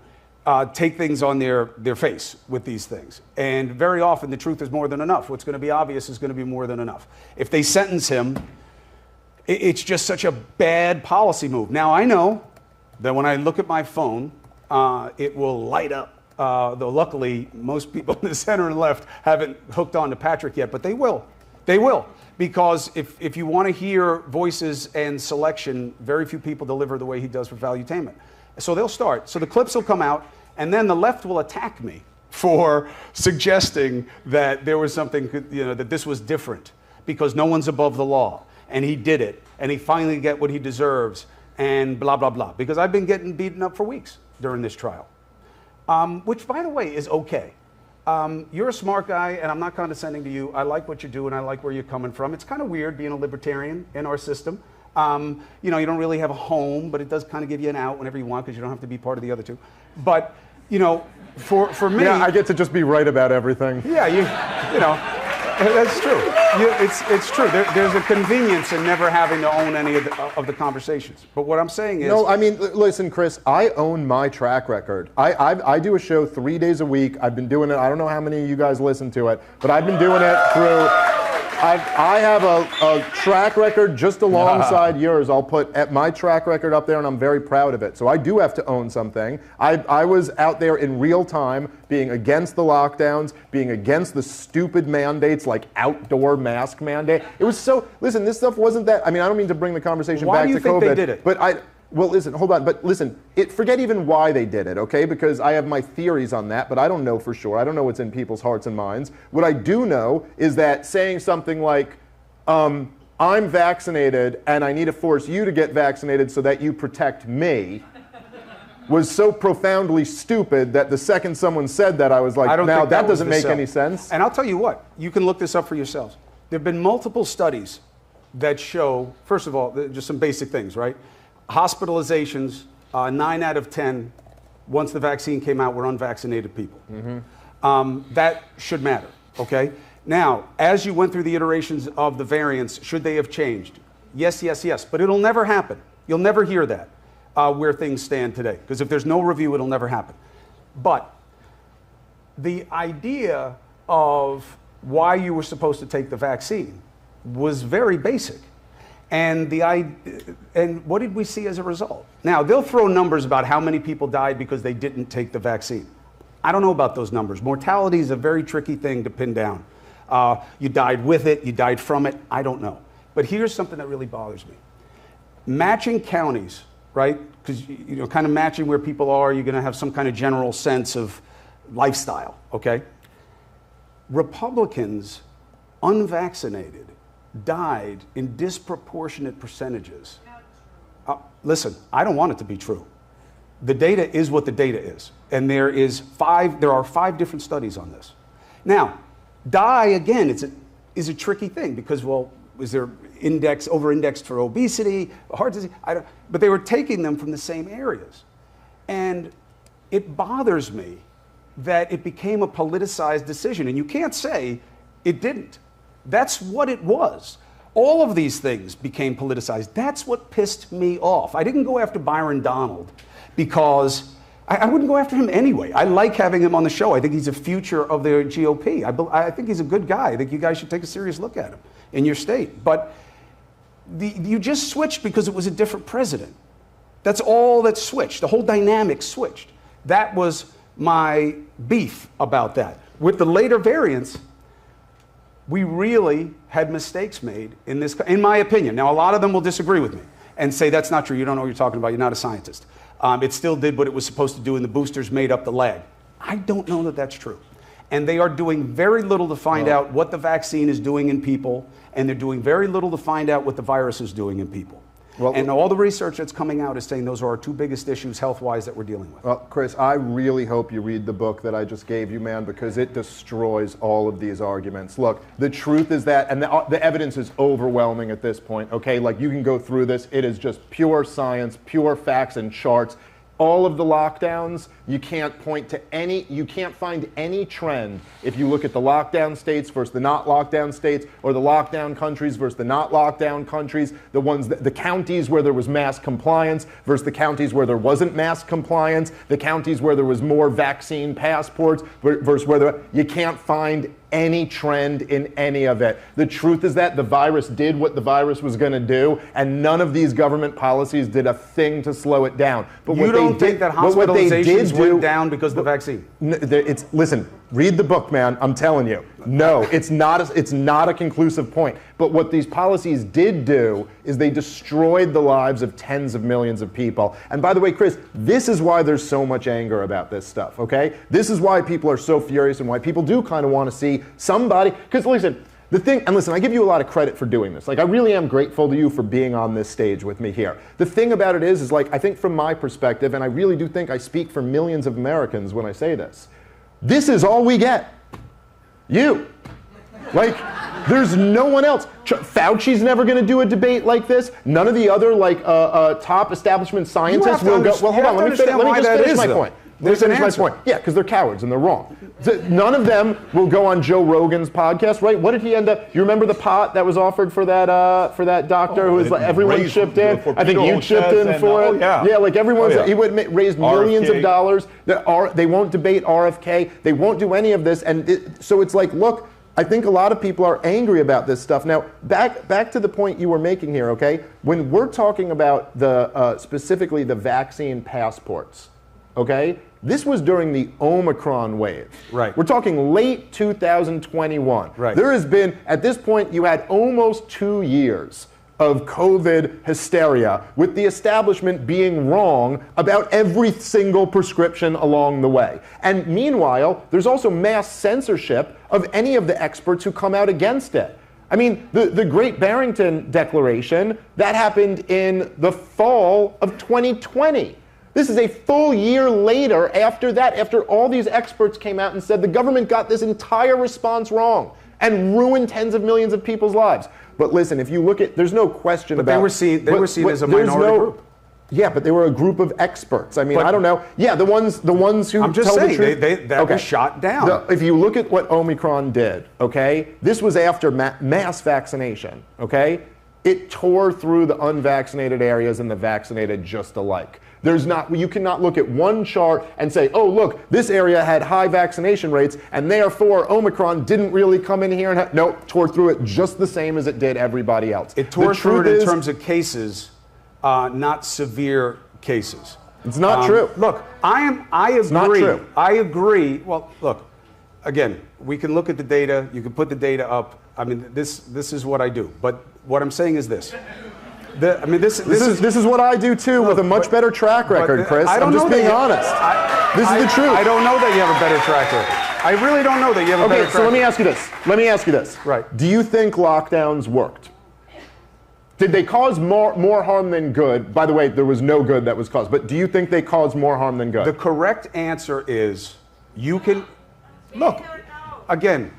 take things on their face with these things. And very often the truth is more than enough. What's going to be obvious is going to be more than enough. If they sentence him, it's just such a bad policy move. Now, I know that when I look at my phone, it will light up. Though luckily, most people in the center and left haven't hooked on to Patrick yet, but they will. They will. Because if you want to hear voices and selection, very few people deliver the way he does for Valuetainment. So they'll start. So the clips will come out, and then the left will attack me for suggesting that there was something, that this was different because no one's above the law. And he did it. And he finally get what he deserves and blah, blah, blah. Because I've been getting beaten up for weeks during this trial, which, by the way, is okay. You're a smart guy, and I'm not condescending to you. I like what you do, and I like where you're coming from. It's kind of weird being a libertarian in our system. You don't really have a home, but it does kind of give you an out whenever you want because you don't have to be part of the other two. But, for me... Yeah, I get to just be right about everything. Yeah, that's true. It's true. There's a convenience in never having to own any of the conversations. But what I'm saying is... No, I mean, listen, Chris, I own my track record. I do a show 3 days a week. I've been doing it. I don't know how many of you guys listen to it, but I've been doing it through... I have a track record just alongside yours. I'll put my track record up there, and I'm very proud of it. So I do have to own something. I was out there in real time being against the lockdowns, being against the stupid mandates like outdoor mask mandate. It was so, listen, this stuff wasn't that, I mean, I don't mean to bring the conversation back to COVID. Why do you think they did it? But well, listen, hold on. But listen, forget even why they did it, okay? Because I have my theories on that, but I don't know for sure. I don't know what's in people's hearts and minds. What I do know is that saying something like, I'm vaccinated and I need to force you to get vaccinated so that you protect me was so profoundly stupid that the second someone said that, I was like, now that doesn't make any sense. And I'll tell you what, you can look this up for yourselves. There have been multiple studies that show, first of all, just some basic things, right? Hospitalizations, 9 out of 10, once the vaccine came out, were unvaccinated people. That should matter, okay? Now, as you went through the iterations of the variants, should they have changed? Yes, yes, yes, but it'll never happen. You'll never hear that where things stand today, because if there's no review, it'll never happen. But the idea of why you were supposed to take the vaccine was very basic. And what did we see as a result? Now, they'll throw numbers about how many people died because they didn't take the vaccine. I don't know about those numbers. Mortality is a very tricky thing to pin down. You died with it, you died from it, I don't know. But here's something that really bothers me. Matching counties, right? Because, kind of matching where people are, you're going to have some kind of general sense of lifestyle, okay? Republicans, unvaccinated, died in disproportionate percentages. Listen, I don't want it to be true. The data is what the data is. And there are 5 different studies on this. Now, die, again, is a tricky thing because, well, is there over-indexed for obesity, heart disease? But they were taking them from the same areas. And it bothers me that it became a politicized decision. And you can't say it didn't. That's what it was. All of these things became politicized. That's what pissed me off. I didn't go after Byron Donald because I wouldn't go after him anyway. I like having him on the show. I think he's a future of the GOP. I think he's a good guy. I think you guys should take a serious look at him in your state. But you just switched because it was a different president. That's all that switched. The whole dynamic switched. That was my beef about that. With the later variants, we really had mistakes made in my opinion. Now, a lot of them will disagree with me and say that's not true. You don't know what you're talking about. You're not a scientist. It still did what it was supposed to do, and the boosters made up the lag. I don't know that that's true. And they are doing very little to find out what the vaccine is doing in people, and they're doing very little to find out what the virus is doing in people. And all the research that's coming out is saying those are our 2 biggest issues health-wise that we're dealing with. Well, Chris, I really hope you read the book that I just gave you, man, because it destroys all of these arguments. Look, the truth is that, and the evidence is overwhelming at this point, okay? Like, you can go through this. It is just pure science, pure facts and charts. All of the lockdowns, you can't find any trend if you look at the lockdown states versus the not lockdown states, or the lockdown countries versus the not lockdown countries, the counties where there was mass compliance versus the counties where there wasn't mass compliance, the counties where there was more vaccine passports versus where you can't find any trend in any of it. The truth is that the virus did what the virus was going to do, and none of these government policies did a thing to slow it down. But you don't think that hospitalizations went down because of the vaccine. Listen, read the book, man. I'm telling you. No, it's not a conclusive point. But what these policies did do is they destroyed the lives of tens of millions of people. And by the way, Chris, this is why there's so much anger about this stuff, okay? This is why people are so furious and why people do kind of want to see somebody, because listen, I give you a lot of credit for doing this. Like, I really am grateful to you for being on this stage with me here. The thing about it is like, I think from my perspective, and I really do think I speak for millions of Americans when I say this, this is all we get. You. Like, there's no one else. Fauci's never going to do a debate like this. None of the other, top establishment scientists will go. Well, hold on, let me just finish my point. Yeah, because they're cowards and they're wrong. None of them will go on Joe Rogan's podcast, right? What did he end up? You remember the pot that was offered for that doctor who was like everyone chipped in? I think you chipped in for it. Yeah, like everyone's. He would raise millions of dollars. They won't debate RFK. They won't do any of this, and so it's like, look. I think a lot of people are angry about this stuff. Now, back to the point you were making here, okay? When we're talking about specifically the vaccine passports, okay? This was during the Omicron wave. Right. We're talking late 2021. Right. There has been, at this point, you had almost 2 years of COVID hysteria, with the establishment being wrong about every single prescription along the way. And meanwhile, there's also mass censorship of any of the experts who come out against it. I mean, the Great Barrington Declaration, that happened in the fall of 2020. This is a full year later after that, after all these experts came out and said the government got this entire response wrong and ruined tens of millions of people's lives. But listen, if you look at, there's no question about. But they were seen as a minority group. Yeah, but they were a group of experts. I mean, I don't know. Yeah, the ones who I'm just tell saying, the truth. that was shot down. If you look at what Omicron did, okay, this was after mass vaccination, okay? It tore through the unvaccinated areas and the vaccinated just alike. You cannot look at one chart and say, oh, look, this area had high vaccination rates, and therefore Omicron didn't really come in here and no, tore through it just the same as it did everybody else. It tore through it in terms of cases, not severe cases. It's not true. Look, I agree. It's not true. I agree. Well, look, again, we can look at the data. You can put the data up. I mean, this is what I do. But what I'm saying is this. This is what I do too, with a much better track record, Chris. I'm just being honest. This is the truth. I don't know that you have a better track record. I really don't know that you have a better track record. Okay, so let me ask you this. Right. Do you think lockdowns worked? Did they cause more harm than good? By the way, there was no good that was caused, but do you think they caused more harm than good? The correct answer is you can look again.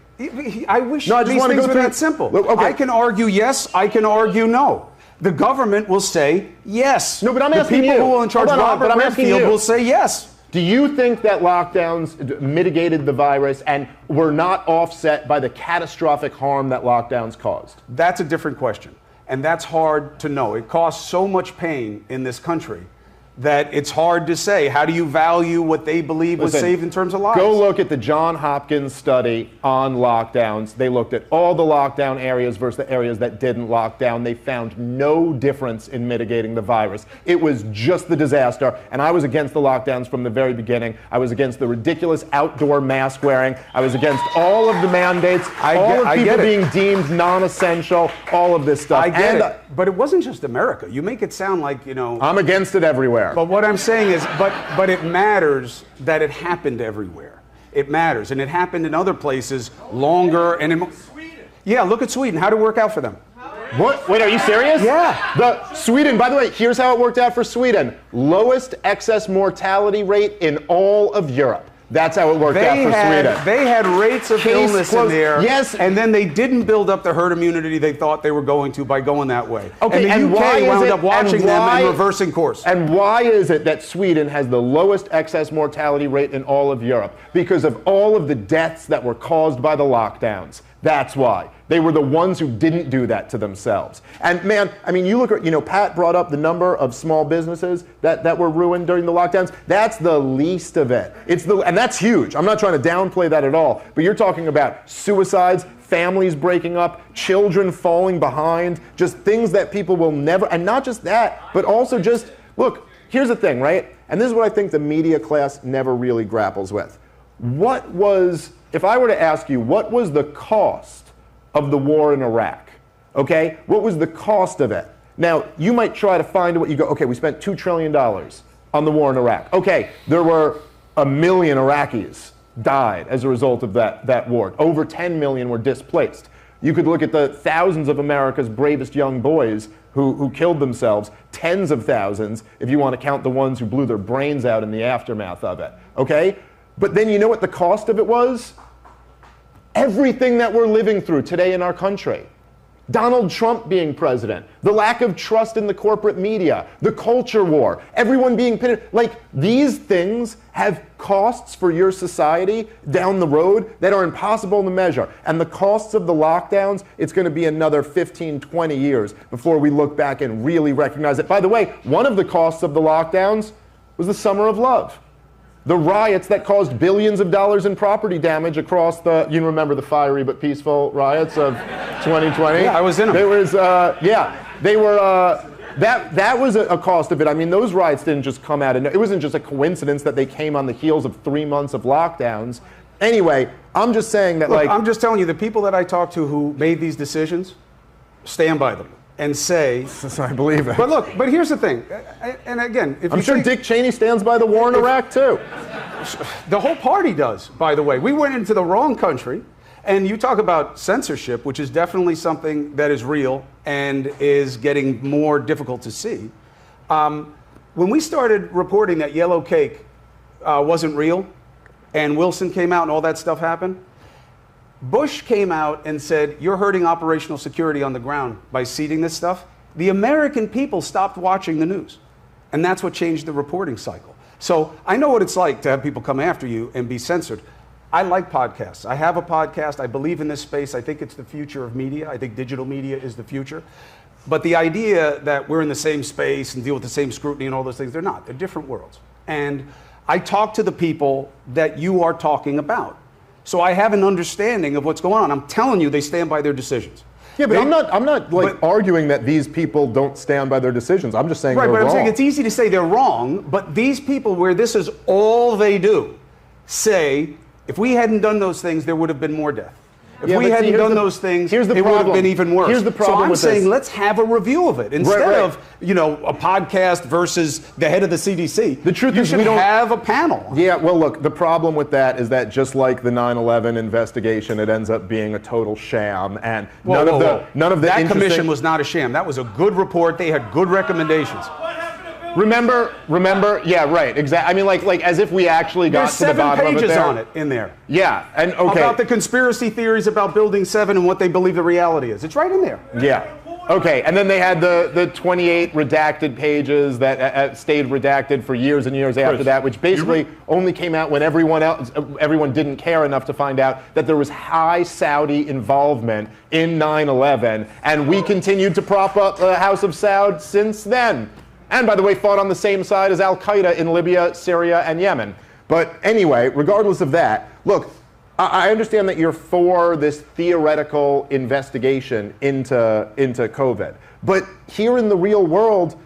I wish these things were that simple. Okay. I can argue yes. I can argue no. The government will say yes. No, but I'm asking you. The people who are in charge, Robert Redfield, will say yes. Do you think that lockdowns mitigated the virus and were not offset by the catastrophic harm that lockdowns caused? That's a different question. And that's hard to know. It caused so much pain in this country that it's hard to say. How do you value what they believe was saved in terms of lives? Go look at the Johns Hopkins study on lockdowns. They looked at all the lockdown areas versus the areas that didn't lock down. They found no difference in mitigating the virus. It was just the disaster. And I was against the lockdowns from the very beginning. I was against the ridiculous outdoor mask wearing. I was against all of the mandates, all of people being deemed non-essential, all of this stuff. I get it. But it wasn't just America. You make it sound like, I'm against it everywhere. But what I'm saying is, but it matters that it happened everywhere. It matters, and it happened in other places longer. And in Sweden. Yeah, look at Sweden. How did it work out for them? What? Wait, are you serious? Yeah. Sweden, by the way, here's how it worked out for Sweden. Lowest excess mortality rate in all of Europe. That's how it worked out for Sweden. They had rates of illness in there. Yes. And then they didn't build up the herd immunity they thought they were going to by going that way. Okay, and the UK wound up watching them and reversing course. And why is it that Sweden has the lowest excess mortality rate in all of Europe? Because of all of the deaths that were caused by the lockdowns. That's why. They were the ones who didn't do that to themselves. And man, I mean, you look at, Pat brought up the number of small businesses that were ruined during the lockdowns. That's the least of it. And that's huge. I'm not trying to downplay that at all. But you're talking about suicides, families breaking up, children falling behind, just things that people will never, and not just that, but also just, look, here's the thing, right? And this is what I think the media class never really grapples with. If I were to ask you, what was the cost of the war in Iraq? Okay, what was the cost of it? Now, you might try to find what you go, okay, we spent $2 trillion on the war in Iraq. Okay, there were 1 million Iraqis died as a result of that war. Over 10 million were displaced. You could look at the thousands of America's bravest young boys who killed themselves, tens of thousands, if you want to count the ones who blew their brains out in the aftermath of it, okay? But then you know what the cost of it was? Everything that we're living through today in our country. Donald Trump being president, the lack of trust in the corporate media, the culture war, everyone being pitted. Like, these things have costs for your society down the road that are impossible to measure. And the costs of the lockdowns, it's going to be another 15, 20 years before we look back and really recognize it. By the way, one of the costs of the lockdowns was the Summer of Love. The riots that caused billions of dollars in property damage across you remember the fiery but peaceful riots of 2020? Yeah, I was in them. There was, that was a cost of it. I mean, those riots didn't just come out, and it wasn't just a coincidence that they came on the heels of 3 months of lockdowns. Anyway, I'm just saying that, Look, I'm just telling you, the people that I talked to who made these decisions stand by them and say, I believe it. But here's the thing, and again, I'm sure Dick Cheney stands by the war in Iraq too. The whole party does, by the way. We went into the wrong country, and you talk about censorship, which is definitely something that is real and is getting more difficult to see. When we started reporting that yellow cake wasn't real, and Wilson came out and all that stuff happened, Bush came out and said, you're hurting operational security on the ground by seeding this stuff. The American people stopped watching the news. And that's what changed the reporting cycle. So I know what it's like to have people come after you and be censored. I like podcasts. I have a podcast. I believe in this space. I think it's the future of media. I think digital media is the future. But the idea that we're in the same space and deal with the same scrutiny and all those things, they're not. They're different worlds. And I talk to the people that you are talking about. So I have an understanding of what's going on. I'm telling you, they stand by their decisions. Yeah, but I'm not arguing that these people don't stand by their decisions. I'm just saying they're wrong. I'm saying it's easy to say they're wrong, but these people where this is all they do say, if we hadn't done those things, there would have been more death. If we hadn't done those things, it would have been even worse. Here's the problem with this. So I'm saying let's have a review of it instead of, a podcast versus the head of the CDC. The truth is we don't have a panel. Yeah, well, look, the problem with that is that just like the 9/11 investigation, it ends up being a total sham, and none of the that commission was not a sham. That was a good report. They had good recommendations. Remember, yeah, right, exactly. I mean, like as if we actually got to the bottom of it. There's 7 pages on it in there. Yeah, and okay. About the conspiracy theories about Building 7 and what they believe the reality is. It's right in there. Yeah. Okay, and then they had the 28 redacted pages that stayed redacted for years and years after that, which basically only came out when everyone didn't care enough to find out that there was high Saudi involvement in 9/11, and we continued to prop up the House of Saud since then. And by the way, fought on the same side as Al-Qaeda in Libya, Syria, and Yemen. But anyway, regardless of that, look, I understand that you're for this theoretical investigation into COVID. But here in the real world,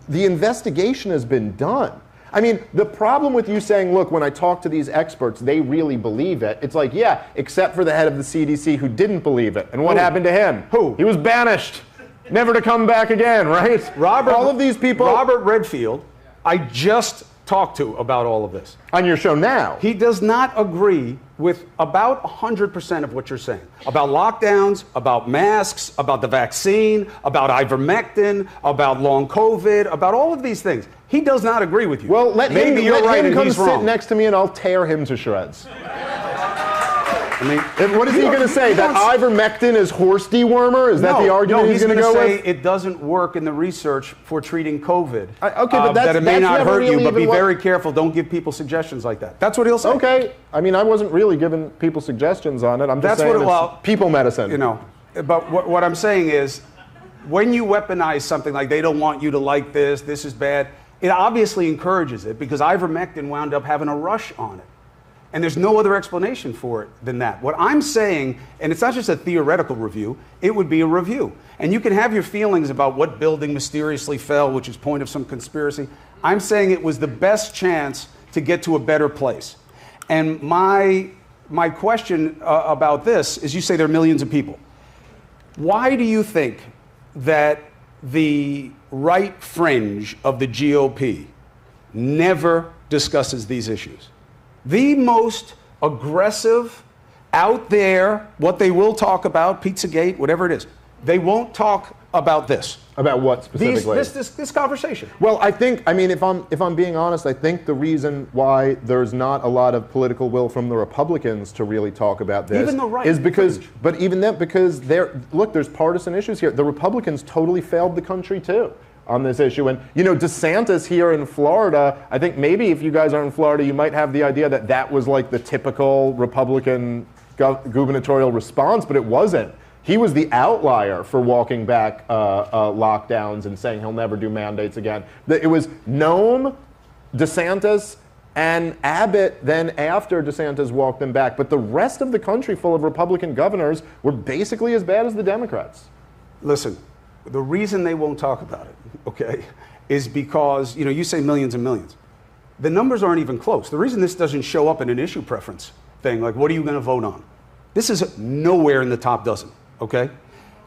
the investigation has been done. I mean, the problem with you saying, look, when I talk to these experts, they really believe it. It's like, yeah, except for the head of the CDC who didn't believe it. And what happened to him? Who? He was banished. Never to come back again, right? All of these people. Robert Redfield, I just talked to about all of this. On your show now. He does not agree with about 100% of what you're saying. About lockdowns, about masks, about the vaccine, about ivermectin, about long COVID, about all of these things. He does not agree with you. Well, let him come sit wrong. next to me and I'll tear him to shreds. I mean, what is he going to say? That ivermectin is horse dewormer? Is that the argument he's going to go with? No, he's going to say it doesn't work in the research for treating COVID. Okay, but that it may not hurt really you, but be very careful. Don't give people suggestions like that. That's what he'll say. Okay. I mean, I wasn't really giving people suggestions on it. I'm just saying it's people medicine. You know, but what I'm saying is, when you weaponize something like they don't want you to like this is bad, it obviously encourages it because ivermectin wound up having a rush on it. And there's no other explanation for it than that. What I'm saying, and it's not just a theoretical review, it would be a review. And you can have your feelings about what building mysteriously fell, which is point of some conspiracy. I'm saying it was the best chance to get to a better place. And my question about this is, you say there are millions of people. Why do you think that the right fringe of the GOP never discusses these issues? The most aggressive, out there, what they will talk about, Pizzagate, whatever it is, they won't talk about this. About what specifically? This conversation. Well, I mean, if I'm being honest, I think the reason why there's not a lot of political will from the Republicans to really talk about this even the right is because, fringe. but even then, because there's partisan issues here. The Republicans totally failed the country too on this issue. And, DeSantis here in Florida, I think maybe if you guys are in Florida, you might have the idea that that was like the typical Republican gubernatorial response, but it wasn't. He was the outlier for walking back lockdowns and saying he'll never do mandates again. It was Nome, DeSantis, and Abbott then after DeSantis walked them back. But the rest of the country full of Republican governors were basically as bad as the Democrats. Listen, the reason they won't talk about it, okay, is because, you say millions and millions. The numbers aren't even close. The reason this doesn't show up in an issue preference thing, like what are you going to vote on? This is nowhere in the top dozen. Okay?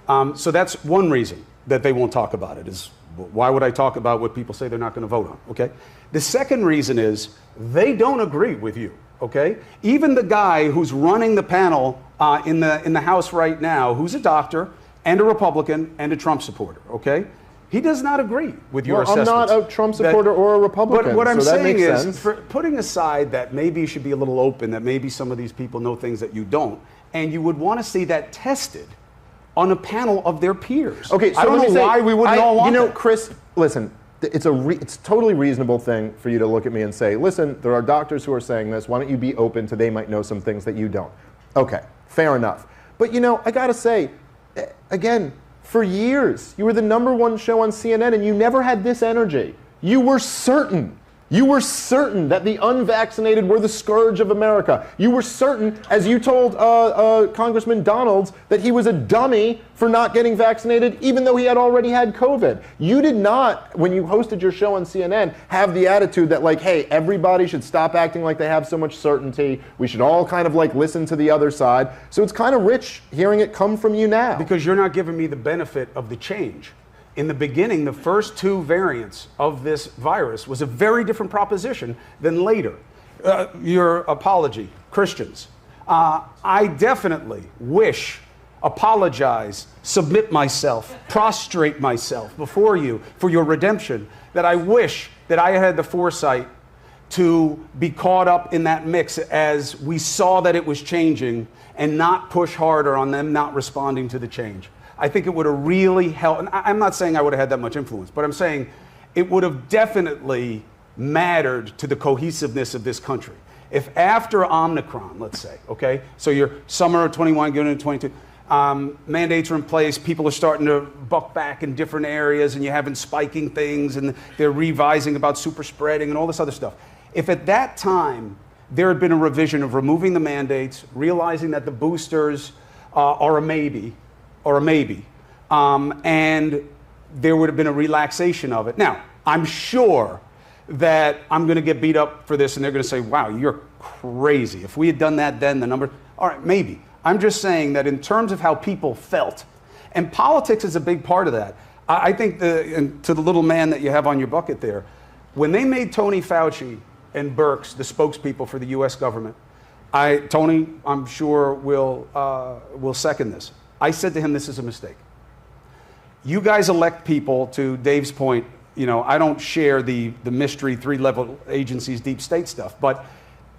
So that's one reason that they won't talk about it, is why would I talk about what people say they're not going to vote on? Okay? The second reason is they don't agree with you. Okay? Even the guy who's running the panel in the House right now, who's a doctor and a Republican and a Trump supporter. Okay? He does not agree with your assessments. I'm not a Trump supporter or a Republican. But what I'm so saying is, for putting aside that maybe you should be a little open, that maybe some of these people know things that you don't, and you would want to see that tested on a panel of their peers. Okay, so I don't know why we wouldn't all want that. Chris, listen, it's a totally reasonable thing for you to look at me and say, listen, there are doctors who are saying this. Why don't you be open to they might know some things that you don't? Okay, fair enough. But I gotta say, again, for years, you were the #1 show on CNN and you never had this energy. You were certain that the unvaccinated were the scourge of America. You were certain, as you told Congressman Donalds, that he was a dummy for not getting vaccinated, even though he had already had COVID. You did not, when you hosted your show on CNN, have the attitude that hey, everybody should stop acting like they have so much certainty. We should all kind of listen to the other side. So it's kind of rich hearing it come from you now. Because you're not giving me the benefit of the change. In the beginning, the first 2 variants of this virus was a very different proposition than later. Your apology, Christians. I definitely apologize, submit myself, prostrate myself before you for your redemption, that I wish that I had the foresight to be caught up in that mix as we saw that it was changing and not push harder on them not responding to the change. I think it would have really helped. And I'm not saying I would have had that much influence, but I'm saying it would have definitely mattered to the cohesiveness of this country. If after Omicron, let's say, okay, so you're summer of 21, going into 22, mandates are in place, people are starting to buck back in different areas, and you're having spiking things, and they're revising about super spreading and all this other stuff. If at that time there had been a revision of removing the mandates, realizing that the boosters are a maybe, and there would have been a relaxation of it. Now, I'm sure that I'm going to get beat up for this, and they're going to say, wow, you're crazy. If we had done that then, the number, all right, maybe. I'm just saying that in terms of how people felt, and politics is a big part of that. I think and to the little man that you have on your bucket there, when they made Tony Fauci and Birx the spokespeople for the U.S. government, Tony, I'm sure, will second this. I said to him, this is a mistake. You guys elect people, to Dave's point, I don't share the mystery 3-level agencies, deep state stuff, but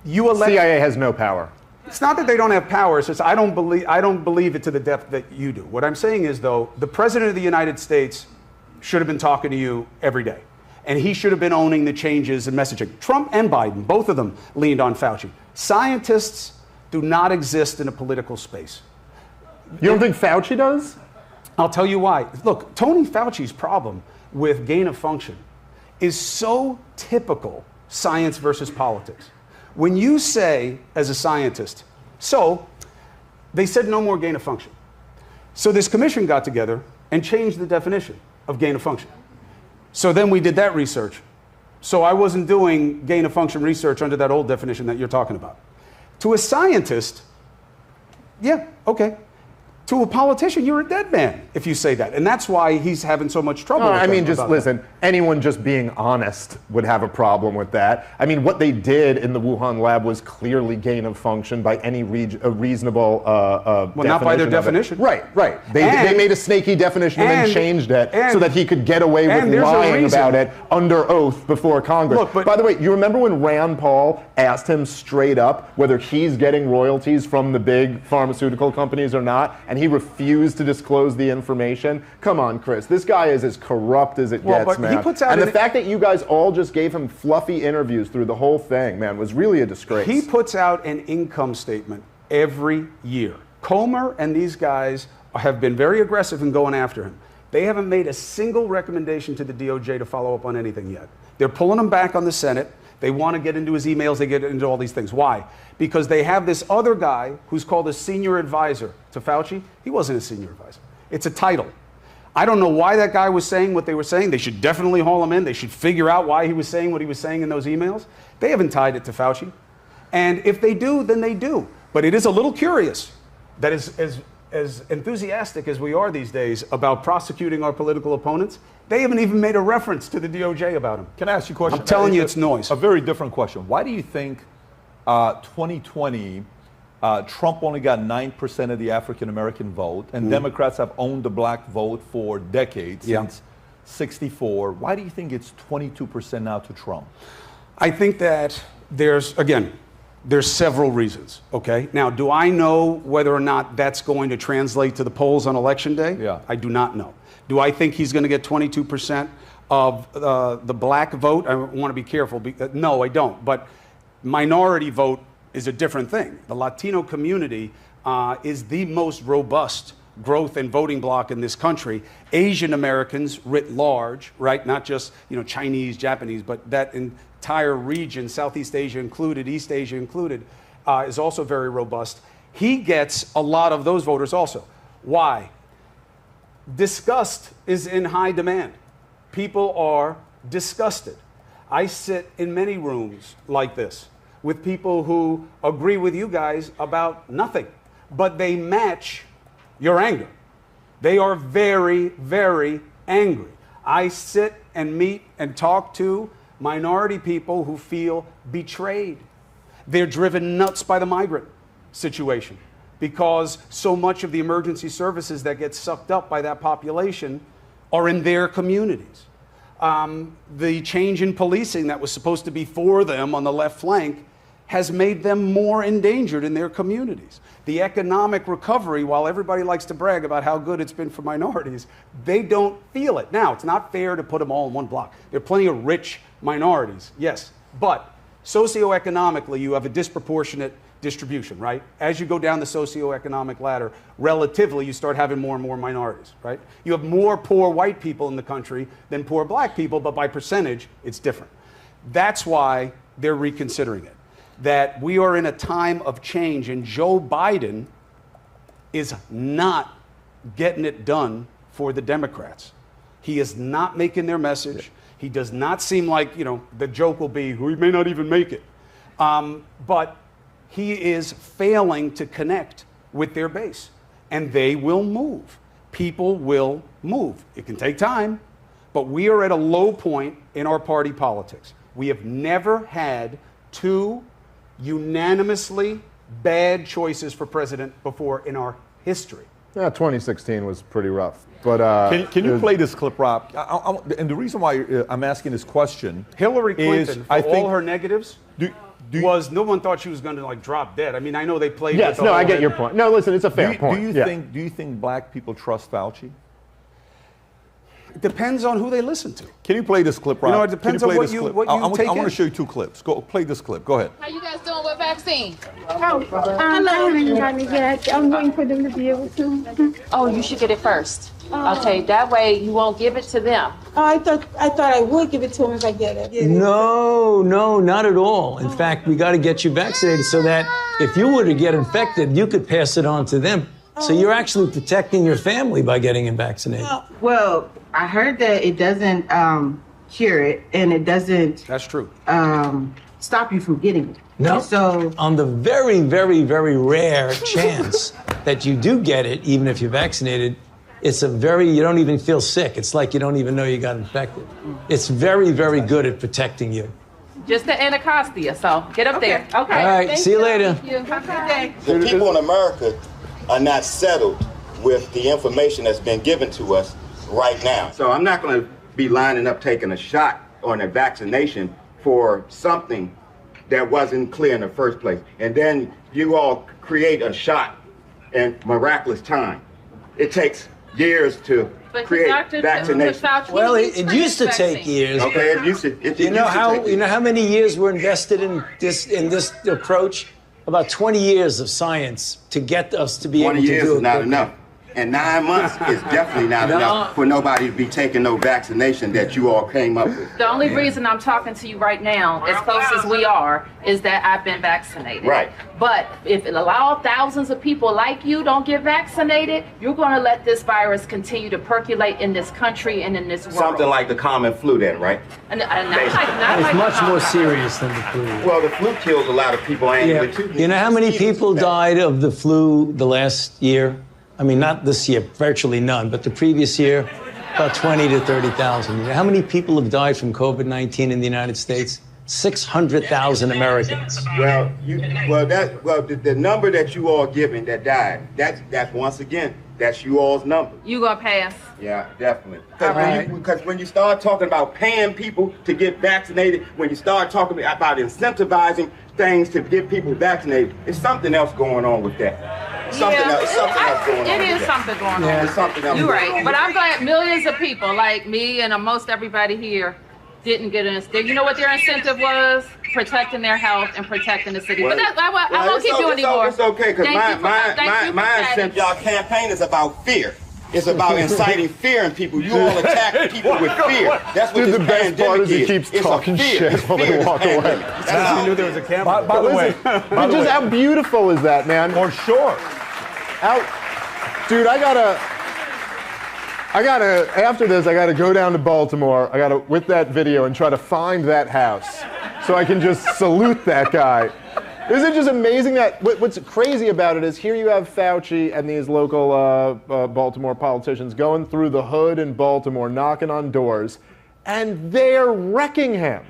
you elect... CIA has no power. It's not that they don't have power, it's just I don't believe it to the depth that you do. What I'm saying is, though, the President of the United States should have been talking to you every day. And he should have been owning the changes in messaging. Trump and Biden, both of them leaned on Fauci. Scientists do not exist in a political space. You don't think Fauci does? I'll tell you why. Look, Tony Fauci's problem with gain of function is so typical science versus politics. When you say, as a scientist, so they said no more gain of function. So this commission got together and changed the definition of gain of function. So then we did that research. So I wasn't doing gain of function research under that old definition that you're talking about. To a scientist, yeah, okay. To a politician, you're a dead man if you say that. And that's why he's having so much trouble with I mean, just about listen, anyone just being honest would have a problem with that. I mean, what they did in the Wuhan lab was clearly gain of function by any reasonable well, not by their definition. Right. They made a snaky definition and then changed it so that he could get away with lying about it under oath before Congress. Look, but, by the way, you remember when Rand Paul asked him straight up whether he's getting royalties from the big pharmaceutical companies or not, and he refused to disclose the information? Come on, Chris. This guy is as corrupt as it gets, but man. he puts out and the fact that you guys all just gave him fluffy interviews through the whole thing, man, was really a disgrace. He puts out an income statement every year. Comer and these guys have been very aggressive in going after him. They haven't made a single recommendation to the DOJ to follow up on anything yet. They're pulling him back on the Senate. They want to get into his emails. They get into all these things. Why? Because they have this other guy who's called a senior advisor to Fauci. He wasn't a senior advisor. It's a title. I don't know why that guy was saying what they were saying. They should definitely haul him in. They should figure out why he was saying what he was saying in those emails. They haven't tied it to Fauci. And if they do, then they do. But it is a little curious that as enthusiastic as we are these days about prosecuting our political opponents, they haven't even made a reference to the DOJ about him. Can I ask you a question? I'm telling you, it's noise. A very different question. Why do you think 2020, Trump only got 9% of the African-American vote, and Democrats have owned the black vote for decades, since 64. Why do you think it's 22% now to Trump? I think that there's several reasons, okay? Now, do I know whether or not that's going to translate to the polls on Election Day? Yeah. I do not know. Do I think he's going to get 22% of the black vote? I want to be careful. No, I don't. But minority vote is a different thing. The Latino community is the most robust growth and voting bloc in this country. Asian Americans writ large, right? Not just Chinese, Japanese, but that entire region, Southeast Asia included, East Asia included, is also very robust. He gets a lot of those voters also. Why? Disgust is in high demand. People are disgusted. I sit in many rooms like this with people who agree with you guys about nothing, but they match your anger. They are very, very angry. I sit and meet and talk to minority people who feel betrayed. They're driven nuts by the migrant situation because so much of the emergency services that get sucked up by that population are in their communities. The change in policing that was supposed to be for them on the left flank has made them more endangered in their communities. The economic recovery, while everybody likes to brag about how good it's been for minorities, they don't feel it. Now, it's not fair to put them all in one block. There are plenty of rich minorities, yes, but socioeconomically, you have a disproportionate distribution, right? As you go down the socioeconomic ladder, relatively, you start having more and more minorities, right? You have more poor white people in the country than poor black people, but by percentage, it's different. That's why they're reconsidering it. That we are in a time of change, and Joe Biden is not getting it done for the Democrats. He is not making their message. He does not seem like, the joke will be, we may not even make it. But he is failing to connect with their base, and they will move. People will move. It can take time, but we are at a low point in our party politics. We have never had two unanimously bad choices for president before in our history. Yeah, 2016 was pretty rough. But can you play this clip, Rob? And the reason why I'm asking this question, Hillary Clinton, is, for all her negatives, no one thought she was going to drop dead. I mean, I know they played. Yes, with no, I get your point. No, listen, it's a fair point. Do you think black people trust Fauci? It depends on who they listen to. Can you play this clip, Rob? You know, it depends on what you take I want in. to show you 2 clips. Go play this clip. Go ahead. How you guys doing with vaccine? I haven't gotten it yet. I'm waiting for them to be able to. Oh, you should get it first. Okay, that way you won't give it to them. Oh, I thought I would give it to them if I get it. No, not at all. In fact, we got to get you vaccinated so that if you were to get infected, you could pass it on to them. So you're actually protecting your family by getting it vaccinated. Well, I heard that it doesn't cure it, and it doesn't. That's true. Stop you from getting it. No. So on the very, very, very rare chance that you do get it, even if you're vaccinated, you don't even feel sick. It's like you don't even know you got infected. It's very, very good at protecting you. Just the Anacostia, so get up there. Okay. All right, see you later. Thank you. Have a good day. The people in America are not settled with the information that's been given to us right now. So I'm not going to be lining up taking a shot or a vaccination for something that wasn't clear in the first place. And then you all create a shot in miraculous time. It takes years to create vaccination. Well, it used to take years. Okay, it used to. You know how many years were invested in this approach? About 20 years of science to get us to be able to do it. 20 years is not enough. And 9 months is definitely not enough for nobody to be taking no vaccination that you all came up with. The only reason I'm talking to you right now, as close as we are, is that I've been vaccinated. Right. But if it allows thousands of people like you don't get vaccinated, you're going to let this virus continue to percolate in this country and in this world. Something like the common flu then, right? It's much more serious than the flu. Well, the flu kills a lot of people annually too. You know how many people died of the flu the last year? I mean, not this year, virtually none, but the previous year, about 20 to 30,000. You know how many people have died from COVID-19 in the United States? 600,000 Americans. Well, the number that you all giving that died, that's once again, that's you all's number. You gonna pass? Yeah, definitely. Because when you start talking about paying people to get vaccinated, when you start talking about incentivizing things to get people vaccinated, there's something else going on with that. Something else going on. It is something going on. There's something else. You're right. But I'm glad millions of people like me and most everybody here didn't get an. You know what their incentive was? Protecting their health and protecting the city. But I won't keep you anymore. It's okay, because my incentive, y'all campaign is about fear. It's about inciting fear in people. You all attack people with fear. That's what the best part is he keeps talking shit while they walk away. That's how you knew there was a camera. By the way, how beautiful is that, man? For sure. Dude, I gotta, after this, I gotta go down to Baltimore. I gotta, with that video, and try to find that house so I can just salute that guy. Isn't it just amazing that what's crazy about it is here you have Fauci and these local Baltimore politicians going through the hood in Baltimore, knocking on doors, and they're wrecking him.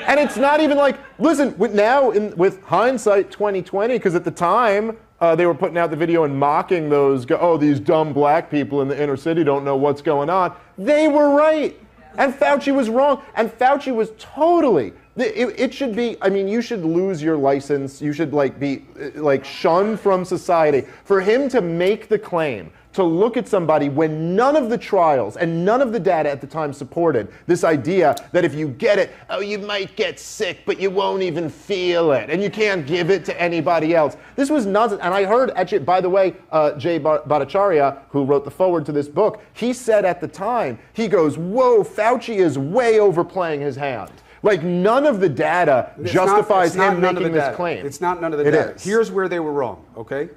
And it's not even like, listen, with hindsight 2020, because at the time they were putting out the video and mocking those, these dumb black people in the inner city don't know what's going on. They were right. And Fauci was wrong. And Fauci was totally... It should be, I mean, you should lose your license. You should be shunned from society. For him to make the claim, to look at somebody when none of the trials and none of the data at the time supported this idea that if you get it, you might get sick, but you won't even feel it. And you can't give it to anybody else. This was nonsense. And I heard, actually, by the way, Jay Bhattacharya, who wrote the foreword to this book, he said at the time, he goes, whoa, Fauci is way overplaying his hand. Like, none of the data justifies him making this claim. It's not none of the data. Here's where they were wrong, okay?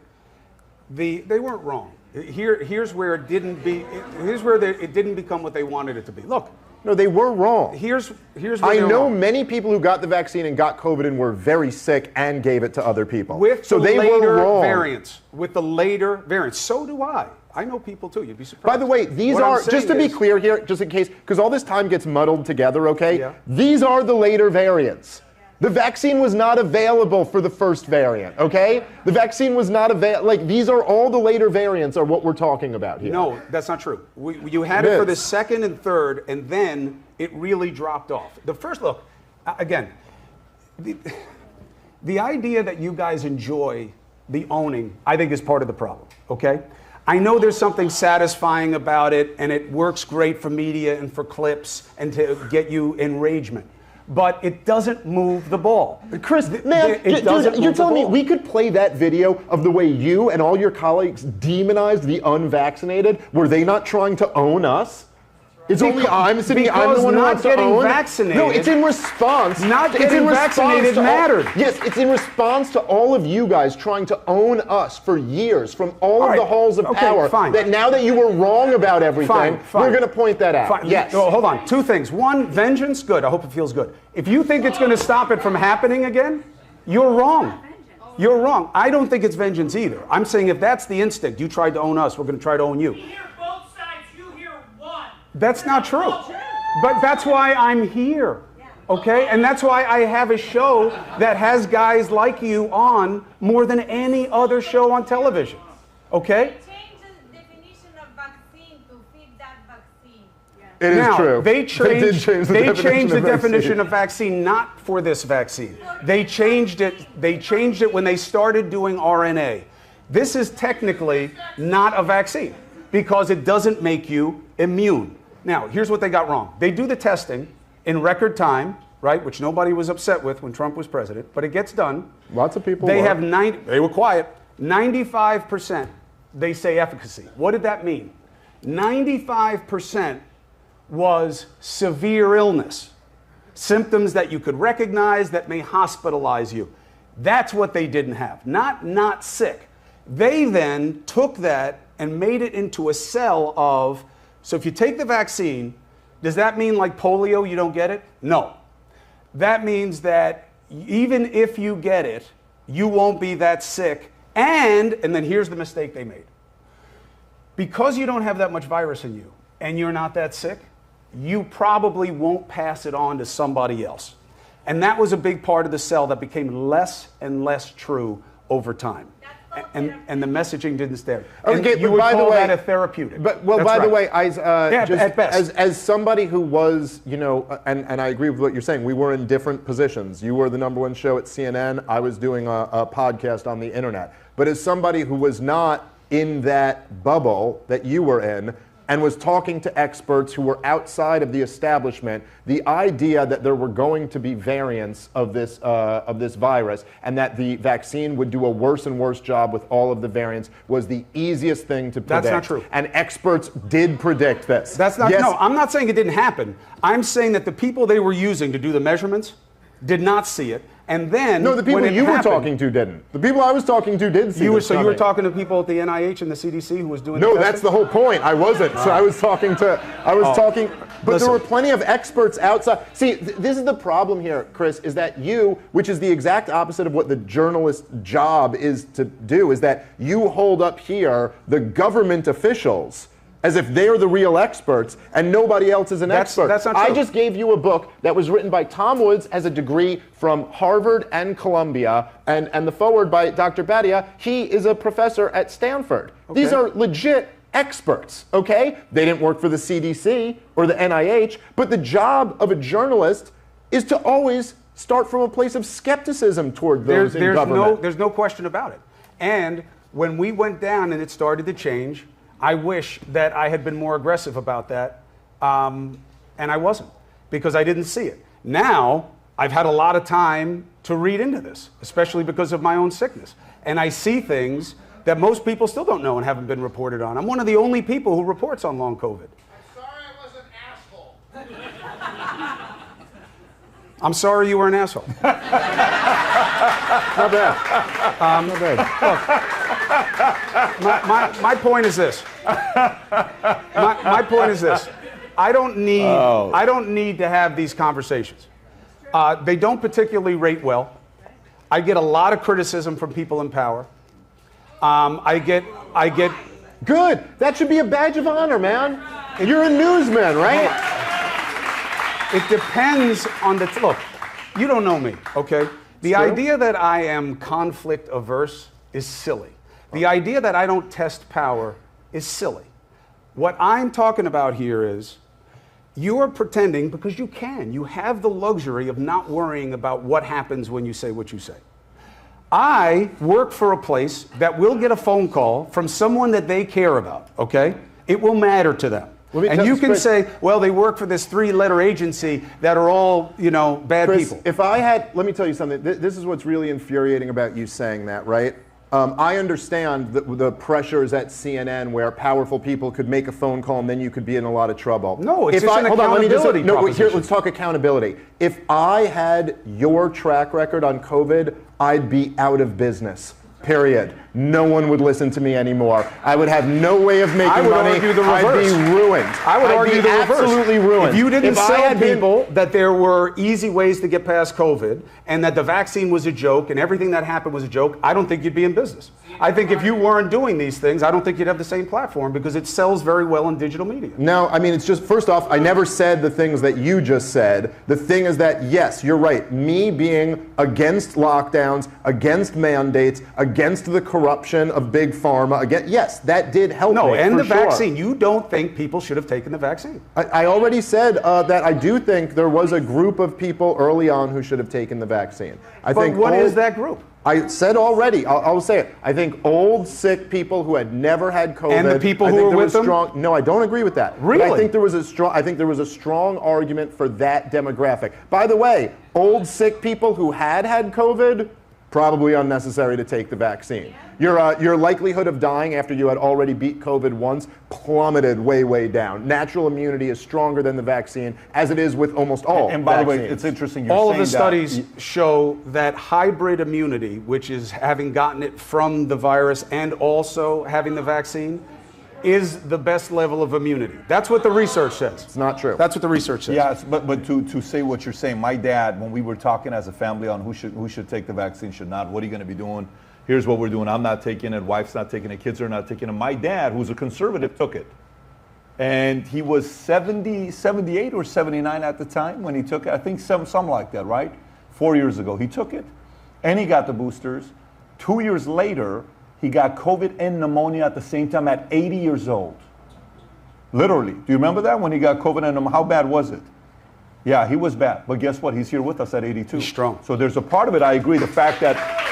They weren't wrong. Here's where it didn't become what they wanted it to be. Look. No, they were wrong. Here's where I know many people who got the vaccine and got COVID and were very sick and gave it to other people. So they were wrong. With the later variants. So do I. I know people too. You'd be surprised. By the way, these are, just to be clear here, just in case, because all this time gets muddled together, okay? Yeah. These are the later variants. The vaccine was not available for the first variant, okay? The vaccine was not available. These are all the later variants are what we're talking about here. No, that's not true. You had it for the second and third, and then it really dropped off. The first, look, again, the idea that you guys enjoy the owning, I think, is part of the problem, okay? I know there's something satisfying about it, and it works great for media and for clips and to get you enragement. But it doesn't move the ball. Chris, man, you're telling me we could play that video of the way you and all your colleagues demonized the unvaccinated? Were they not trying to own us? It's only I'm sitting here, I'm the one who wants to own. Vaccinated, no, it's in response. Not getting vaccinated mattered. Yes, it's in response to all of you guys trying to own us for years from all of the halls of power. Fine. That now that you were wrong about everything, we're going to point that out. Fine. Yes. No, hold on. Two things. One, vengeance. Good. I hope it feels good. If you think it's going to stop it from happening again, you're wrong. You're wrong. I don't think it's vengeance either. I'm saying if that's the instinct, you tried to own us, we're going to try to own you. That's not true. But that's why I'm here. Okay? And that's why I have a show that has guys like you on more than any other show on television. Okay? It is true. They changed the definition of vaccine not for this vaccine. They changed it when they started doing RNA. This is technically not a vaccine because it doesn't make you immune. Now, here's what they got wrong. They do the testing in record time, right, which nobody was upset with when Trump was president, but it gets done. Lots of people They were quiet. 95% they say efficacy. What did that mean? 95% was severe illness, symptoms that you could recognize that may hospitalize you. That's what they didn't have, not sick. They then took that and made it into a cell of, so if you take the vaccine, does that mean like polio, you don't get it? No. That means that even if you get it, you won't be that sick. And then here's the mistake they made. Because you don't have that much virus in you and you're not that sick, you probably won't pass it on to somebody else. And that was a big part of the cell that became less and less true over time. And the messaging didn't stand. Okay, you would call that a therapeutic. But by the way, at best. As somebody who was, and I agree with what you're saying, we were in different positions. You were the #1 show at CNN. I was doing a podcast on the internet. But as somebody who was not in that bubble that you were in, and was talking to experts who were outside of the establishment, the idea that there were going to be variants of this virus and that the vaccine would do a worse and worse job with all of the variants was the easiest thing to predict. That's not true. And experts did predict this. That's not. Yes. No, I'm not saying it didn't happen. I'm saying that the people they were using to do the measurements did not see it. And then no, the people you were talking to didn't. The people I was talking to did see it. So you were talking to people at the NIH and the CDC who was doing No, that's the whole point. I wasn't. So I was talking, but listen. There were plenty of experts outside. See, this is the problem here, Chris, is that you, which is the exact opposite of what the journalist's job is to do, is that you hold up here the government officials as if they're the real experts and nobody else is an expert. That's not true. I just gave you a book that was written by Tom Woods, has a degree from Harvard and Columbia, and the foreword by Dr. Badia. He is a professor at Stanford. Okay. These are legit experts, okay? They didn't work for the CDC or the NIH, but the job of a journalist is to always start from a place of skepticism toward those in government. There's no question about it. And when we went down and it started to change, I wish that I had been more aggressive about that, and I wasn't, because I didn't see it. Now, I've had a lot of time to read into this, especially because of my own sickness. And I see things that most people still don't know and haven't been reported on. I'm one of the only people who reports on long COVID. I'm sorry you were an asshole. Not bad. Not bad. My point is this. My point is this. I don't need to have these conversations. They don't particularly rate well. I get a lot of criticism from people in power. I get good. That should be a badge of honor, man. You're a newsman, right? It depends on the look. You don't know me, okay? The idea that I am conflict averse is silly. The idea that I don't test power is silly. What I'm talking about here is you're pretending because you can. You have the luxury of not worrying about what happens when you say what you say. I work for a place that will get a phone call from someone that they care about, okay? It will matter to them. And you can say, well, they work for this 3-letter agency that are all, bad Chris, people. If I had, let me tell you something. This is what's really infuriating about you saying that, right? I understand the pressures at CNN where powerful people could make a phone call and then you could be in a lot of trouble. No, it's just an accountability proposition. Here, let's talk accountability. If I had your track record on COVID, I'd be out of business. Period. No one would listen to me anymore. I would have no way of making money. I would argue the reverse. I'd be ruined. I would argue the reverse. Absolutely ruined. If you didn't tell people that there were easy ways to get past COVID and that the vaccine was a joke and everything that happened was a joke, I don't think you'd be in business. I think if you weren't doing these things, I don't think you'd have the same platform because it sells very well in digital media. No, I mean, it's just, first off, I never said the things that you just said. The thing is that, yes, you're right. Me being against lockdowns, against mandates, against the corruption of big pharma, again, yes, that did help me. No, and the sure. vaccine. You don't think people should have taken the vaccine. I already said that I do think there was a group of people early on who should have taken the vaccine. But what is that group? I said already, I'll say it. I think old, sick people who had never had COVID. And the people who were with them? No, I don't agree with that. Really? But I think there was a strong argument for that demographic. By the way, old, sick people who had COVID, probably unnecessary to take the vaccine. Your likelihood of dying after you had already beat COVID once plummeted way down. Natural immunity is stronger than the vaccine, as it is with almost all And by vaccines. the way, it's interesting you're all saying of the studies show that hybrid immunity, which is having gotten it from the virus and also having the vaccine, is the best level of immunity. That's what the research says. It's not true. That's what the research says. Yes, but to say what you're saying, my dad, when we were talking as a family on who should take the vaccine, should not, what are you going to be doing? Here's what we're doing. I'm not taking it. Wife's not taking it. Kids are not taking it. My dad, who's a conservative, took it. And he was 78 or 79 at the time when he took it. I think something like that, right? 4 years ago. He took it and he got the boosters. 2 years later, he got COVID and pneumonia at the same time at 80 years old. Literally. Do you remember that when he got COVID and pneumonia? How bad was it? Yeah, he was bad. But guess what? He's here with us at 82. He's strong. So there's a part of it, I agree. The fact that,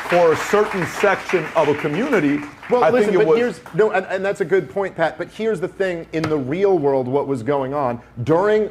for a certain section of a community, Well, I listen, think it but was... and that's a good point, Pat, but here's the thing, in the real world, what was going on, during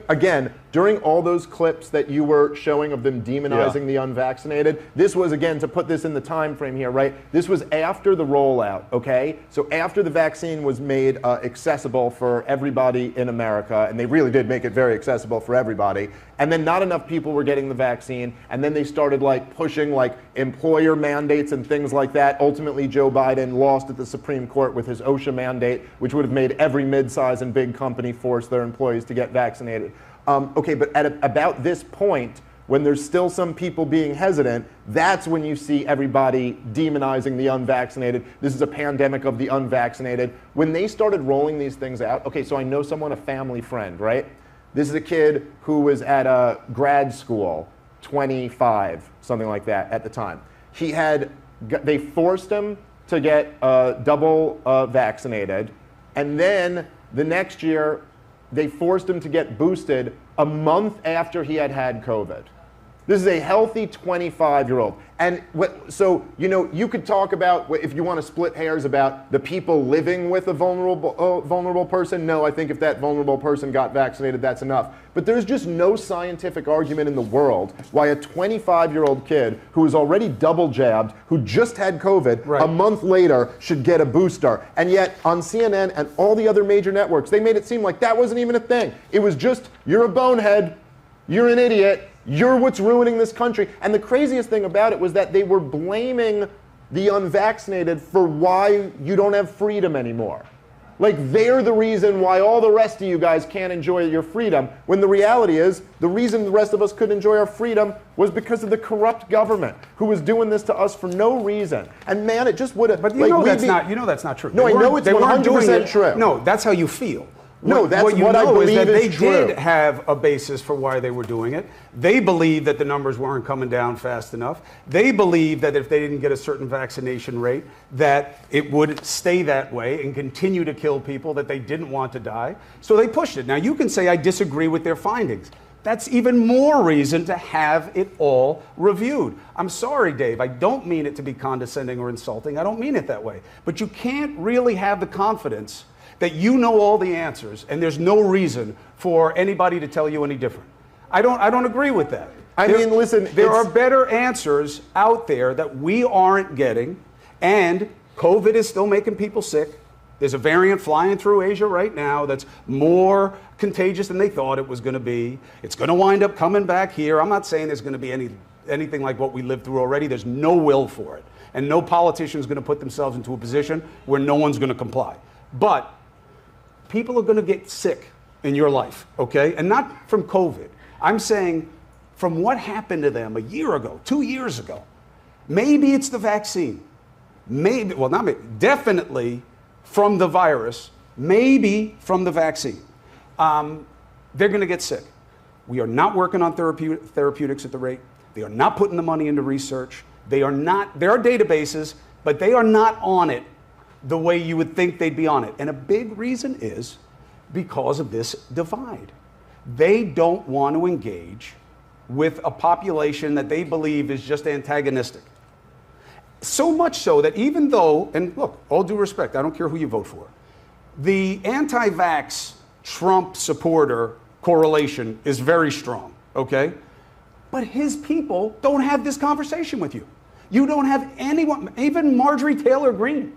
all those clips that you were showing of them demonizing the unvaccinated, this was, again, to put this in the time frame here, right, this was after the rollout, okay? So after the vaccine was made accessible for everybody in America, and they really did make it very accessible for everybody, and then not enough people were getting the vaccine, and then they started pushing employer mandates and things like that. Ultimately, Joe Biden lost at the Supreme Court with his OSHA mandate, which would have made every mid-size and big company force their employees to get vaccinated. Okay, but at about this point, when there's still some people being hesitant, that's when you see everybody demonizing the unvaccinated. This is a pandemic of the unvaccinated. When they started rolling these things out, okay, so I know someone, a family friend, right? This is a kid who was at a grad school, 25, something like that at the time. They forced him to get double vaccinated, and then the next year they forced him to get boosted a month after he had COVID. This is a healthy 25-year-old. And so, you could talk about, if you want to split hairs, about the people living with a vulnerable person. No, I think if that vulnerable person got vaccinated, that's enough. But there's just no scientific argument in the world why a 25-year-old kid who is already double jabbed, who just had COVID, a month later should get a booster. And yet, on CNN and all the other major networks, they made it seem like that wasn't even a thing. It was just, you're a bonehead, you're an idiot, you're what's ruining this country. And the craziest thing about it was that they were blaming the unvaccinated for why you don't have freedom anymore. They're the reason why all the rest of you guys can't enjoy your freedom, when the reality is, the reason the rest of us couldn't enjoy our freedom was because of the corrupt government who was doing this to us for no reason. And man, it just would have... But that's not true. No, I know it's 100% true. No, that's how you feel. No, that's what I believe is true. They did have a basis for why they were doing it. They believed that the numbers weren't coming down fast enough. They believed that if they didn't get a certain vaccination rate, that it would stay that way and continue to kill people that they didn't want to die. So they pushed it. Now, you can say I disagree with their findings, that's even more reason to have it all reviewed. I'm sorry, Dave, I don't mean it to be condescending or insulting. I don't mean it that way. But you can't really have the confidence that you know all the answers and there's no reason for anybody to tell you any different. I don't agree with that. There are better answers out there that we aren't getting, and COVID is still making people sick. There's a variant flying through Asia right now that's more contagious than they thought it was going to be. It's going to wind up coming back here. I'm not saying there's going to be anything like what we lived through already. There's no will for it. And no politician is going to put themselves into a position where no one's going to comply. But people are going to get sick in your life, okay? And not from COVID. I'm saying from what happened to them a year ago, 2 years ago. Maybe it's the vaccine. Maybe, well, not maybe, definitely from the virus, maybe from the vaccine. They're going to get sick. We are not working on therapeutics at the rate. They are not putting the money into research. There are databases, but they are not on it the way you would think they'd be on it. And a big reason is because of this divide. They don't want to engage with a population that they believe is just antagonistic. So much so that even though, and look, all due respect, I don't care who you vote for, the anti-vax Trump supporter correlation is very strong, okay? But his people don't have this conversation with you. You don't have anyone, even Marjorie Taylor Greene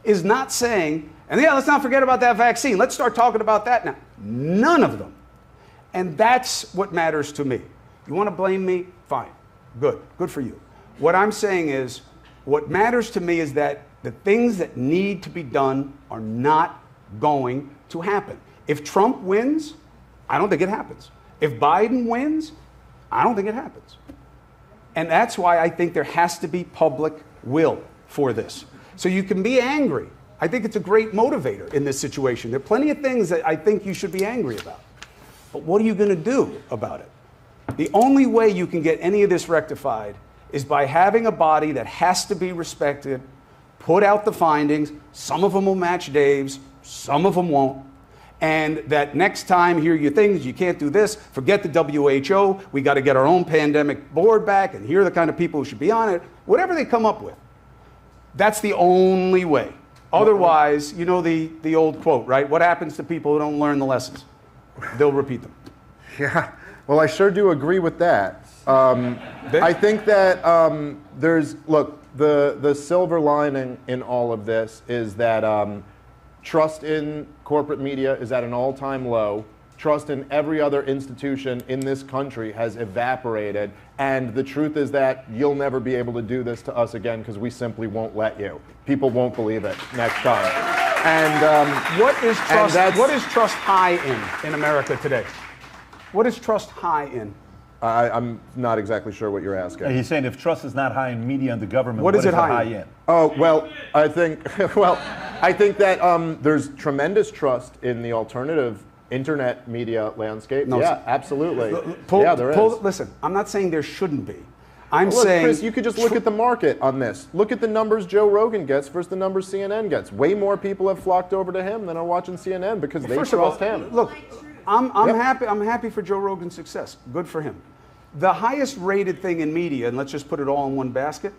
is not saying, and yeah, let's not forget about that vaccine. Let's start talking about that now. None of them. And that's what matters to me. You want to blame me? Fine. Good. Good for you. What I'm saying is, what matters to me is that the things that need to be done are not going to happen. If Trump wins, I don't think it happens. If Biden wins, I don't think it happens. And that's why I think there has to be public will for this. So you can be angry. I think it's a great motivator in this situation. There are plenty of things that I think you should be angry about. But what are you going to do about it? The only way you can get any of this rectified is by having a body that has to be respected, put out the findings. Some of them will match Dave's, some of them won't. And that next time, here are your things, you can't do this, forget the WHO, we got to get our own pandemic board back, and here are the kind of people who should be on it. Whatever they come up with, that's the only way. Otherwise, you know the old quote, right? What happens to people who don't learn the lessons? They'll repeat them. Yeah, well, I sure do agree with that. I think that the silver lining in all of this is that trust in corporate media is at an all-time low. Trust in every other institution in this country has evaporated. And the truth is that you'll never be able to do this to us again because we simply won't let you. People won't believe it next time. And what is trust high in America today? What is trust high in? I'm not exactly sure what you're asking. He's saying if trust is not high in media and the government, what is it high in? Oh, well, I think that there's tremendous trust in the alternative internet media landscape. No, yeah, absolutely. There is. Listen, I'm not saying there shouldn't be. I'm look, saying, Chris, you could just look at the market on this. Look at the numbers Joe Rogan gets versus the numbers CNN gets. Way more people have flocked over to him than are watching CNN because they trust him. Look, I'm happy. I'm happy for Joe Rogan's success. Good for him. The highest rated thing in media, and let's just put it all in one basket,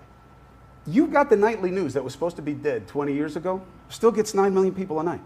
you've got the nightly news that was supposed to be dead 20 years ago, still gets 9 million people a night.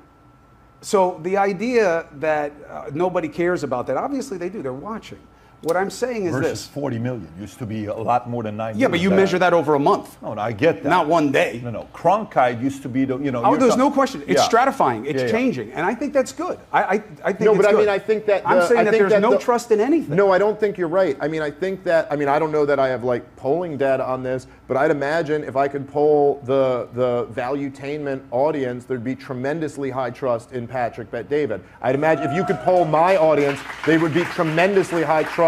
So the idea that nobody cares about that, obviously they do, they're watching. What I'm saying is versus this. 40 million. Used to be a lot more than 9 million. Yeah, but you measure that over a month. No, I get that. Not one day. No. Cronkite used to be the, Oh, there's no question. It's stratifying. It's changing. And I think that's good. I think it's good. I mean, I think that... I'm saying that there's no trust in anything. No, I don't think you're right. I mean, I think that... I mean, I don't know that I have, polling data on this, but I'd imagine if I could poll the Valuetainment audience, there'd be tremendously high trust in Patrick Bet-David. I'd imagine if you could poll my audience, they would be tremendously high trust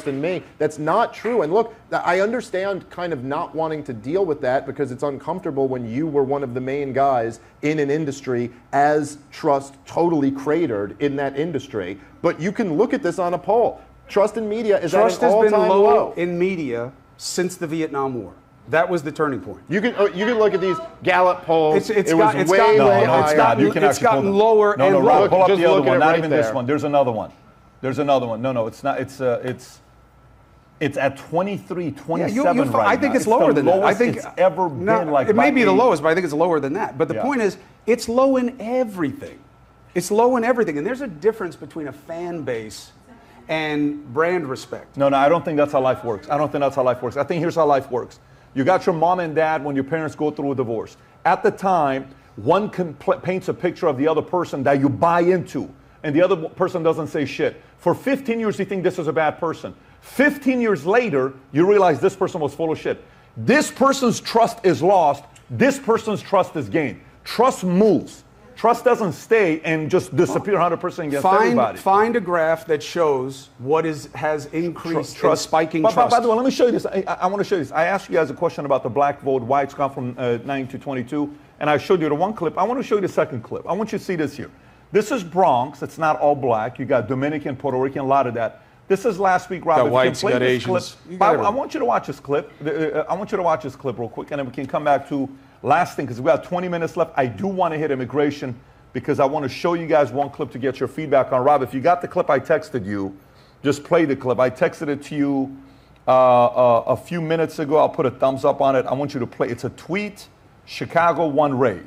in me. That's not true. And look, I understand kind of not wanting to deal with that because it's uncomfortable when you were one of the main guys in an industry as trust totally cratered in that industry. But you can look at this on a poll. Trust in media is at an all-time low. Trust has been low in media since the Vietnam War. That was the turning point. You can look at these Gallup polls. It's gotten lower and lower. Pull up the other one. Not even this one. There's another one. There's another one. No, it's not. It's at 23, 27 right I think now. it's lower than that. I think it's ever been like. It may be the lowest, but I think it's lower than that. But the point is, it's low in everything. It's low in everything, and there's a difference between a fan base and brand respect. No, I don't think that's how life works. I don't think that's how life works. I think here's how life works. You got your mom and dad when your parents go through a divorce. At the time, one paints a picture of the other person that you buy into, and the other person doesn't say shit. For 15 years, you think this is a bad person. 15 years later, you realize this person was full of shit. This person's trust is lost. This person's trust is gained. Trust moves. Trust doesn't stay and just disappear 100% against everybody. Find a graph that shows what has increased trust, spiking trust. By the way, let me show you this. I want to show you this. I asked you guys a question about the black vote, why it's gone from 9 to 22, and I showed you the one clip. I want to show you the second clip. I want you to see this here. This is Bronx. It's not all black. You got Dominican, Puerto Rican, a lot of that. This is last week, Rob. Got whites, got Asians. I want you to watch this clip. I want you to watch this clip real quick, and then we can come back to last thing, because we got 20 minutes left. I do want to hit immigration, because I want to show you guys one clip to get your feedback on. Rob, if you got the clip I texted you, just play the clip. I texted it to you a few minutes ago. I'll put a thumbs up on it. I want you to play. It's a tweet. Chicago One Ray.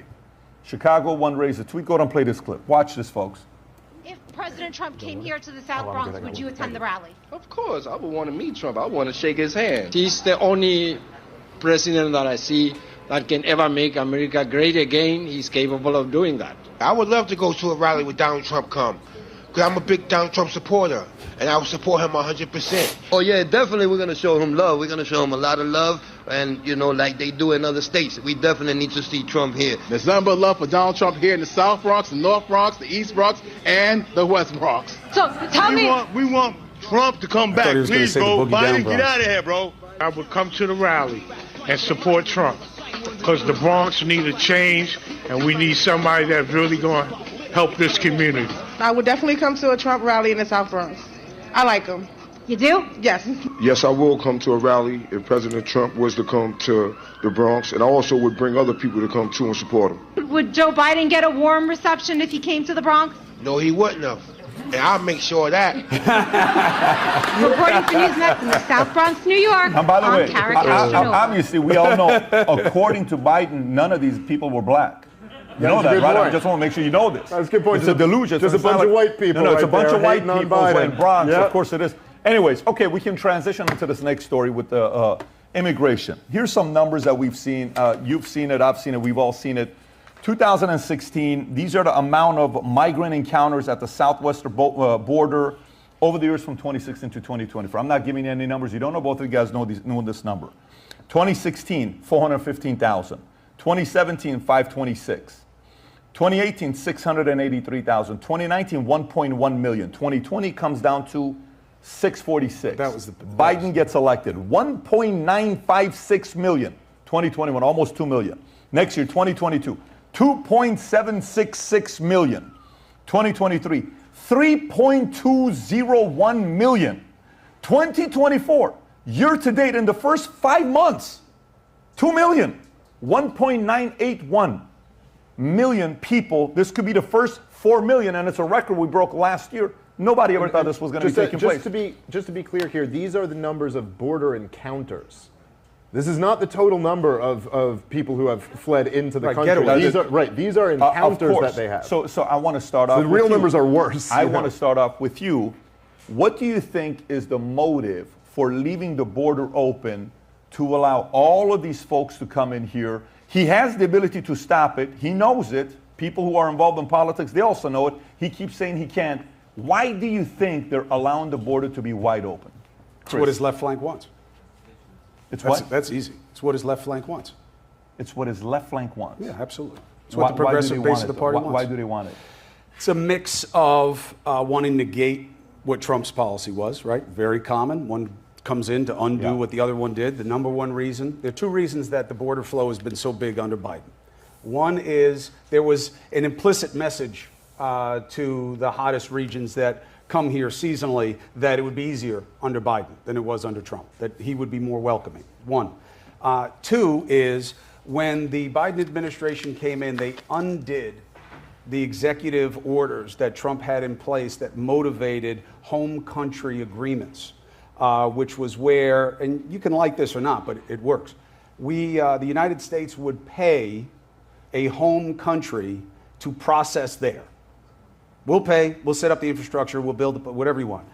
Chicago One Ray is a tweet. Go ahead and play this clip. Watch this, folks. If President Trump came here to the South Bronx, would you attend the rally? Of course. I would want to meet Trump. I want to shake his hand. He's the only president that I see that can ever make America great again. He's capable of doing that. I would love to go to a rally with Donald Trump come, because I'm a big Donald Trump supporter, and I will support him 100%. Oh, yeah, definitely we're going to show him love. We're going to show him a lot of love, and, you know, like they do in other states. We definitely need to see Trump here. There's nothing but love for Donald Trump here in the South Bronx, the North Bronx, the East Bronx, and the West Bronx. So, tell me... We want Trump to come back. Please, bro. Biden, get out of here, bro. I would come to the rally and support Trump, because the Bronx need a change, and we need somebody that's really going to help this community. I would definitely come to a Trump rally in the South Bronx. I like him. You do? Yes. Yes, I will come to a rally if President Trump was to come to the Bronx, and I also would bring other people to come too and support him. Would Joe Biden get a warm reception if he came to the Bronx? No, he wouldn't have. And I'll make sure of that. Reporting for Newsnet from the South Bronx, New York. And by the way, obviously, we all know, according to Biden, none of these people were black. You know that, right? I just want to make sure you know this. That's a good point. It's a delusion. There's a bunch of white people. No, it's a bunch of white people in Bronx. Yep. Of course it is. Anyways, okay, we can transition into this next story with the immigration. Here's some numbers that we've seen. You've seen it. I've seen it. We've all seen it. 2016, these are the amount of migrant encounters at the southwestern border over the years from 2016 to 2024. I'm not giving you any numbers. You don't know. Both of you guys know this number. 2016, 415,000. 2017, 526. 2018, 683,000. 2019, 1.1 million. 2020 comes down to 646. That was Biden gets elected. 1.956 million. 2021, almost 2 million. Next year, 2022, 2.766 million. 2023, 3.201 million. 2024, year to date, in the first 5 months, 2 million. 1.981 million people. This could be the first 4 million, and it's a record we broke last year. Nobody ever thought this was going to be taking place. Just to be clear here, these are the numbers of border encounters. This is not the total number of people who have fled into the country. These are encounters that they have. So I want to start off. The real numbers are worse. I want to start off with you. What do you think is the motive for leaving the border open to allow all of these folks to come in here? He has the ability to stop it. He knows it. People who are involved in politics, they also know it. He keeps saying he can't. Why do you think they're allowing the border to be wide open? It's what his left flank wants. It's what? That's easy. It's what his left flank wants. It's what his left flank wants? Yeah, absolutely. It's what the progressive base of the party wants. Why do they want it? It's a mix of wanting to negate what Trump's policy was, right? Very common. One comes in to undo what the other one did. The number one reason, there are two reasons that the border flow has been so big under Biden. One is there was an implicit message to the hottest regions that come here seasonally that it would be easier under Biden than it was under Trump, that he would be more welcoming. One. Two is when the Biden administration came in, they undid the executive orders that Trump had in place that motivated home country agreements, which was where, and you can like this or not, but it works. The United States would pay a home country to process there. We'll pay, we'll set up the infrastructure, we'll build whatever you want,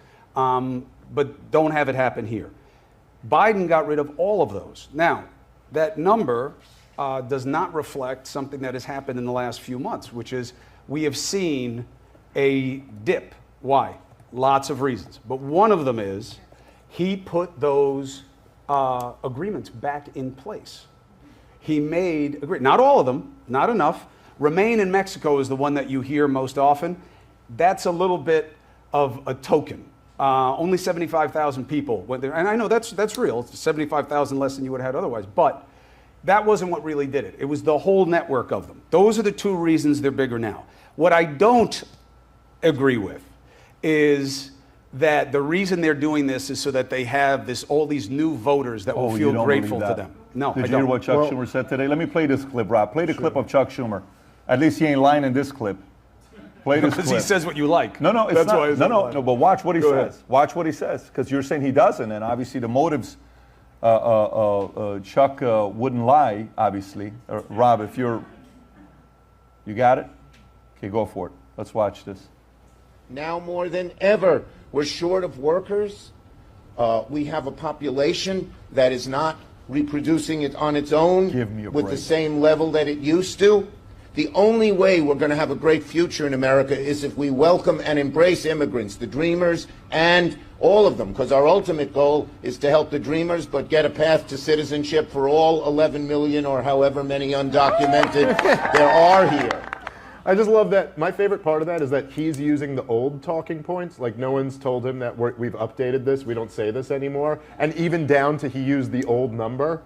but don't have it happen here. Biden got rid of all of those. Now, that number does not reflect something that has happened in the last few months, which is we have seen a dip. Why? Lots of reasons. But one of them is he put those agreements back in place. He made, not all of them, not enough. Remain in Mexico is the one that you hear most often. That's a little bit of a token. Only 75,000 people went there. And I know that's real. It's 75,000 less than you would have had otherwise. But that wasn't what really did it. It was the whole network of them. Those are the two reasons they're bigger now. What I don't agree with is that the reason they're doing this is so that they have all these new voters that will feel grateful to them. No, Did you hear what Chuck Schumer said today? Let me play this clip, Rob. Play the clip of Chuck Schumer. At least he ain't lying in this clip. Play this clip. Because he says what you like. No, it's That's not. why No, but watch what he Go says. ahead. Watch what he says, because you're saying he doesn't, and obviously the motives, Chuck wouldn't lie, obviously. Rob, if you got it? Okay, go for it. Let's watch this. Now more than ever, we're short of workers. We have a population that is not reproducing it on its own with the same level that it used to. The only way we're going to have a great future in America is if we welcome and embrace immigrants, the dreamers, and all of them, because our ultimate goal is to help the dreamers, but get a path to citizenship for all 11 million or however many undocumented there are here. I just love that. My favorite part of that is that he's using the old talking points. Like no one's told him that we've updated this. We don't say this anymore. And even down to he used the old number.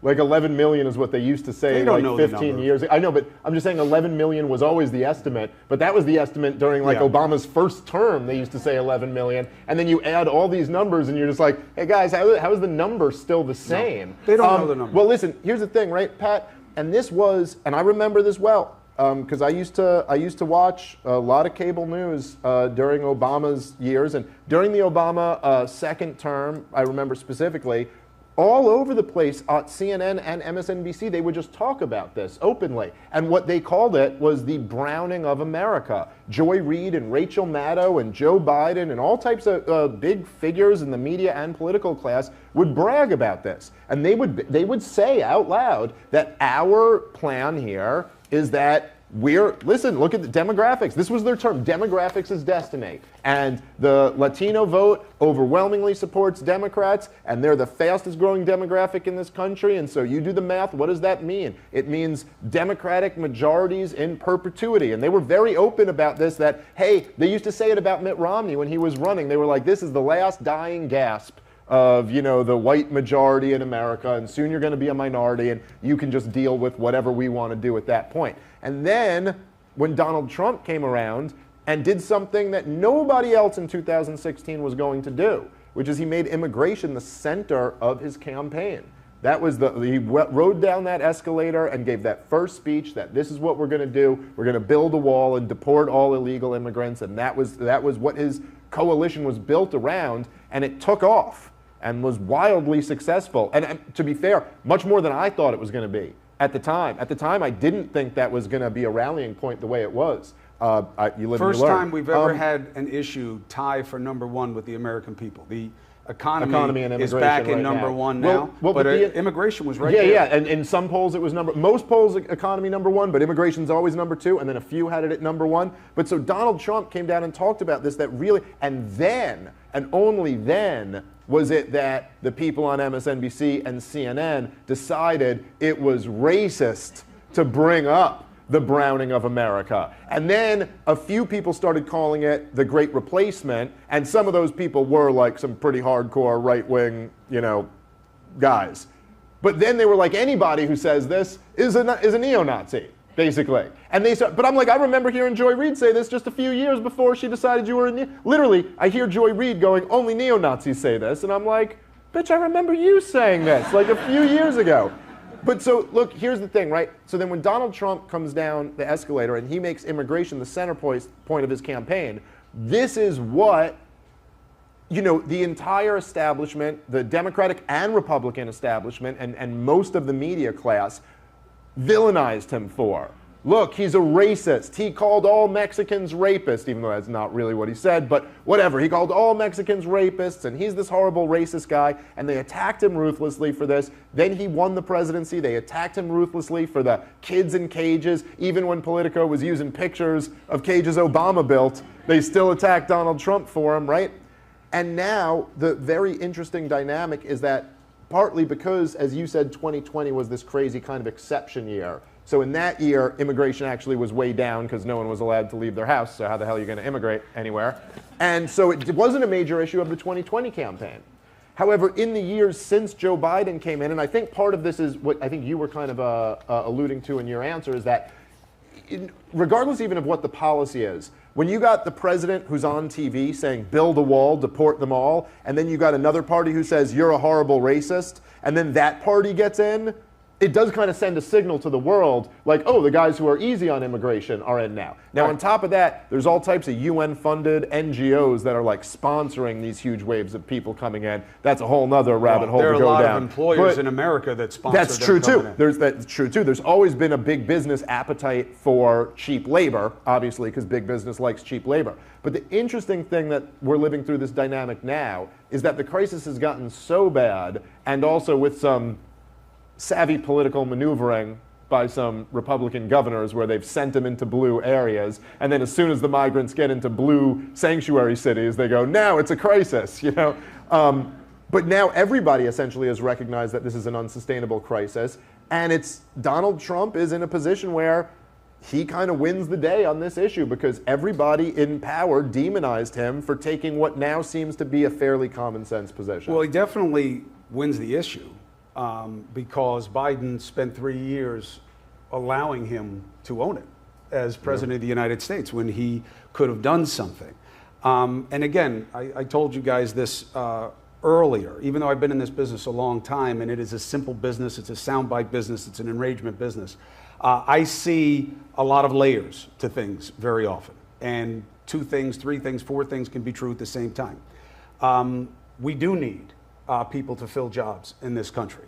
Like 11 million is what they used to say like 15 years ago. I know, but I'm just saying 11 million was always the estimate. But that was the estimate during like Obama's first term. They used to say 11 million. And then you add all these numbers and you're just like, hey guys, how is the number still the same? No, they don't know the number. Well, listen, here's the thing, right, Pat? And this was, and I remember this well. Because I used to watch a lot of cable news during Obama's years, and during the Obama second term, I remember specifically, all over the place at CNN and MSNBC, they would just talk about this openly. And what they called it was the browning of America. Joy Reid and Rachel Maddow and Joe Biden and all types of big figures in the media and political class would brag about this. And they would say out loud that our plan here is that listen, look at the demographics. This was their term, demographics is destiny. And the Latino vote overwhelmingly supports Democrats, and they're the fastest growing demographic in this country. And so you do the math, what does that mean? It means Democratic majorities in perpetuity. And they were very open about this, that, hey, they used to say it about Mitt Romney when he was running. They were like, this is the last dying gasp of, the white majority in America, and soon you're going to be a minority, and you can just deal with whatever we want to do at that point. And then when Donald Trump came around and did something that nobody else in 2016 was going to do, which is he made immigration the center of his campaign. That was he rode down that escalator and gave that first speech that this is what we're going to do. We're going to build a wall and deport all illegal immigrants. And that was what his coalition was built around, and it took off and was wildly successful. And to be fair, much more than I thought it was going to be at the time. At the time, I didn't think that was going to be a rallying point the way it was. You live and you learn. First time we've ever had an issue tie for number one with the American people. The economy and is immigration back in right number now. one now, but immigration was right there. Yeah, and in some polls it was most polls economy number one, but immigration's always number two, and then a few had it at number one. But so Donald Trump came down and talked about this, that really, and then, and only then, was it that the people on MSNBC and CNN decided it was racist to bring up the browning of America. And then a few people started calling it the Great Replacement, and some of those people were like some pretty hardcore right-wing, guys. But then they were like, anybody who says this is a neo-Nazi, basically. And but I'm like, I remember hearing Joy Reid say this just a few years before she decided you were literally, I hear Joy Reid going, only neo-Nazis say this, and I'm like, bitch, I remember you saying this like a few years ago. But so, look, here's the thing, right? So then when Donald Trump comes down the escalator and he makes immigration the center point of his campaign, this is what, you know, the entire establishment, the Democratic and Republican establishment, and most of the media class villainized him for. Look, he's a racist. He called all Mexicans rapists, even though that's not really what he said, but whatever. He called all Mexicans rapists, and he's this horrible racist guy, and they attacked him ruthlessly for this. Then he won the presidency. They attacked him ruthlessly for the kids in cages. Even when Politico was using pictures of cages Obama built, they still attacked Donald Trump for him, right? And now the very interesting dynamic is that partly because, as you said, 2020 was this crazy kind of exception year. So in that year, immigration actually was way down because no one was allowed to leave their house. So how the hell are you going to immigrate anywhere? And so it wasn't a major issue of the 2020 campaign. However, in the years since Joe Biden came in, and I think part of this is what I think you were kind of alluding to in your answer, is that regardless even of what the policy is, when you got the president who's on TV saying build a wall, deport them all, and then you got another party who says you're a horrible racist, and then that party gets in, it does kind of send a signal to the world, like, oh, the guys who are easy on immigration are in now. Now, on top of that, there's all types of UN-funded NGOs that are like sponsoring these huge waves of people coming in. That's a whole nother rabbit hole to go down. There are a lot of employers in America that sponsor them. That's true too. That's true too. There's always been a big business appetite for cheap labor, obviously, because big business likes cheap labor. But the interesting thing that we're living through this dynamic now is that the crisis has gotten so bad, and also with some savvy political maneuvering by some Republican governors where they've sent them into blue areas, and then as soon as the migrants get into blue sanctuary cities, they go, now it's a crisis, you know? But now everybody essentially has recognized that this is an unsustainable crisis, and it's Donald Trump is in a position where he kind of wins the day on this issue because everybody in power demonized him for taking what now seems to be a fairly common sense position. Well, he definitely wins the issue. Because Biden spent 3 years allowing him to own it as president of the United States when he could have done something. And again, I told you guys this earlier, even though I've been in this business a long time and it is a simple business, it's a soundbite business, it's an enragement business, I see a lot of layers to things very often. And 2 things, 3 things, 4 things can be true at the same time. We do need people to fill jobs in this country.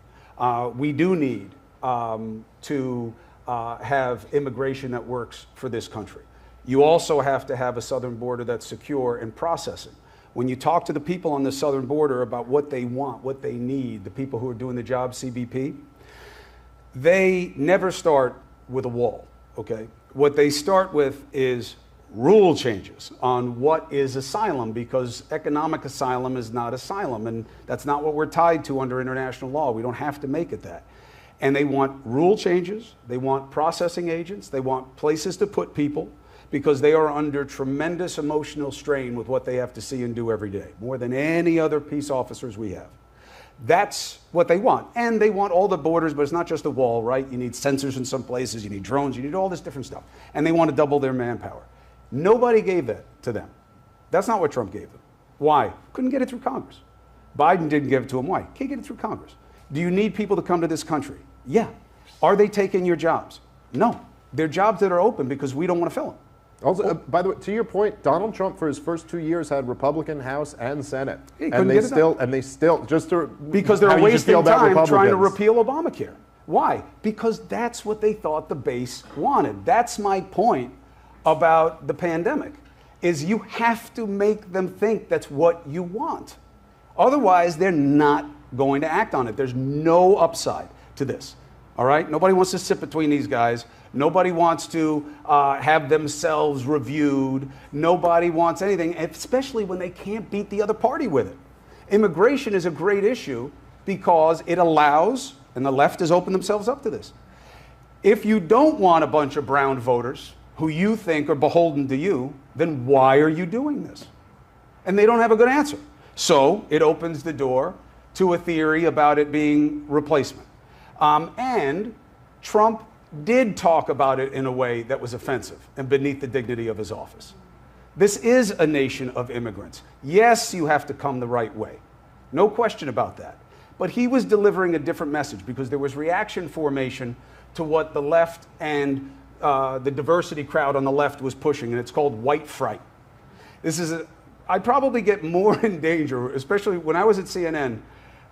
We do need to have immigration that works for this country. You also have to have a southern border that's secure and processing. When you talk to the people on the southern border about what they want, what they need, the people who are doing the job, CBP, they never start with a wall, okay? What they start with is rule changes on what is asylum, because economic asylum is not asylum, and that's not what we're tied to under international law. We don't have to make it that. And they want rule changes, they want processing agents, they want places to put people, because they are under tremendous emotional strain with what they have to see and do every day, more than any other peace officers we have. That's what they want. And they want all the borders, but it's not just a wall, right? You need sensors in some places, you need drones, you need all this different stuff. And they want to double their manpower. Nobody gave that to them. That's not what Trump gave them. Why? Couldn't get it through Congress. Biden didn't give it to him. Why? Can't get it through Congress. Do you need people to come to this country? Yeah. Are they taking your jobs? No. They're jobs that are open because we don't want to fill them. Also, by the way, to your point, Donald Trump for his first 2 years had Republican House and Senate, and they still just to because they're wasting time trying to repeal Obamacare. Why? Because that's what they thought the base wanted. That's my point about the pandemic, is you have to make them think that's what you want. Otherwise, they're not going to act on it. There's no upside to this, all right? Nobody wants to sit between these guys. Nobody wants to have themselves reviewed. Nobody wants anything, especially when they can't beat the other party with it. Immigration is a great issue because it allows, and the left has opened themselves up to this. If you don't want a bunch of brown voters who you think are beholden to you, then why are you doing this? And they don't have a good answer. So it opens the door to a theory about it being replacement. And Trump did talk about it in a way that was offensive and beneath the dignity of his office. This is a nation of immigrants. Yes, you have to come the right way. No question about that. But he was delivering a different message because there was reaction formation to what the left and the diversity crowd on the left was pushing, and it's called white fright. I probably get more in danger, especially when I was at CNN.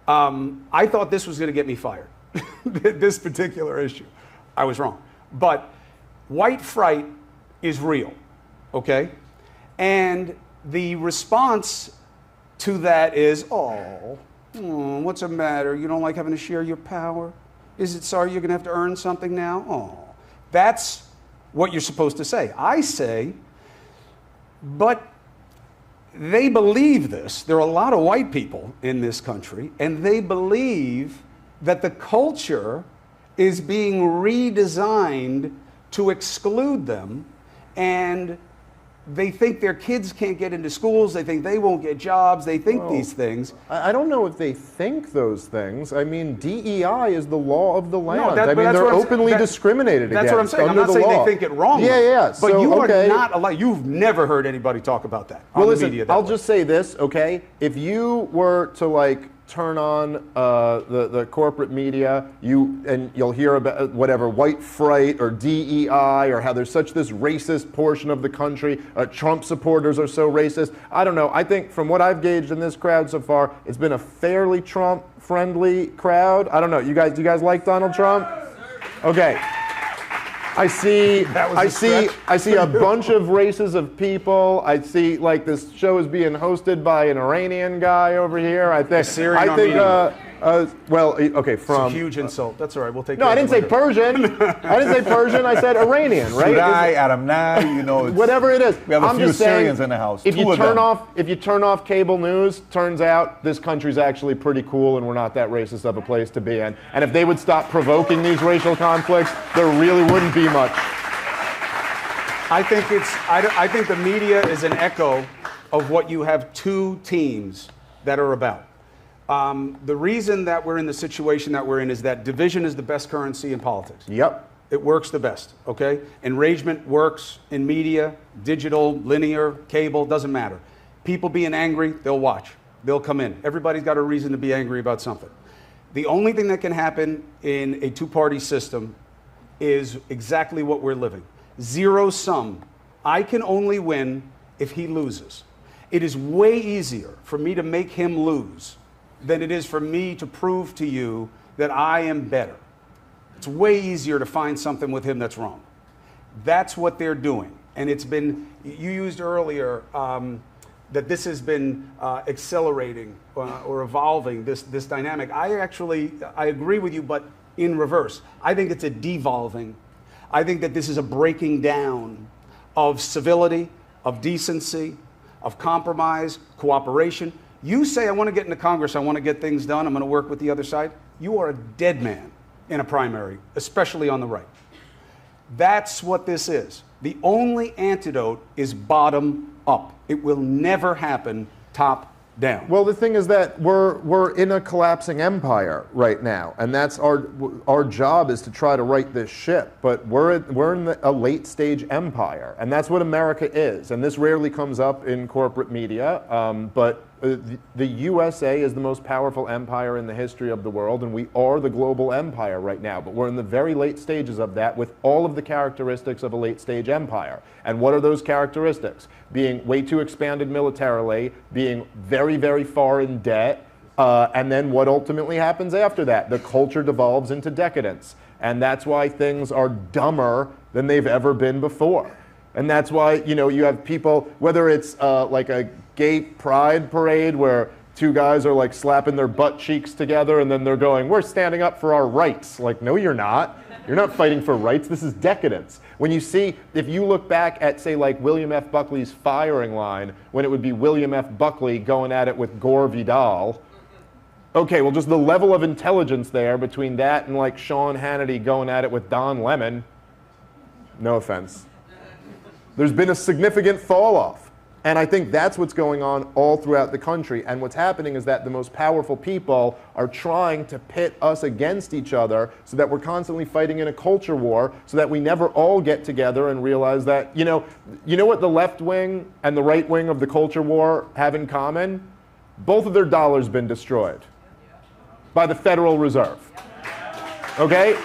I thought this was going to get me fired, this particular issue. I was wrong. But white fright is real, okay? And the response to that is, what's the matter? You don't like having to share your power? Is it sorry you're going to have to earn something now? Oh, that's what you're supposed to say. I say, but they believe this. There are a lot of white people in this country, and they believe that the culture is being redesigned to exclude them, and they think their kids can't get into schools, they think they won't get jobs, they think these things. I don't know if they think those things. I mean, DEI is the law of the land. No, they're openly discriminated against. That's what I'm saying. I'm not saying they think it wrongly. Yeah. But so, you are not allowed. You've never heard anybody talk about that on the media. I'll just say this, okay? If you were to turn on the corporate media, you'll hear about whatever white fright or DEI or how there's this racist portion of the country. Trump supporters are so racist. I don't know. I think from what I've gauged in this crowd so far, it's been a fairly Trump-friendly crowd. I don't know. You guys like Donald Trump? Okay. I see a bunch of races of people. I see this show is being hosted by an Iranian guy over here. I think okay, from it's a huge insult. That's all right. We'll take. No, I didn't say Persian. I didn't say Persian. I said Iranian, right? Adamnai, whatever it is. We have a few Syrians in the house. If you turn off cable news, turns out this country's actually pretty cool, and we're not that racist of a place to be in. And if they would stop provoking these racial conflicts, there really wouldn't be much. I think the media is an echo of what you have two teams that are about. The reason that we're in the situation that we're in is that division is the best currency in politics. Yep. It works the best, okay? Enragement works in media, digital, linear, cable, doesn't matter. People being angry, they'll watch. They'll come in. Everybody's got a reason to be angry about something. The only thing that can happen in a two-party system is exactly what we're living. Zero sum. I can only win if he loses. It is way easier for me to make him lose than it is for me to prove to you that I am better. It's way easier to find something with him that's wrong. That's what they're doing. And it's been, you used earlier that this has been accelerating or evolving, this dynamic. I agree with you, but in reverse. I think it's a devolving. I think that this is a breaking down of civility, of decency, of compromise, cooperation. You say, I want to get into Congress, I want to get things done, I'm going to work with the other side. You are a dead man in a primary, especially on the right. That's what this is. The only antidote is bottom up. It will never happen top down. Well, the thing is that we're in a collapsing empire right now, and that's our job is to try to right this ship. But we're in a late stage empire, and that's what America is. And this rarely comes up in corporate media, but the USA is the most powerful empire in the history of the world, and we are the global empire right now. But we're in the very late stages of that with all of the characteristics of a late stage empire. And what are those characteristics? Being way too expanded militarily, being very, very far in debt, and then what ultimately happens after that? The culture devolves into decadence. And that's why things are dumber than they've ever been before. And that's why, you have people, whether it's like a gay pride parade where two guys are like slapping their butt cheeks together and then they're going, we're standing up for our rights. Like, no, you're not. You're not fighting for rights. This is decadence. When you see, if you look back at, say, like William F. Buckley's firing line, when it would be William F. Buckley going at it with Gore Vidal, okay, well, just the level of intelligence there between that and like Sean Hannity going at it with Don Lemon, no offense. There's been a significant fall off. And I think that's what's going on all throughout the country. And what's happening is that the most powerful people are trying to pit us against each other so that we're constantly fighting in a culture war so that we never all get together and realize that, you know what the left wing and the right wing of the culture war have in common? Both of their dollars been destroyed. by the Federal Reserve. Okay?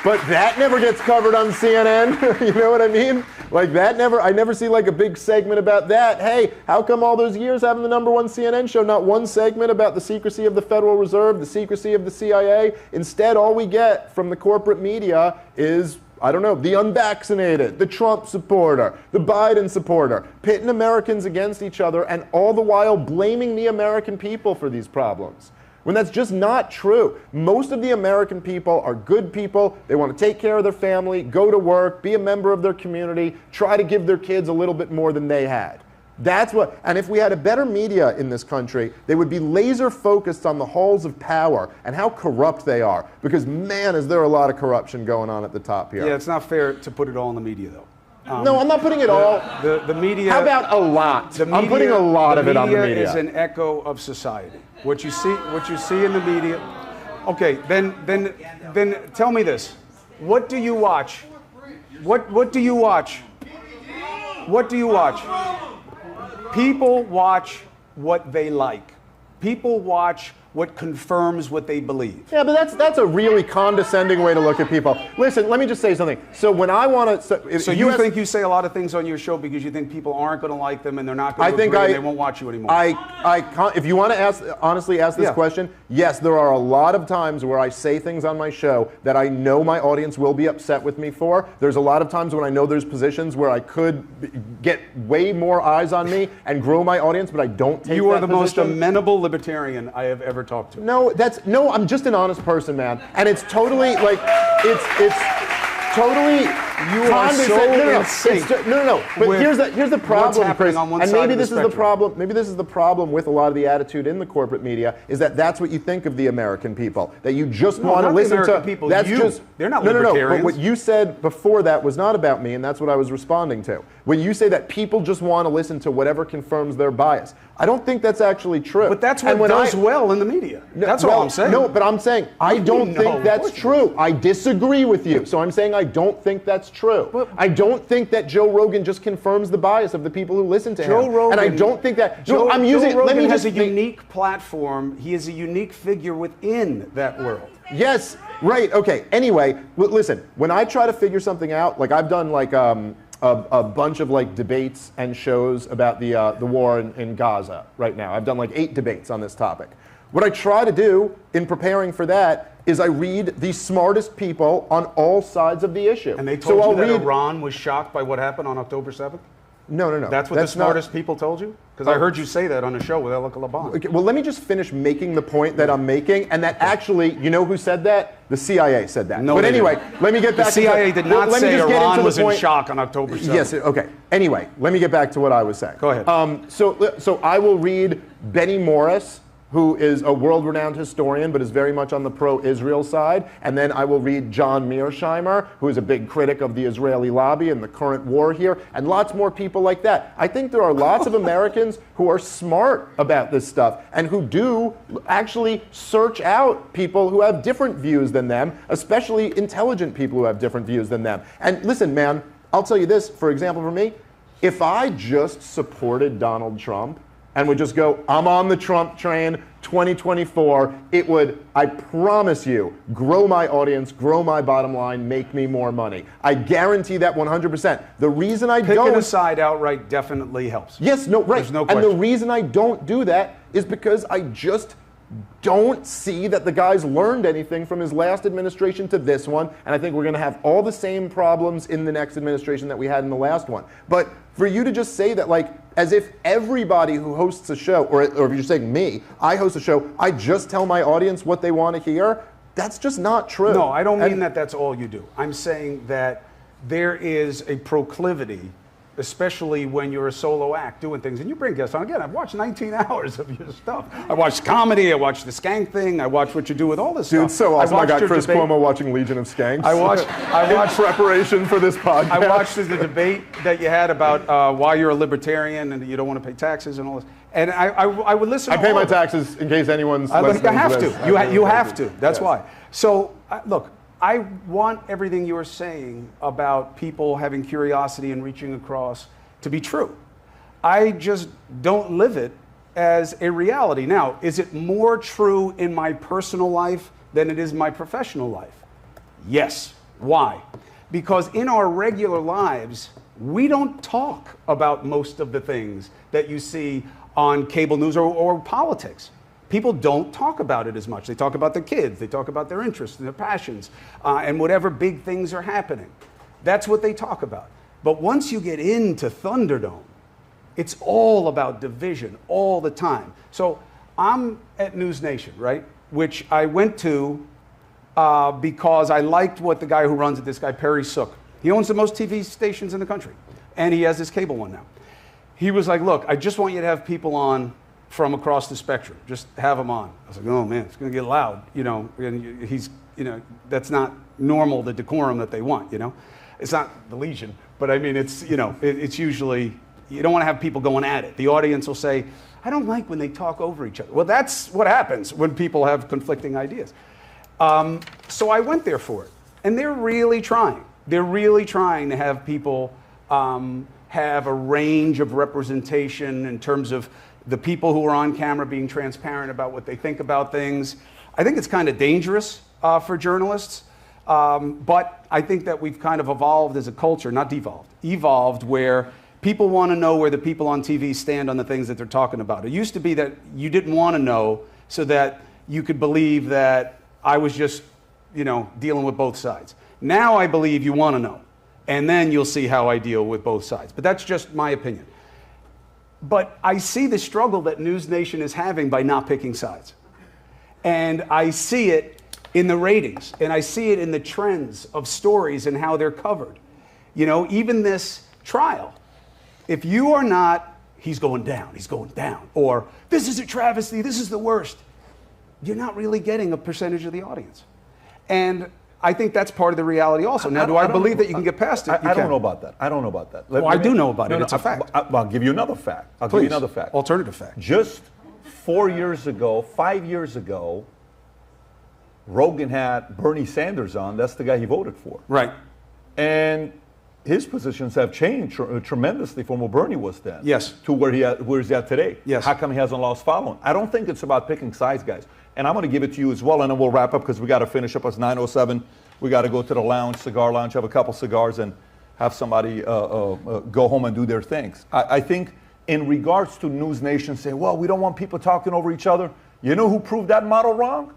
But that never gets covered on CNN. You know what I mean? Like I never see like a big segment about that. Hey, how come all those years having the #1 CNN show, not one segment about the secrecy of the Federal Reserve, the secrecy of the CIA? Instead, all we get from the corporate media is, I don't know, the unvaccinated, the Trump supporter, the Biden supporter, pitting Americans against each other, and all the while blaming the American people for these problems. When that's just not true. Most of the American people are good people. They want to take care of their family, go to work, be a member of their community, try to give their kids a little bit more than they had. That's what, and if we had a better media in this country, they would be laser focused on the halls of power and how corrupt they are. Because man, is there a lot of corruption going on at the top here. Yeah, it's not fair to put it all in the media, though. No, I'm not putting it all. The media. How about a lot? I'm putting a lot of it on the media. The media is an echo of society. What you see in the media. Okay, then tell me this. What do you watch? What do you watch? What do you watch? People watch what they like. People watch what confirms what they believe. Yeah, but that's a really condescending way to look at people. Listen, let me just say something. So when I want to... So you think you say a lot of things on your show because you think people aren't going to like them and they're not going to agree and they won't watch you anymore? If you want to honestly ask this question, yes, there are a lot of times where I say things on my show that I know my audience will be upset with me for. There's a lot of times when I know there's positions where I could get way more eyes on me and grow my audience, but I don't take You are that the most position. amenable libertarian I have ever talked to. No, I'm just an honest person, man. And it's totally like, it's totally You are so insane. No. But here's the problem, Chris. And maybe this is the problem. Maybe this is the problem with a lot of the attitude in the corporate media is that that's what you think of the American people. That you just want to listen to people. That's just they're not no. libertarians. But what you said before that was not about me, and that's what I was responding to. When you say that people just want to listen to whatever confirms their bias, I don't think that's actually true. But that's what does well in the media. That's all I'm saying. No, but I'm saying I don't think that's true. I disagree with you. So I'm saying I don't think that's true. I don't think that Joe Rogan just confirms the bias of the people who listen to him. Rogan, and I don't think that Joe Rogan has a unique platform. He is a unique figure within that world. Yes, right. Okay. Anyway, listen. When I try to figure something out, like I've done like a bunch of like debates and shows about the war in Gaza right now. I've done like 8 debates on this topic. What I try to do in preparing for that is I read the smartest people on all sides of the issue. And they told you that Iran was shocked by what happened on October 7th? No. That's what the smartest people told you? Because I heard you say that on the show with Erik Lebron. Okay, well, let me just finish making the point that I'm making, and that actually, you know who said that? The CIA said that. No, but anyway, let me get back to the CIA did not say Iran was in shock on October 7th. Yes, okay. Anyway, let me get back to what I was saying. Go ahead. So I will read Benny Morris, who is a world-renowned historian but is very much on the pro-Israel side. And then I will read John Mearsheimer, who is a big critic of the Israeli lobby and the current war here, and lots more people like that. I think there are lots of Americans who are smart about this stuff and who do actually search out people who have different views than them, especially intelligent people who have different views than them. And listen, man, I'll tell you this, for example, for me, if I just supported Donald Trump, and would just go, I'm on the Trump train, 2024, it would, I promise you, grow my audience, grow my bottom line, make me more money. I guarantee that 100%. The reason I don't... Picking a side outright definitely helps. Yes, no, right. There's no question. And the reason I don't do that is because I just don't see that the guy's learned anything from his last administration to this one, and I think we're going to have all the same problems in the next administration that we had in the last one. But for you to just say that, like, as if everybody who hosts a show, or if you're saying me, I host a show, I just tell my audience what they want to hear, that's just not true. No, I don't mean that that's all you do. I'm saying that there is a proclivity, especially when you're a solo act doing things, and you bring guests on. Again, I've watched 19 hours of your stuff. I watched comedy, I watched the skank thing, I watched what you do with all this stuff. Dude, so awesome. I got Chris Cuomo watching Legion of Skanks. I watched in preparation for this podcast. I watched the debate that you had about why you're a libertarian and you don't want to pay taxes and all this. And I would listen to I pay my taxes in case anyone's listening You have to to. this. You have to. That's why. So, look, I want everything you're saying about people having curiosity and reaching across to be true. I just don't live it as a reality. Now, is it more true in my personal life than it is my professional life? Yes. Why? Because in our regular lives, we don't talk about most of the things that you see on cable news or politics. People don't talk about it as much. They talk about their kids, they talk about their interests and their passions, and whatever big things are happening. That's what they talk about. But once you get into Thunderdome, it's all about division all the time. So I'm at News Nation, right? Which I went to because I liked what the guy who runs it, this guy Perry Sook. He owns the most TV stations in the country, and he has this cable one now. He was like, look, I just want you to have people on from across the spectrum. Just have them on. I was like, oh man, it's going to get loud, you know. And he's, you know, that's not normal, the decorum that they want, you know. It's not the Legion, but I mean, it's, you know, it's usually, you don't want to have people going at it. The audience will say, I don't like when they talk over each other. Well, that's what happens when people have conflicting ideas. So I went there for it, and they're really trying. They're really trying to have people have a range of representation in terms of the people who are on camera being transparent about what they think about things. I think it's kind of dangerous for journalists, but I think that we've kind of evolved as a culture, not devolved, evolved where people want to know where the people on TV stand on the things that they're talking about. It used to be that you didn't want to know so that you could believe that I was just, you know, dealing with both sides. Now I believe you want to know, and then you'll see how I deal with both sides. But that's just my opinion. But I see the struggle that News Nation is having by not picking sides. And I see it in the ratings, and I see it in the trends of stories and how they're covered. You know, even this trial, if you are not, he's going down, or this is a travesty, this is the worst, you're not really getting a percentage of the audience. And I think that's part of the reality also. Now, do I believe that you can get past it? I don't know about that. I don't know about that. I do know about it. It's a fact. I'll give you another fact. I'll give you another fact. Alternative fact. Just 5 years ago, Rogan had Bernie Sanders on. That's the guy he voted for. Right. And his positions have changed tremendously from where Bernie was then. Yes. To where he's at today. Yes. How come he hasn't lost following? I don't think it's about picking sides, guys. And I'm going to give it to you as well, and then we'll wrap up because we got to finish up. It's 9:07. We got to go to the lounge, cigar lounge, have a couple cigars, and have somebody go home and do their things. I think in regards to News Nation saying, well, we don't want people talking over each other. You know who proved that model wrong?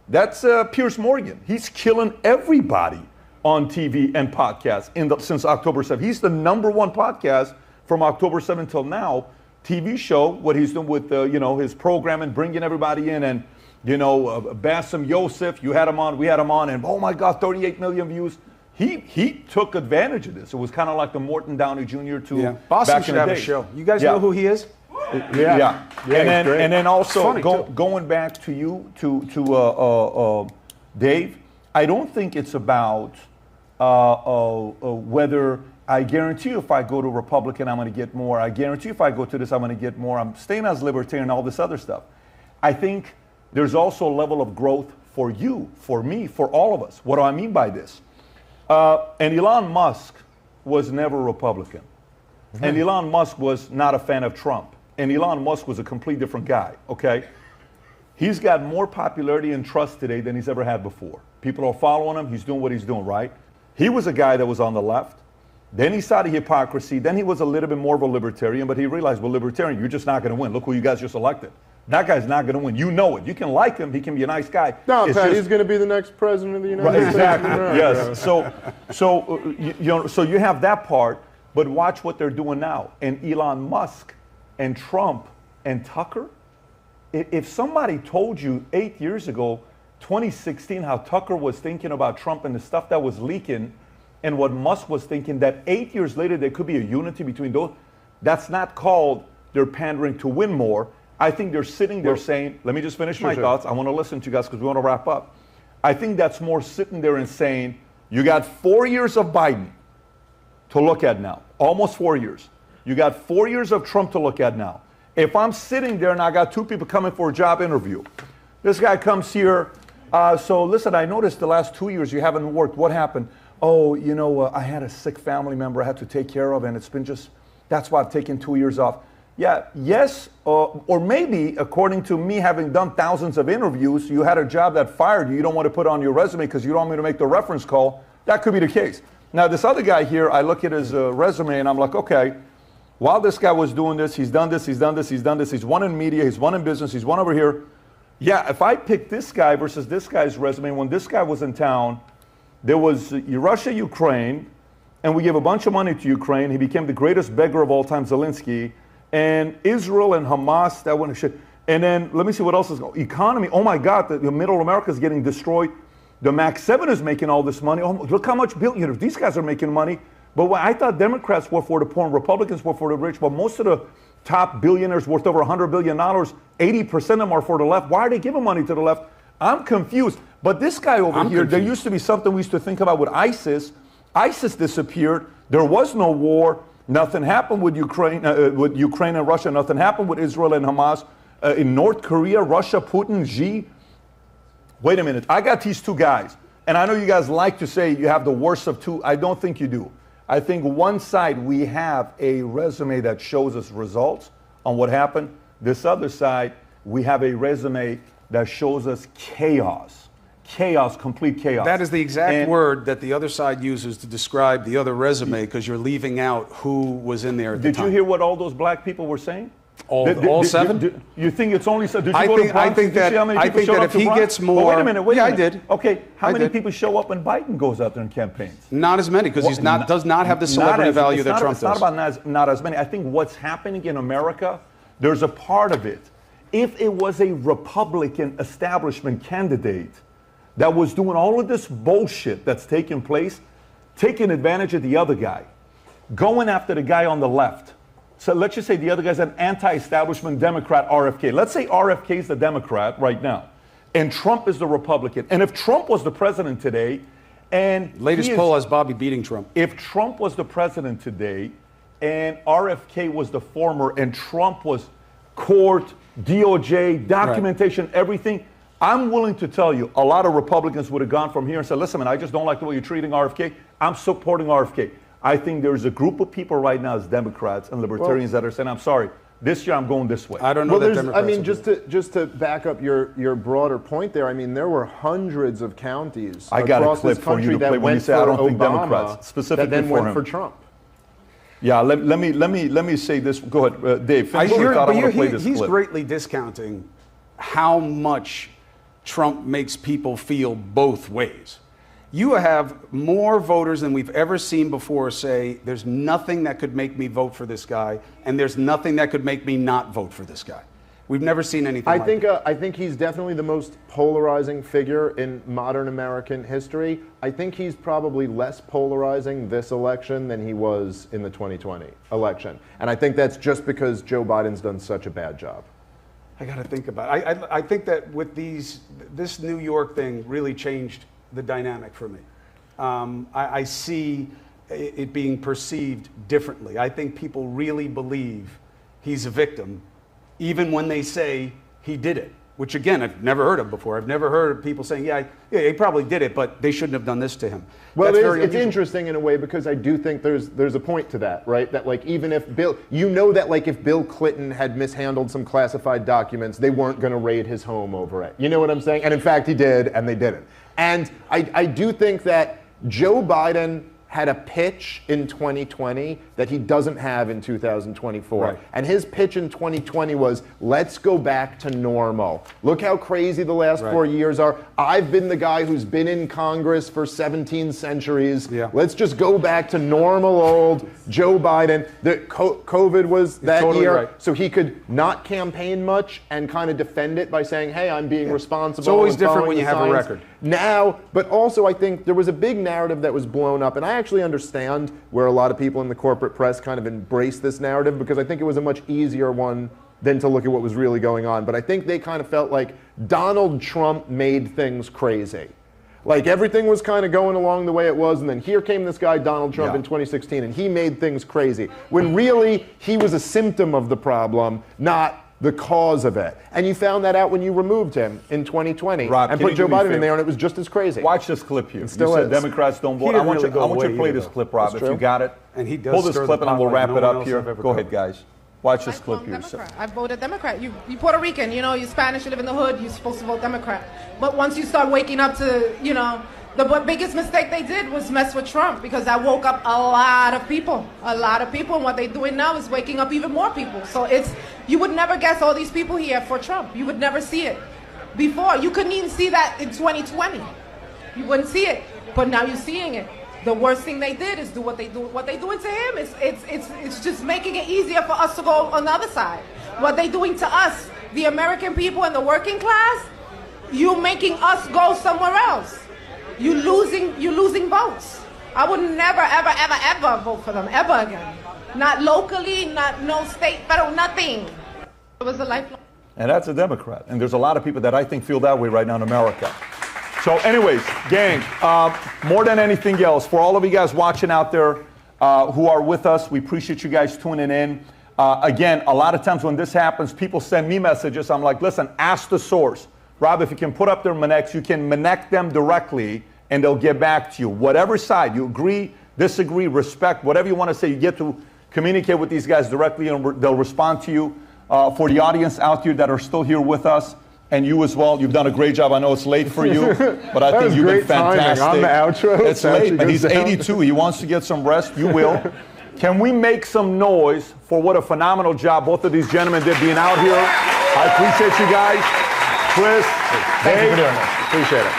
That's Piers Morgan. He's killing everybody on TV and podcasts since October 7th. He's the #1 podcast from October 7th till now. TV show, what he's doing with you know, his programming, bringing everybody in, and you know, Bassem Youssef, you had him on, we had him on, and oh my God, 38 million views. He took advantage of this. It was kind of like the Morton Downey Jr. to Boston should have a show. You guys know who he is? Yeah. And then also going back to you, to Dave, I don't think it's about whether, I guarantee you if I go to Republican, I'm going to get more. I guarantee you if I go to this, I'm going to get more. I'm staying as libertarian, all this other stuff. I think there's also a level of growth for you, for me, for all of us. What do I mean by this? And Elon Musk was never a Republican. Mm-hmm. And Elon Musk was not a fan of Trump. And Elon Musk was a completely different guy, okay? He's got more popularity and trust today than he's ever had before. People are following him. He's doing what he's doing, right? He was a guy that was on the left. Then he saw the hypocrisy. Then he was a little bit more of a libertarian, but he realized, well, libertarian, you're just not going to win. Look who you guys just elected. That guy's not going to win. You know it. You can like him. He can be a nice guy. No, Pat, he's going to be the next president of the United States. Exactly. Yes. So you have that part, but watch what they're doing now. And Elon Musk and Trump and Tucker, if somebody told you 8 years ago, 2016, how Tucker was thinking about Trump and the stuff that was leaking and what Musk was thinking, that 8 years later there could be a unity between those, that's not called they're pandering to win more. I think they're sitting there saying, let me just finish my thoughts. I want to listen to you guys because we want to wrap up. I think that's more sitting there and saying, you got 4 years of Biden to look at now, almost 4 years. You got 4 years of Trump to look at now. If I'm sitting there and I got two people coming for a job interview, this guy comes here, so listen, I noticed the last 2 years you haven't worked. What happened? Oh, you know, I had a sick family member I had to take care of, and it's been just, that's why I've taken 2 years off. Yeah, yes, or maybe, according to me having done thousands of interviews, you had a job that fired you. You don't want to put it on your resume because you don't want me to make the reference call. That could be the case. Now, this other guy here, I look at his resume and I'm like, okay, while this guy was doing this, he's done this, he's done this, he's done this, he's won in media, he's won in business, he's won over here. Yeah, if I pick this guy versus this guy's resume, when this guy was in town, there was Russia, Ukraine, and we gave a bunch of money to Ukraine. He became the greatest beggar of all time, Zelensky. And Israel and Hamas, that went to shit. And then, let me see what else is going on. Economy, oh my God, the middle America is getting destroyed. The Max 7 is making all this money. Oh, look how much billionaires, these guys are making money. But I thought Democrats were for the poor and Republicans were for the rich, but most of the top billionaires worth over $100 billion, 80% of them are for the left. Why are they giving money to the left? I'm confused. But this guy over here, there used to be something we used to think about with ISIS. ISIS disappeared. There was no war. Nothing happened with Ukraine and Russia. Nothing happened with Israel and Hamas. In North Korea, Russia, Putin, Xi. Wait a minute. I got these two guys. And I know you guys like to say you have the worst of two. I don't think you do. I think one side, we have a resume that shows us results on what happened. This other side, we have a resume that shows us chaos. Chaos, complete chaos. That is the exact word that the other side uses to describe the other resume because you're leaving out who was in there at the time. Did you hear what all those black people were saying? All seven? You think it's only seven? I think that if he gets more... Wait a minute, wait a minute. I did. Okay, how many people show up when Biden goes out there in campaigns? Not as many, because he does not have the celebrity value that Trump does. It's not about not as many. I think what's happening in America, there's a part of it. If it was a Republican establishment candidate that was doing all of this bullshit that's taking place, taking advantage of the other guy, going after the guy on the left. So let's just say the other guy's an anti-establishment Democrat, RFK. Let's say RFK is the Democrat right now, and Trump is the Republican. And if Trump was the president today, and latest poll has Bobby beating Trump. If Trump was the president today, and RFK was the former, and Trump was court, DOJ, documentation, everything, I'm willing to tell you, a lot of Republicans would have gone from here and said, listen, man, I just don't like the way you're treating RFK. I'm supporting RFK. I think there's a group of people right now as Democrats and libertarians that are saying, I'm sorry, this year I'm going this way. I don't know that Democrats... I mean, just to back up your broader point there, I mean, there were hundreds of counties across this country that went for Obama that then went for Trump. Yeah, let me say this. Go ahead, Dave. Finish your thought. I want to play this clip. He's greatly discounting how much Trump makes people feel both ways. You have more voters than we've ever seen before say, there's nothing that could make me vote for this guy, and there's nothing that could make me not vote for this guy. We've never seen anything like that. I think he's definitely the most polarizing figure in modern American history. I think he's probably less polarizing this election than he was in the 2020 election. And I think that's just because Joe Biden's done such a bad job. I got to think about it. I think that with this New York thing really changed the dynamic for me. I see it being perceived differently. I think people really believe he's a victim, even when they say he did it, which again, I've never heard of before. I've never heard of people saying, yeah, he probably did it, but they shouldn't have done this to him. Well, it's interesting in a way because I do think there's a point to that, right? That like even if if Bill Clinton had mishandled some classified documents, they weren't going to raid his home over it. You know what I'm saying? And in fact, he did, and they didn't. And I do think that Joe Biden had a pitch in 2020 that he doesn't have in 2024. Right. And his pitch in 2020 was, let's go back to normal. Look how crazy the last 4 years are. I've been the guy who's been in Congress for 17 centuries. Yeah. Let's just go back to normal old Joe Biden. COVID was that totally year, right. So he could not campaign much and kind of defend it by saying, hey, I'm being responsible. It's always different when you have a record. Now, but also I think there was a big narrative that was blown up, and I actually understand where a lot of people in the corporate press kind of embrace this narrative because I think it was a much easier one than to look at what was really going on. But I think they kind of felt like Donald Trump made things crazy. Like everything was kind of going along the way it was, and then here came this guy, Donald Trump, in 2016, and he made things crazy. When really, he was a symptom of the problem, not the cause of it. And you found that out when you removed him in 2020 and put Joe Biden in there, and it was just as crazy. Watch this clip here. You said Democrats don't vote. I want you to play this clip, Rob, if you got it. And he does. Pull this clip and we'll wrap it up here. Go ahead, guys. Watch this clip here. Democrat. I voted Democrat. You Puerto Rican, you know, you Spanish, you live in the hood, you're supposed to vote Democrat. But once you start waking up to, you know, the biggest mistake they did was mess with Trump, because that woke up a lot of people. And what they're doing now is waking up even more people. So you would never guess all these people here for Trump. You would never see it before. You couldn't even see that in 2020. You wouldn't see it, but now you're seeing it. The worst thing they did is do what they do. What they doing to him it's just making it easier for us to go on the other side. What they doing to us, the American people and the working class, you making us go somewhere else. You losing votes. I would never, ever, ever, ever vote for them ever again. Not locally, no state, federal, nothing. It was a lifelong. And that's a Democrat. And there's a lot of people that I think feel that way right now in America. So anyways, gang, more than anything else, for all of you guys watching out there who are with us, we appreciate you guys tuning in. Again, a lot of times when this happens, people send me messages. I'm like, listen, ask the source. Rob, if you can put up their Monex, you can connect them directly and they'll get back to you. Whatever side, you agree, disagree, respect, whatever you want to say, you get to communicate with these guys directly and they'll respond to you. For the audience out here that are still here with us, and you as well, you've done a great job. I know it's late for you, but I think you've been fantastic. On the outro. It's late, but he's 82. He wants to get some rest. You will. Can we make some noise for what a phenomenal job both of these gentlemen did being out here? I appreciate you guys. Chris, thank you for doing this. Appreciate it.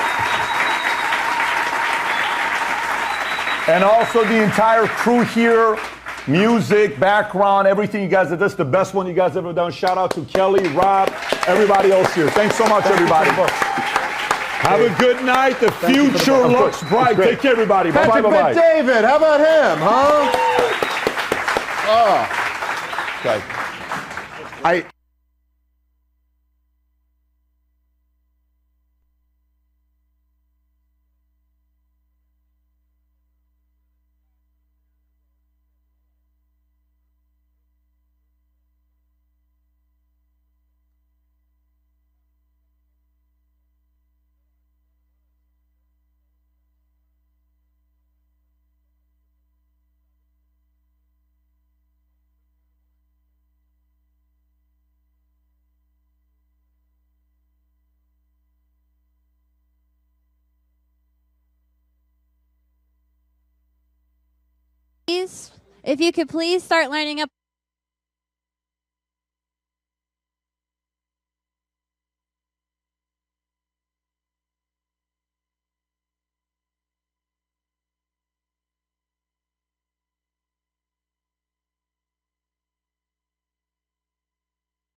And also the entire crew here. Music, background, everything you guys did. This is the best one you guys ever done. Shout out to Kelly, Rob, everybody else here. Thanks so much, everybody. Have a good night. The future looks bright. Take care, everybody. Bye-bye. Patrick David, how about him, huh? Okay. If you could please start lining up